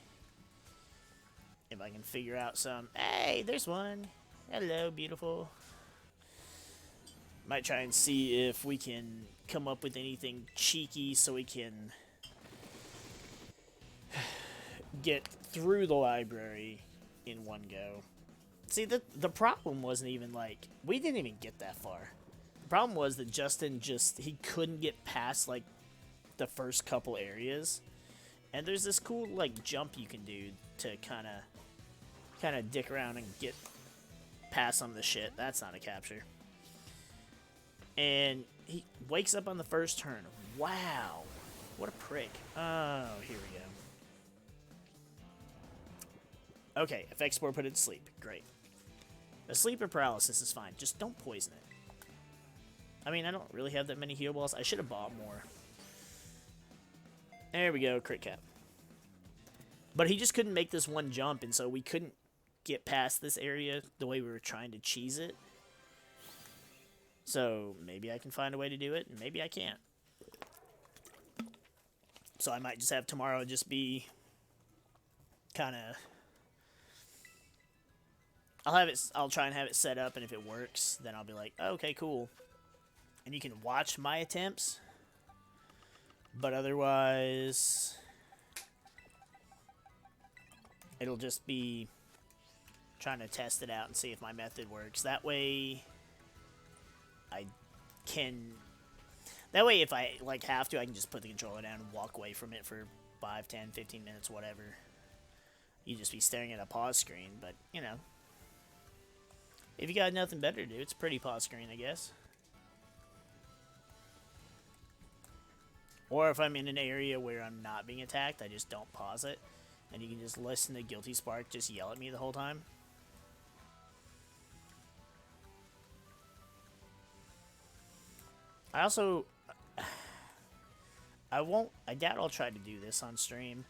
if I can figure out some, hey, there's one. Hello, beautiful. Might try and see if we can come up with anything cheeky so we can get through the library in one go. See, the problem wasn't even like, we didn't even get that far. The problem was that Justin he couldn't get past like the first couple areas. And there's this cool like jump you can do to kind of dick around and get past some of the shit. That's not a capture. And he wakes up on the first turn. Wow. What a prick. Oh, here we go. Okay, effect spore put it to sleep. Great. The sleeper paralysis is fine. Just don't poison it. I mean, I don't really have that many heal balls. I should have bought more. There we go, crit cap. But he just couldn't make this one jump, and so we couldn't get past this area the way we were trying to cheese it. So maybe I can find a way to do it, and maybe I can't. So I might just have tomorrow just be kind of I'll try and have it set up, and if it works, then I'll be like, oh, okay, cool. And you can watch my attempts. But otherwise, it'll just be trying to test it out and see if my method works. That way, if I like have to, I can just put the controller down and walk away from it for 5, 10, 15 minutes, whatever. You just be staring at a pause screen, but you know, if you got nothing better to do, it's a pretty pause screen, I guess. Or if I'm in an area where I'm not being attacked, I just don't pause it, and you can just listen to Guilty Spark just yell at me the whole time. I also, I doubt I'll try to do this on stream.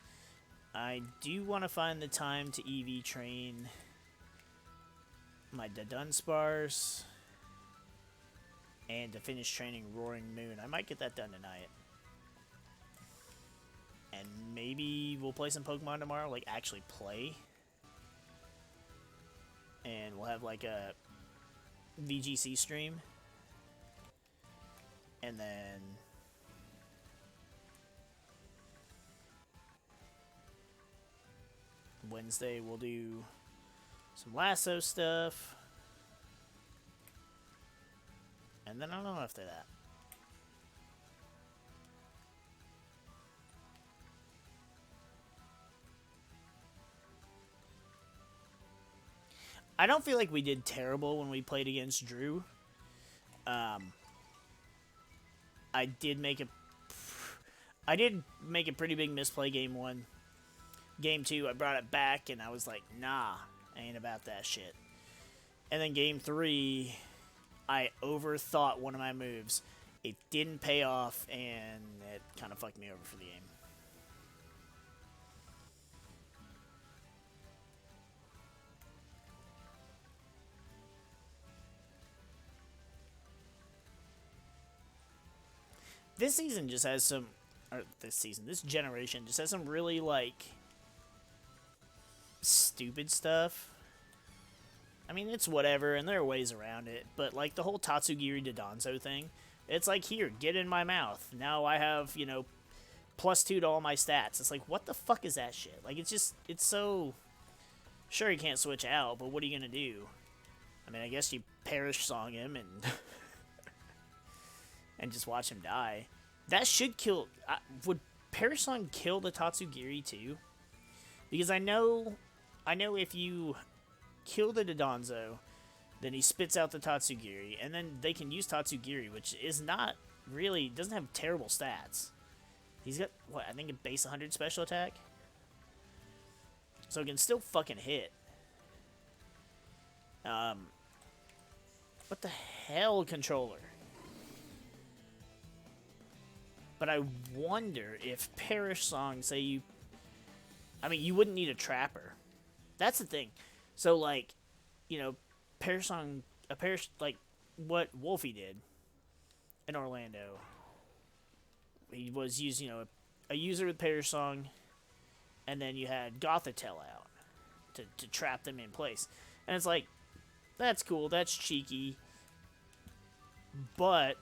I do want to find the time to EV train my Dunsparce and to finish training Roaring Moon. I might get that done tonight. And maybe we'll play some Pokemon tomorrow, like actually play. And we'll have like a VGC stream. And then Wednesday we'll do some lasso stuff. And then I don't know after that. I don't feel like we did terrible when we played against Drew. I did make a pretty big misplay game 1. Game 2, I brought it back, and I was like, nah, I ain't about that shit. And then game 3, I overthought one of my moves. It didn't pay off, and it kind of fucked me over for the game. This season just has some, this generation just has some really, like, stupid stuff. I mean, it's whatever, and there are ways around it, but, like, the whole Tatsugiri Dodonzo thing, it's like, here, get in my mouth. Now I have, you know, +2 to all my stats. It's like, what the fuck is that shit? Like, it's just, it's so, sure, you can't switch out, but what are you gonna do? I mean, I guess you Perish Song him, and and just watch him die. That should kill... would Perish Song kill the Tatsugiri too? Because I know if you kill the Dodonzo, then he spits out the Tatsugiri, and then they can use Tatsugiri, which is not really... doesn't have terrible stats. He's got, what, I think a base 100 special attack? So it can still fucking hit. What the hell, controller? But I wonder if Perish Song, say you... I mean, you wouldn't need a Trapper. That's the thing. So, like, you know, Perish Song... like, what Wolfie did in Orlando. He was using, you know, a user with Perish Song, and then you had Gothitelle out to trap them in place. And it's like, that's cool, that's cheeky, but...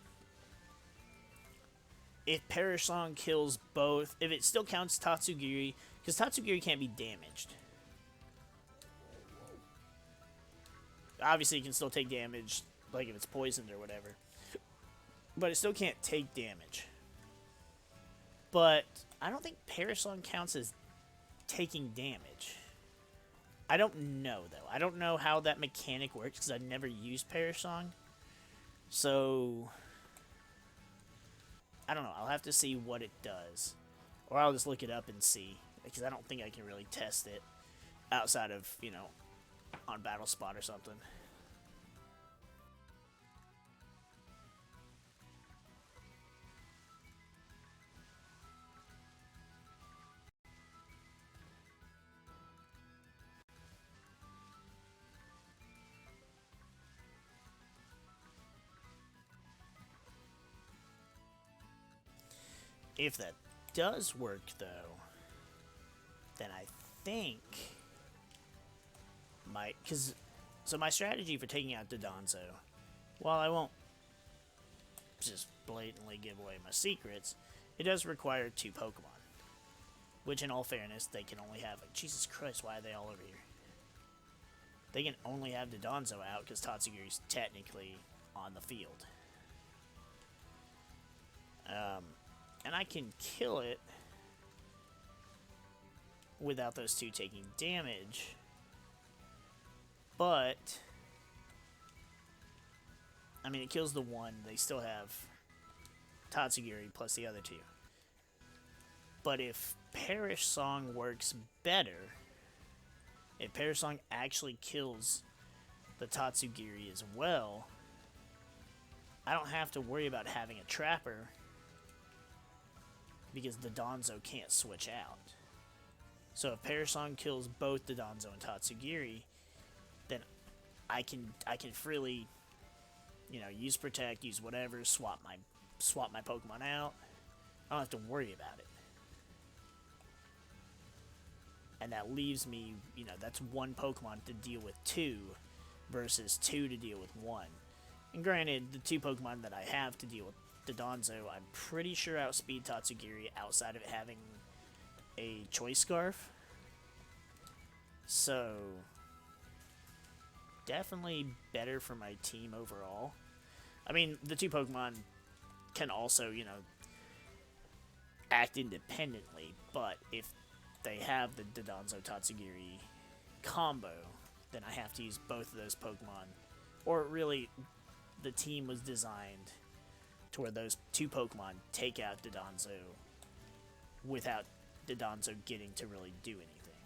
if Perish Song kills both, if it still counts Tatsugiri, because Tatsugiri can't be damaged. Obviously, it can still take damage, like if it's poisoned or whatever. But it still can't take damage. But I don't think Perish Song counts as taking damage. I don't know, though. I don't know how that mechanic works, because I've never used Perish Song. So... I don't know. I'll have to see what it does. Or I'll just look it up and see. Because I don't think I can really test it outside of, you know, on Battle Spot or something. If that does work, though, then I think because So my strategy for taking out Donzo, while I won't just blatantly give away my secrets, it does require 2 Pokemon. Which, in all fairness, they can only have... Jesus Christ, why are they all over here? They can only have Donzo out because Tatsugiri's technically on the field. And I can kill it without those 2 taking damage. But... I mean, it kills the 1. They still have Tatsugiri plus the other 2. But if Perish Song works better, if Perish Song actually kills the Tatsugiri as well, I don't have to worry about having a Trapper because the Donzo can't switch out. So if Perish Song kills both the Donzo and Tatsugiri, then I can freely, you know, use Protect, use whatever, swap my Pokemon out. I don't have to worry about it. And that leaves me, you know, that's 1 Pokemon to deal with 2 versus 2 to deal with 1. And granted, the 2 Pokemon that I have to deal with the Donzo, I'm pretty sure outspeed Tatsugiri outside of it having a Choice Scarf. So, definitely better for my team overall. I mean, the 2 Pokemon can also, you know, act independently, but if they have the Donzo Tatsugiri combo, then I have to use both of those Pokemon. Or really, the team was designed to where those 2 Pokemon take out Donzo without Donzo getting to really do anything.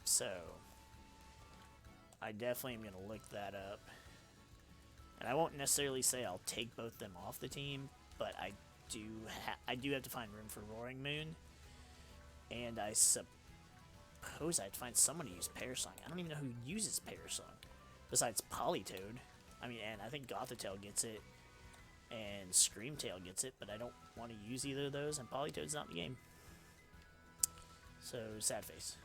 So, I definitely am going to look that up. And I won't necessarily say I'll take both of them off the team, but I do have to find room for Roaring Moon, and I suppose I have to find someone to use Perish Song. I don't even know who uses Perish Song, besides Politoed. I mean, and I think Gothitelle gets it, and Screamtail gets it, but I don't want to use either of those, and Politoed's not in the game. So, sad face.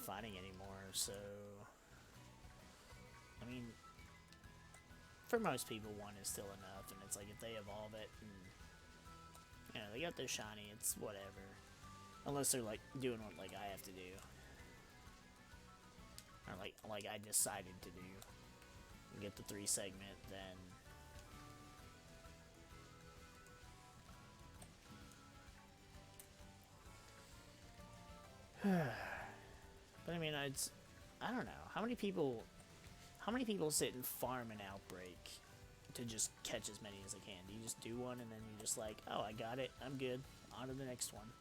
fighting anymore, so... I mean, for most people, 1 is still enough, and it's like, if they evolve it, and, you know, they got their shiny, it's whatever. Unless they're, like, doing what, like, I have to do. Or, like I decided to do. Get the 3 segment, then... But I mean, I don't know. How many people sit and farm an outbreak to just catch as many as they can? Do you just do one and then you're just like, oh, I got it, I'm good, on to the next one?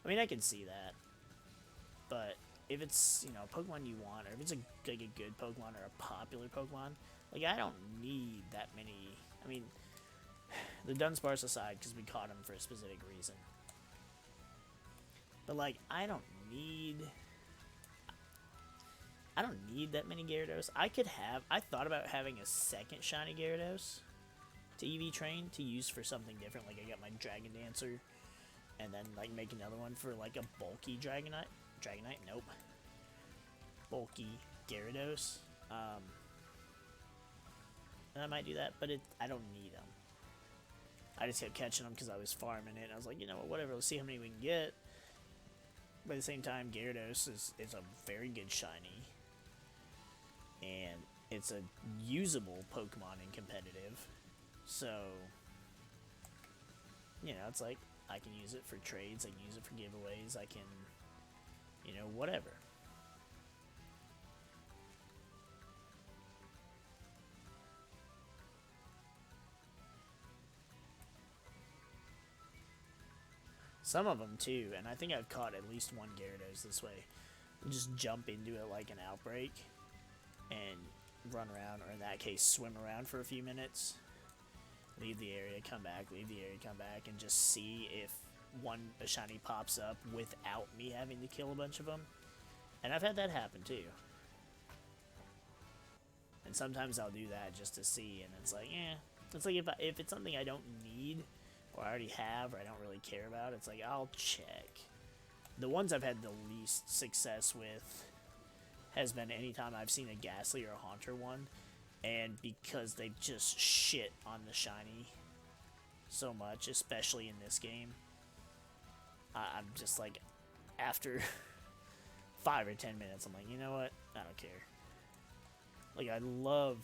I mean, I can see that. But if it's, you know, a Pokemon you want, or if it's like a good Pokemon or a popular Pokemon, like, I don't need that many. I mean, the Dunsparce aside, because we caught him for a specific reason. But, like, I don't need that many Gyarados. I thought about having a second shiny Gyarados to EV train to use for something different. Like, I got my Dragon Dancer, and then, like, make another one for, like, a bulky Dragonite. Nope. Bulky Gyarados. And I might do that, but I don't need them. I just kept catching them because I was farming it, and I was like, you know what, whatever, let's see how many we can get. But at the same time, Gyarados is a very good shiny. And it's a usable Pokemon in competitive. So, you know, it's like, I can use it for trades, I can use it for giveaways, I can, you know, whatever. Some of them too, and I think I've caught at least one Gyarados this way. Just jump into it like an outbreak and run around, or in that case, swim around for a few minutes. Leave the area, come back, leave the area, come back, and just see if a shiny pops up without me having to kill a bunch of them. And I've had that happen too. And sometimes I'll do that just to see, and it's like, eh. It's like if it's something I don't need, or I already have, or I don't really care about, it's like, I'll check. The ones I've had the least success with has been anytime I've seen a Ghastly or a Haunter one, and because they just shit on the shiny so much, especially in this game, I'm just like, after 5 or 10 minutes, I'm like, you know what, I don't care. Like, I love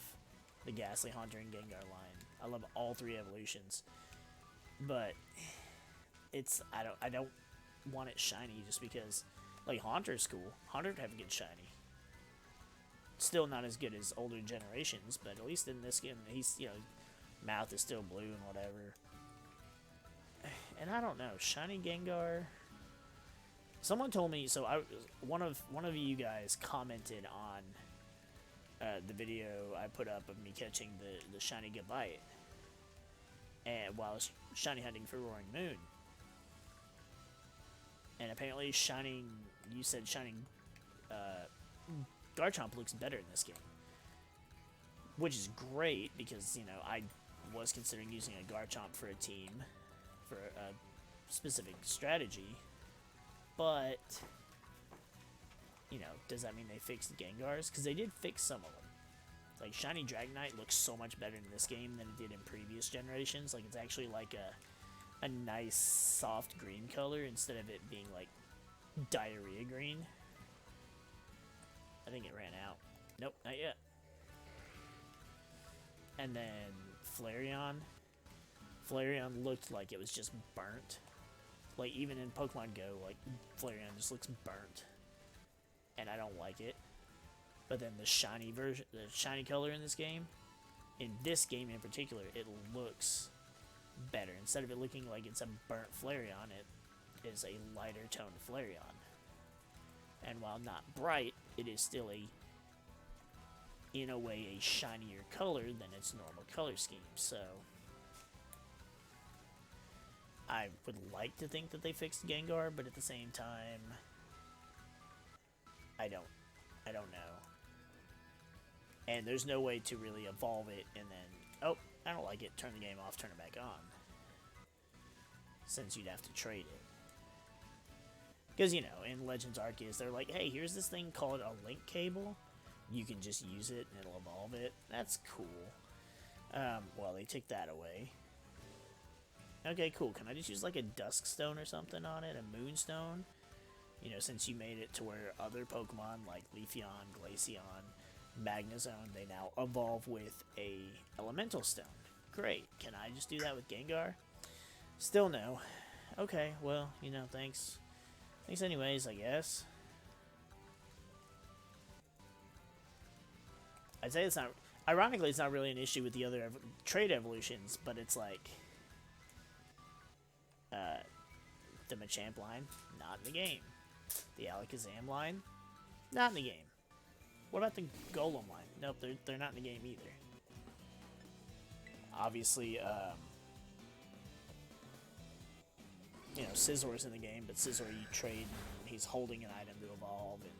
the Ghastly, Haunter, and Gengar line. I love all 3 evolutions. But it's I don't want it shiny just because, like, Haunter's cool. Haunter would have a good shiny. Still not as good as older generations, but at least in this game, he's, you know, mouth is still blue and whatever. And I don't know, shiny Gengar. Someone told me, so one of you guys commented on the video I put up of me catching the shiny Gabite. And while I was shiny hunting for Roaring Moon. And apparently you said shining Garchomp looks better in this game. Which is great, because, you know, I was considering using a Garchomp for a team, for a specific strategy. But, you know, does that mean they fixed Gengars? Because they did fix some of them. Like, shiny Dragonite looks so much better in this game than it did in previous generations. Like, it's actually like a nice soft green color instead of it being like diarrhea green. I think it ran out. Nope, not yet. And then Flareon. Flareon looked like it was just burnt. Like, even in Pokemon Go, like, Flareon just looks burnt. And I don't like it. But then the shiny version, the shiny color in this game in particular, it looks better. Instead of it looking like it's a burnt Flareon, it is a lighter toned Flareon. And while not bright, it is still in a way, a shinier color than its normal color scheme. So I would like to think that they fixed Gengar, but at the same time, I don't know. And there's no way to really evolve it and then, oh, I don't like it, turn the game off, turn it back on. Since you'd have to trade it. Because, you know, in Legends Arceus, they're like, hey, here's this thing called a link cable. You can just use it and it'll evolve it. That's cool. Well, they took that away. Okay, cool. Can I just use like a Dusk Stone or something on it? A Moonstone? You know, since you made it to where other Pokemon like Leafeon, Glaceon, Magnezone, they now evolve with a Elemental Stone. Great. Can I just do that with Gengar? Still no. Okay, well, you know, thanks. Thanks anyways, I guess. I'd say it's not... Ironically, it's not really an issue with the other trade evolutions, but it's like... the Machamp line, not in the game. The Alakazam line, not in the game. What about the Golem line? Nope, they're not in the game either. Obviously, you know, Scissor's in the game, but Scizor you trade, and he's holding an item to evolve, and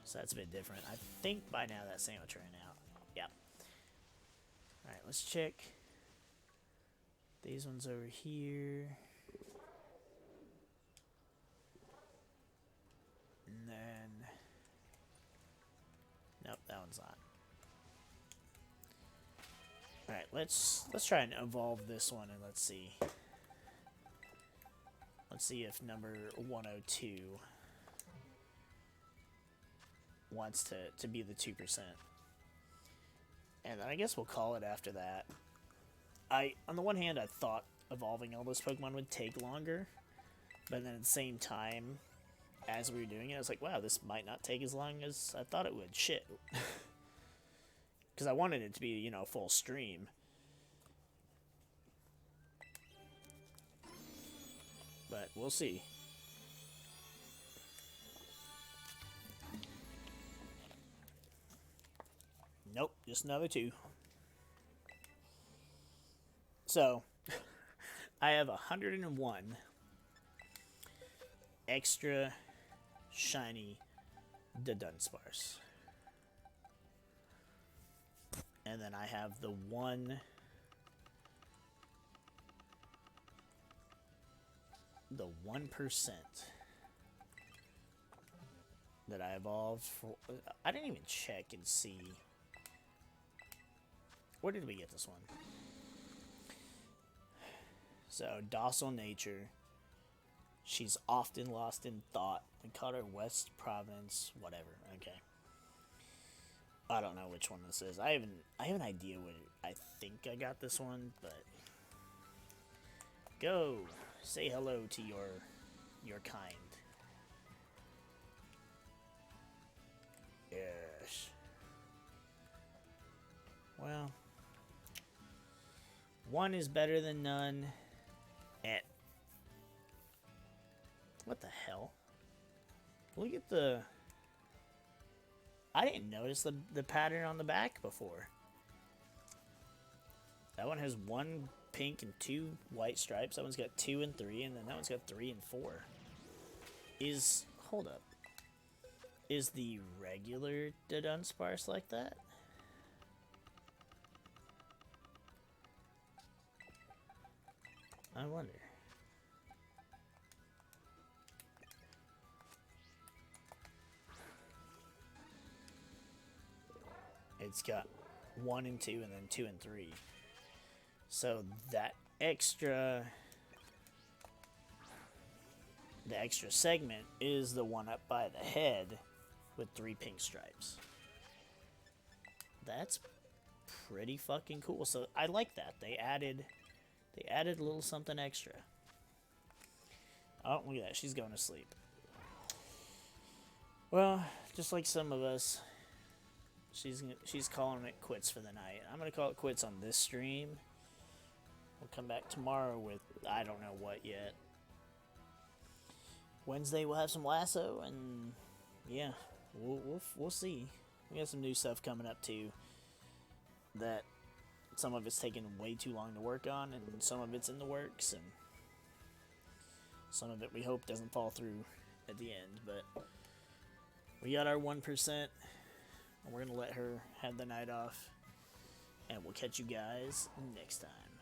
so that's a bit different. I think by now that sandwich ran out. Yep. Alright, let's check these ones over here. And then... Nope, that one's not. Alright, let's try and evolve this one, and let's see. Let's see if number 102 wants to be the 2%. And then I guess we'll call it after that. On the one hand, I thought evolving all those Pokemon would take longer, but then at the same time, as we were doing it, I was like, wow, this might not take as long as I thought it would. Shit. Because I wanted it to be, you know, a full stream. But we'll see. Nope, just another 2. So, I have 101 extra shiny Dunsparce. And then I have the 1 1% that I evolved for. I didn't even check and see. Where did we get this one? So, docile nature. She's often lost in thought. I caught her West Province, whatever. Okay. I don't know which one this is. I have an idea what I think I got this one, but go say hello to your kind. Yes. Well, one is better than none. What the hell? Look at the... I didn't notice the pattern on the back before. That one has 1 pink and 2 white stripes. That one's got 2 and 3, and then that one's got 3 and 4. Hold up. Is the regular Dunsparce like that? I wonder. It's got 1 and 2 and then 2 and 3. So that extra... The extra segment is the one up by the head with 3 pink stripes. That's pretty fucking cool. So I like that. They added a little something extra. Oh, look at that. She's going to sleep. Well, just like some of us... She's calling it quits for the night. I'm going to call it quits on this stream. We'll come back tomorrow with I don't know what yet. Wednesday we'll have some Lasso, and yeah, we'll see. We got some new stuff coming up too. That some of it's taken way too long to work on, and some of it's in the works, and some of it we hope doesn't fall through at the end. But we got our 1%. We're going to let her have the night off. And we'll catch you guys next time.